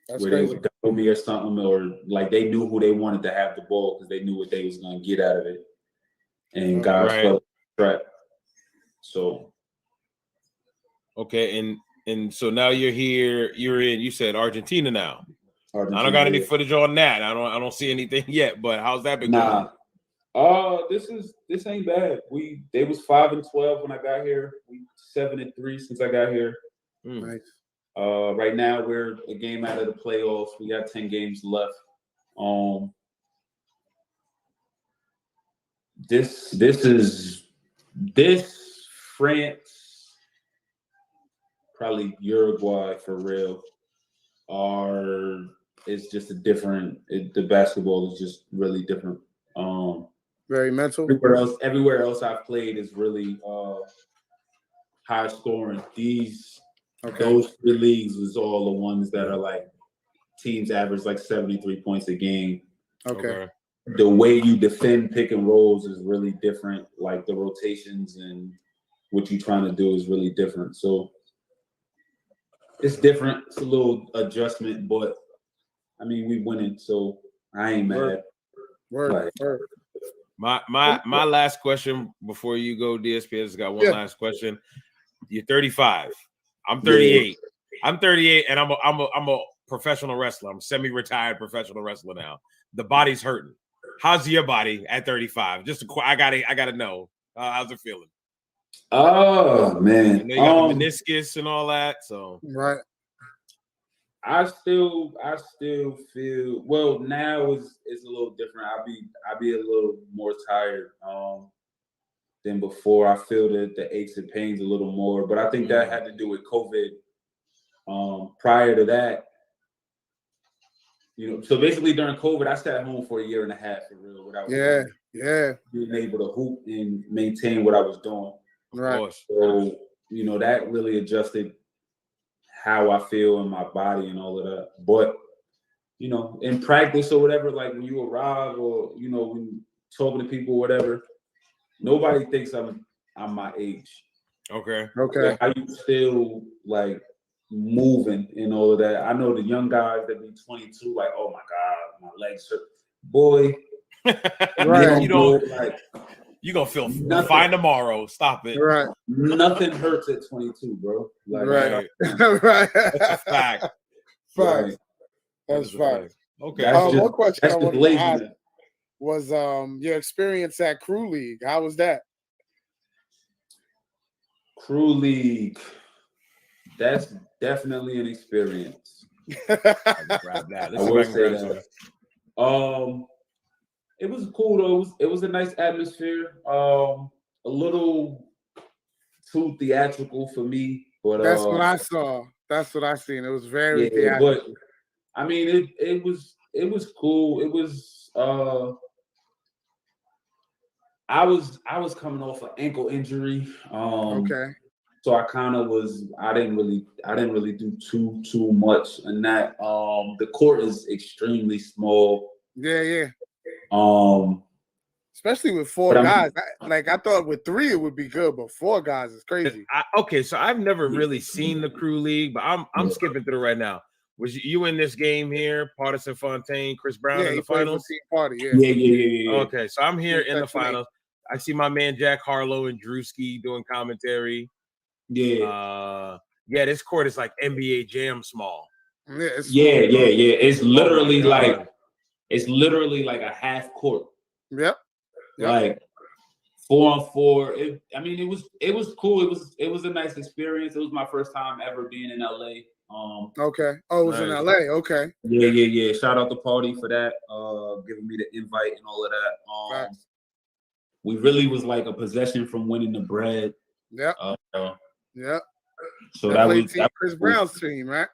That's where crazy. they would double me or something, or like they knew who they wanted to have the ball because they knew what they was going to get out of it. And guys felt trapped. So. Okay. And so now you're here, you said Argentina now. Argentina, I don't got any footage on that. I don't see anything yet, but how's that been going? This ain't bad. They was 5-12 when I got here. We 7-3 since I got here. Nice. Right now we're a game out of the playoffs. We got 10 games left. This France, probably Uruguay for real. It's just a different. The basketball is just really different. Very mental. Everywhere else I've played is really high scoring. Those three leagues was all the ones that are like teams average like 73 points a game. Okay. The way you defend pick and rolls is really different. Like the rotations and what you're trying to do is really different. So it's different. It's a little adjustment, but I mean we winning, so I ain't mad. Word. My last question before you go, DSP. I just got one last question. You're 35. I'm 38. Yeah. I'm 38, and I'm a professional wrestler. I'm semi-retired professional wrestler now. The body's hurting. How's your body at 35? I gotta know. How's it feeling? Oh man, you got the meniscus and all that. So right. I still feel well now. It's a little different. I be a little more tired than before. I feel the aches and pains a little more, but I think that had to do with COVID. Prior to that, so basically during COVID, I sat home for a year and a half for real without being able to hoop and maintain what I was doing. Right. So that really adjusted how I feel in my body and all of that. But in practice or whatever, like when you arrive or when talking to people or whatever, nobody thinks I'm my age. Okay. Like, how you still like moving and all of that? I know the young guys that be 22, like, oh my God, my legs hurt. Boy, right. You gonna feel fine tomorrow. Stop it. Right. Nothing hurts at 22, bro. Like, right. Right. That's a fact. Fact. That's fact. Okay. One question I wanted to ask was your experience at Crew League. How was that? Crew League. That's definitely an experience. Grab that. I will say that. It was cool though. It was a nice atmosphere. A little too theatrical for me, but that's what I saw. That's what I seen. It was very theatrical. But I mean, it was cool. It was. I was coming off an ankle injury. So I kind of was. I didn't really do too much in that. The court is extremely small. Yeah. Especially with four guys. I thought with three it would be good, but four guys is crazy. So I've never really seen the Crew League, but I'm skipping through right now. Was you in this game here? Partisan Fontaine, Chris Brown in the finals? Party, yeah. Okay, so I'm here in the finals. I see my man Jack Harlow and Drewski doing commentary. Yeah. This court is like NBA Jam small. Yeah. It's literally like a half court. Yep. Like 4-on-4. It was cool. It was a nice experience. It was my first time ever being in LA. Okay. Oh, it was in Nice. LA. Okay. Yeah. Shout out to Party for that, giving me the invite and all of that. Facts. We really was like a possession from winning the bread. Yep. So That that played was team Chris Brown's team, right?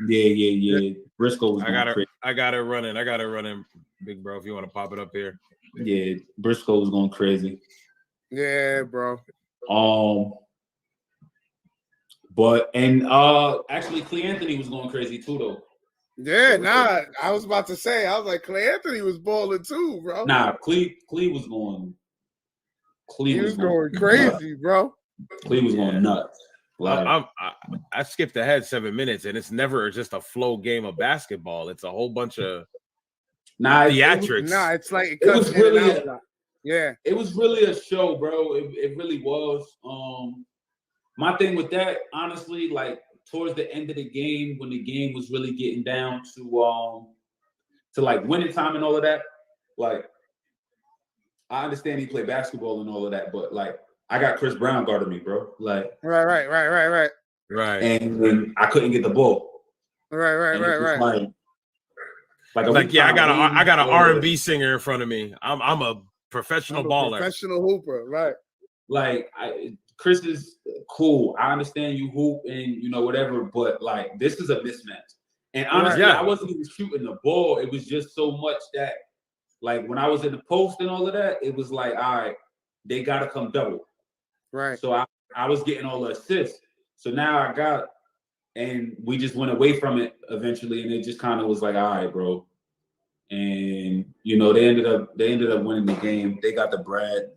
Yeah. Briscoe was going crazy. I got it running, big bro. If you want to pop it up here. Yeah, Briscoe was going crazy. Yeah, bro. But actually Clay Anthony was going crazy too though. Yeah, I was about to say, I was like, Clay Anthony was balling too, bro. Nah, Clay was going. He was going crazy, bro. Clay was going nuts. Like, I skipped ahead 7 minutes, and it's never just a flow game of basketball. It's a whole bunch of theatrics. It's like it was really it was really a show, bro. It really was. My thing with that, honestly, like towards the end of the game, when the game was really getting down to like winning time and all of that, like I understand he played basketball and all of that, but like I got Chris Brown guarding me, bro. Like right. And I couldn't get the ball. Right. Like I got an R&B singer in front of me. I'm a professional baller, professional hooper, right? Like Chris is cool. I understand you hoop and whatever, but like this is a mismatch. And honestly, I wasn't even shooting the ball. It was just so much that, like, when I was in the post and all of that, it was like, all right, they got to come double. Right. So I was getting all the assists. So now and we just went away from it eventually, and it just kind of was like, all right, bro. And they ended up winning the game. They got the bread.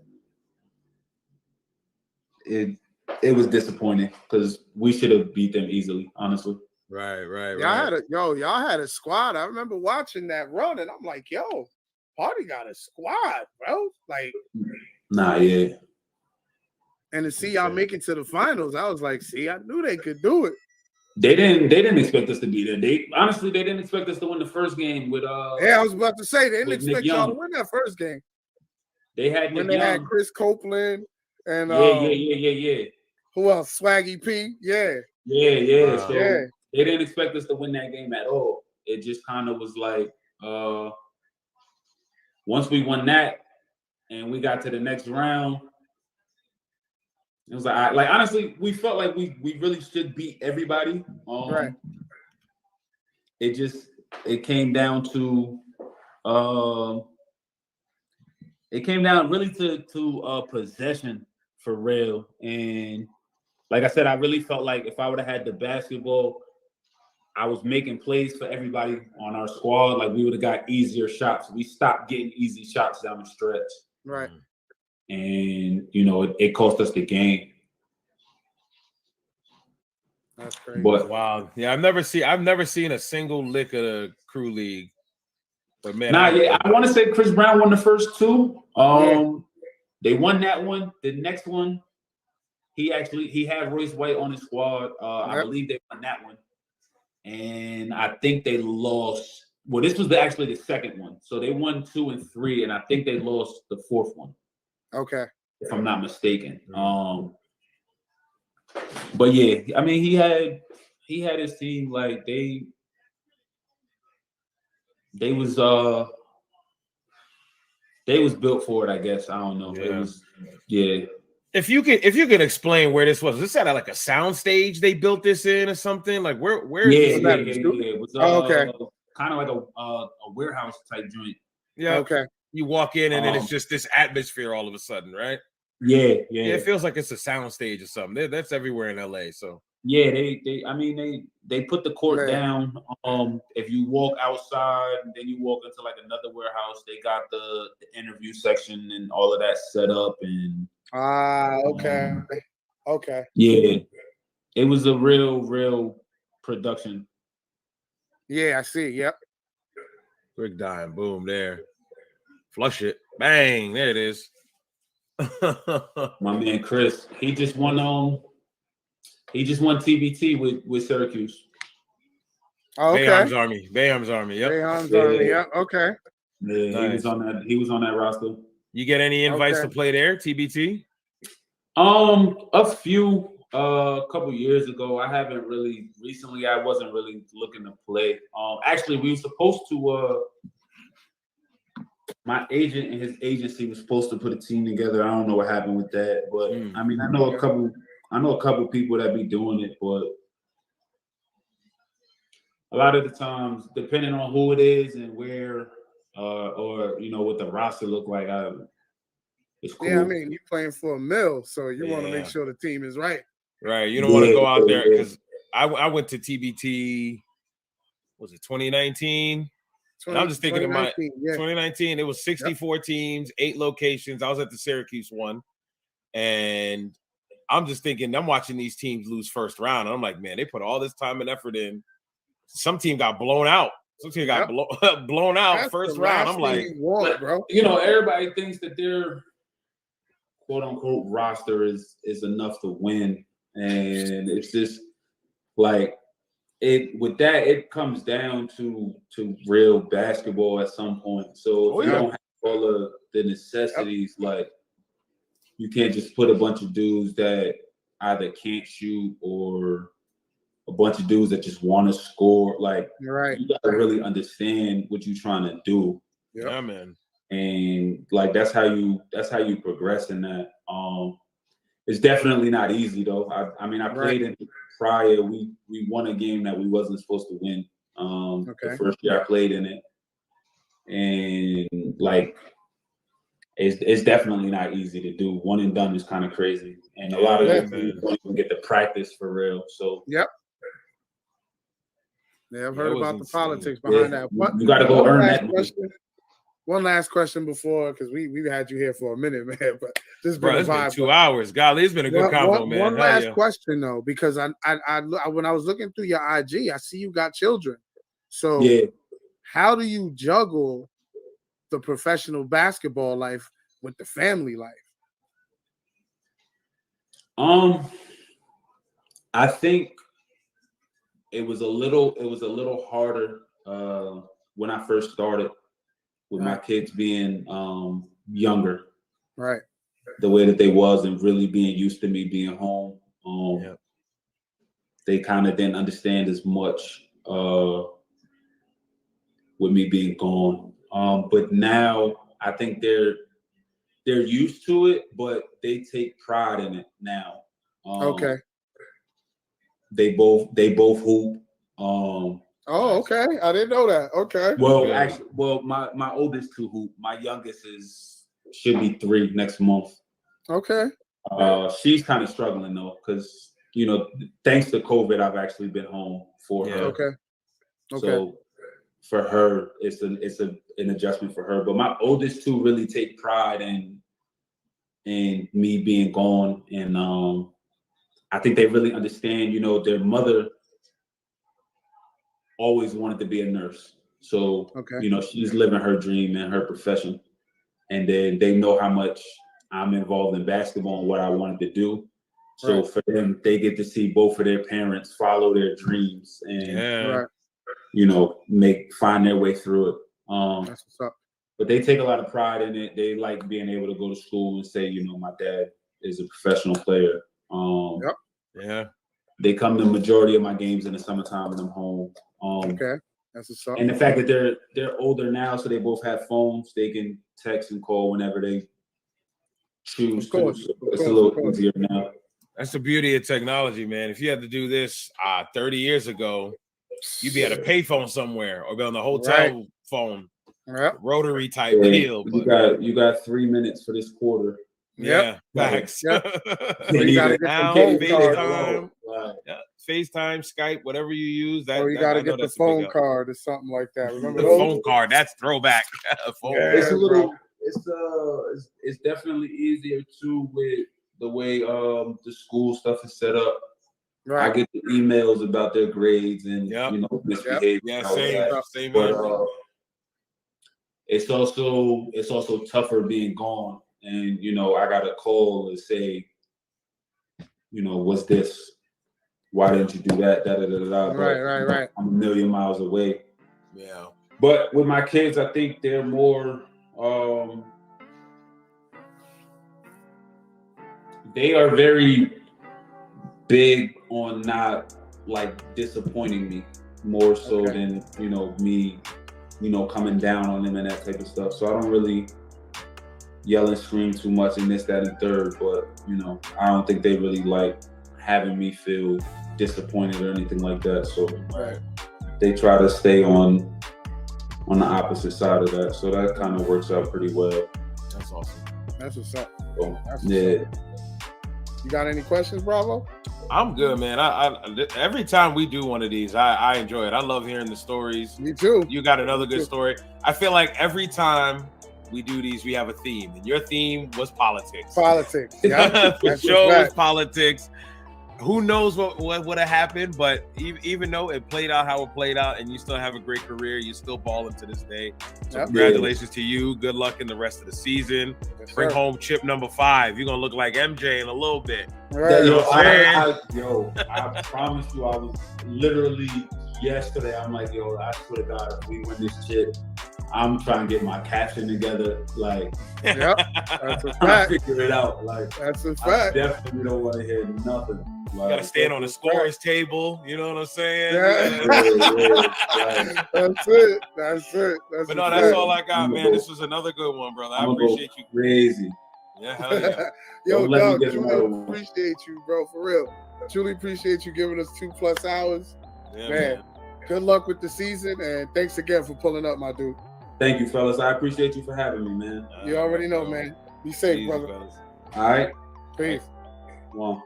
It was disappointing because we should have beat them easily, honestly. Right. Y'all had a squad. I remember watching that run, and I'm like, yo, Party got a squad, bro. Like, yeah. And to see y'all make it to the finals, I was like, see, I knew they could do it. They didn't expect us to be there. They didn't expect us to win the first game with Yeah, I was about to say they didn't expect y'all to win that first game. They had when they had Chris Copeland and yeah. Who else? Swaggy P. Yeah. Wow. So they didn't expect us to win that game at all. It just kind of was like once we won that and we got to the next round, it was like honestly, we felt like we really should beat everybody. Right. It came down to really to possession for real. And like I said, I really felt like if I would have had the basketball, I was making plays for everybody on our squad. Like we would have got easier shots. We stopped getting easy shots down the stretch. Right. And it cost us the game. That's crazy. But wow, yeah, I've never seen a single lick of the Crew League. But man, I want to say Chris Brown won the first two. They won that one. The next one, he had Royce White on his squad. I believe they won that one, and I think they lost. Well, this was actually the second one. So they won 2 and 3, and I think they lost the fourth one. Okay. If I'm not mistaken. But yeah, I mean, he had his team, like they was built for it, I guess. I don't know. It was If you could explain where this was this at like a sound stage they built this in or something? Like where is this? It was kind of like a warehouse type joint. Yeah. Okay. You walk in and then it's just this atmosphere all of a sudden, right? Yeah. It feels like it's a sound stage or something. That's everywhere in LA. So yeah, they put the court down. If you walk outside and then you walk into like another warehouse, they got the interview section and all of that set up. And okay. Yeah, it was a real production. Yeah, I see. Yep. Quick dime, boom, there. Flush it, bang, there it is. My man Chris, he just won TBT with Syracuse. Oh, okay. Bayham's Army. Yep. Bayham's Army. Yep. Okay. Yeah, nice. He was on that roster. You get any invites to play there, TBT? A few. A couple years ago. I haven't really recently. I wasn't really looking to play. Actually, we were supposed to. My agent and his agency was supposed to put a team together. I don't know what happened with that, but I mean, I know a couple people that be doing it, but a lot of the times, depending on who it is and where, or what the roster look like, it's cool. Yeah, I mean, you're playing for a mill, so you want to make sure the team is right. Right. You don't want to go out there because I went to TBT, was it 2019? I'm just thinking of my 2019, it was 64 teams, 8 locations. I was at the Syracuse one. And I'm just thinking, I'm watching these teams lose first round. And I'm like, man, they put all this time and effort in. Some team got blown out. Some team got blown out. That's first round. I'm like, bro. Everybody thinks that their quote unquote roster is enough to win. And it's just like it comes down to real basketball at some point. So if you don't have all of the necessities, like you can't just put a bunch of dudes that either can't shoot or a bunch of dudes that just want to score. Like you gotta really understand what you're trying to do. Yeah, man. And like that's how you progress in that. It's definitely not easy though. I mean, I played in prior. We won a game that we wasn't supposed to win. The first year I played in it, and like it's definitely not easy to do. One and done is kind of crazy, and a lot of them don't even get to practice for real. So yeah, I've heard about the politics behind that. You got to go earn that. One last question before, because we had you here for a minute, man. But this has been 2 hours. Golly, it's been a good combo, man. One last question though, because I when I was looking through your IG, I see you got children. So how do you juggle the professional basketball life with the family life? I think it was a little harder when I first started. With my kids being younger, right? The way that they was and really being used to me being home, they kind of didn't understand as much with me being gone. But now I think they're used to it, but they take pride in it now. They both hoop. Oh, okay. I didn't know that. Okay. Well, actually, my oldest 2 hoop. My youngest should be 3 next month. Okay. She's kind of struggling though, because thanks to COVID, I've actually been home for her. Okay. So for her, it's an adjustment for her. But my oldest 2 really take pride in me being gone, and I think they really understand. Their mother always wanted to be a nurse. So, she's living her dream and her profession. And then they know how much I'm involved in basketball and what I wanted to do. So for them, they get to see both of their parents follow their dreams and, find their way through it. That's what's up. But they take a lot of pride in it. They like being able to go to school and say, my dad is a professional player. They come to the majority of my games in the summertime when I'm home. That's what's up. And the fact that they're older now, so they both have phones, they can text and call whenever they choose to. So it's a little easier now. That's the beauty of technology, man. If you had to do this 30 years ago, you'd be at a payphone somewhere or be on the hotel phone, rotary type deal. But you got 3 minutes for this quarter. Facts. You gotta get now, FaceTime. FaceTime, Skype, whatever you use. You got to get the phone card or something like that. Remember the those? phone card? That's throwback. It's a little. It's definitely easier too with the way the school stuff is set up. I get the emails about their grades and misbehavior. Same. But it's also tougher being gone. And, I got a call and say, what's this? Why didn't you do that? Right. I'm a million miles away. Yeah. But with my kids, I think they're more, they are very, big on not like disappointing me more so than, you know, me, you know, coming down on them and that type of stuff. So I don't really yell and scream too much in this, that, and third, but you know, I don't think they really like having me feel disappointed or anything like that. So they try to stay on the opposite side of that. So that kind of works out pretty well. That's awesome. That's what's up. So, That's what's yeah. up. You got any questions, Bravo? I'm good, man. I every time we do one of these, I enjoy it. I love hearing the stories. Me too. You got another good story. I feel like every time we do these, we have a theme, and your theme was politics. Politics. Yeah. The show was politics. Who knows what would have happened, but even though it played out how it played out, and you still have a great career, you still balling to this day. So congratulations to you. Good luck in the rest of the season. Yes, Bring sir. home chip number 5. You're gonna look like MJ in a little bit. Right. I promise you, I was literally yesterday. I'm like, yo, I swear to God, if we win this shit, I'm trying to get my caption together. Like, Yep. That's a trying fact. to figure it out. Like, That's a I fact. definitely don't want to hear nothing. Like, Gotta stand on the scores table. You know what I'm saying? Yeah. like, That's it. That's it. That's But a no, that's fact. all I got, man. This was another good one, brother. I I'm gonna go appreciate you. crazy. Yeah, hell yeah. Yo, Don't let me Doug, get truly another one. appreciate you, bro, for real. Truly appreciate you giving us 2+ hours. Yeah, Man, good luck with the season, and thanks again for pulling up, my dude. Thank you, fellas. I appreciate you for having me, man. You already know, man. Be safe, Easy, brother. fellas. All right. Peace. One.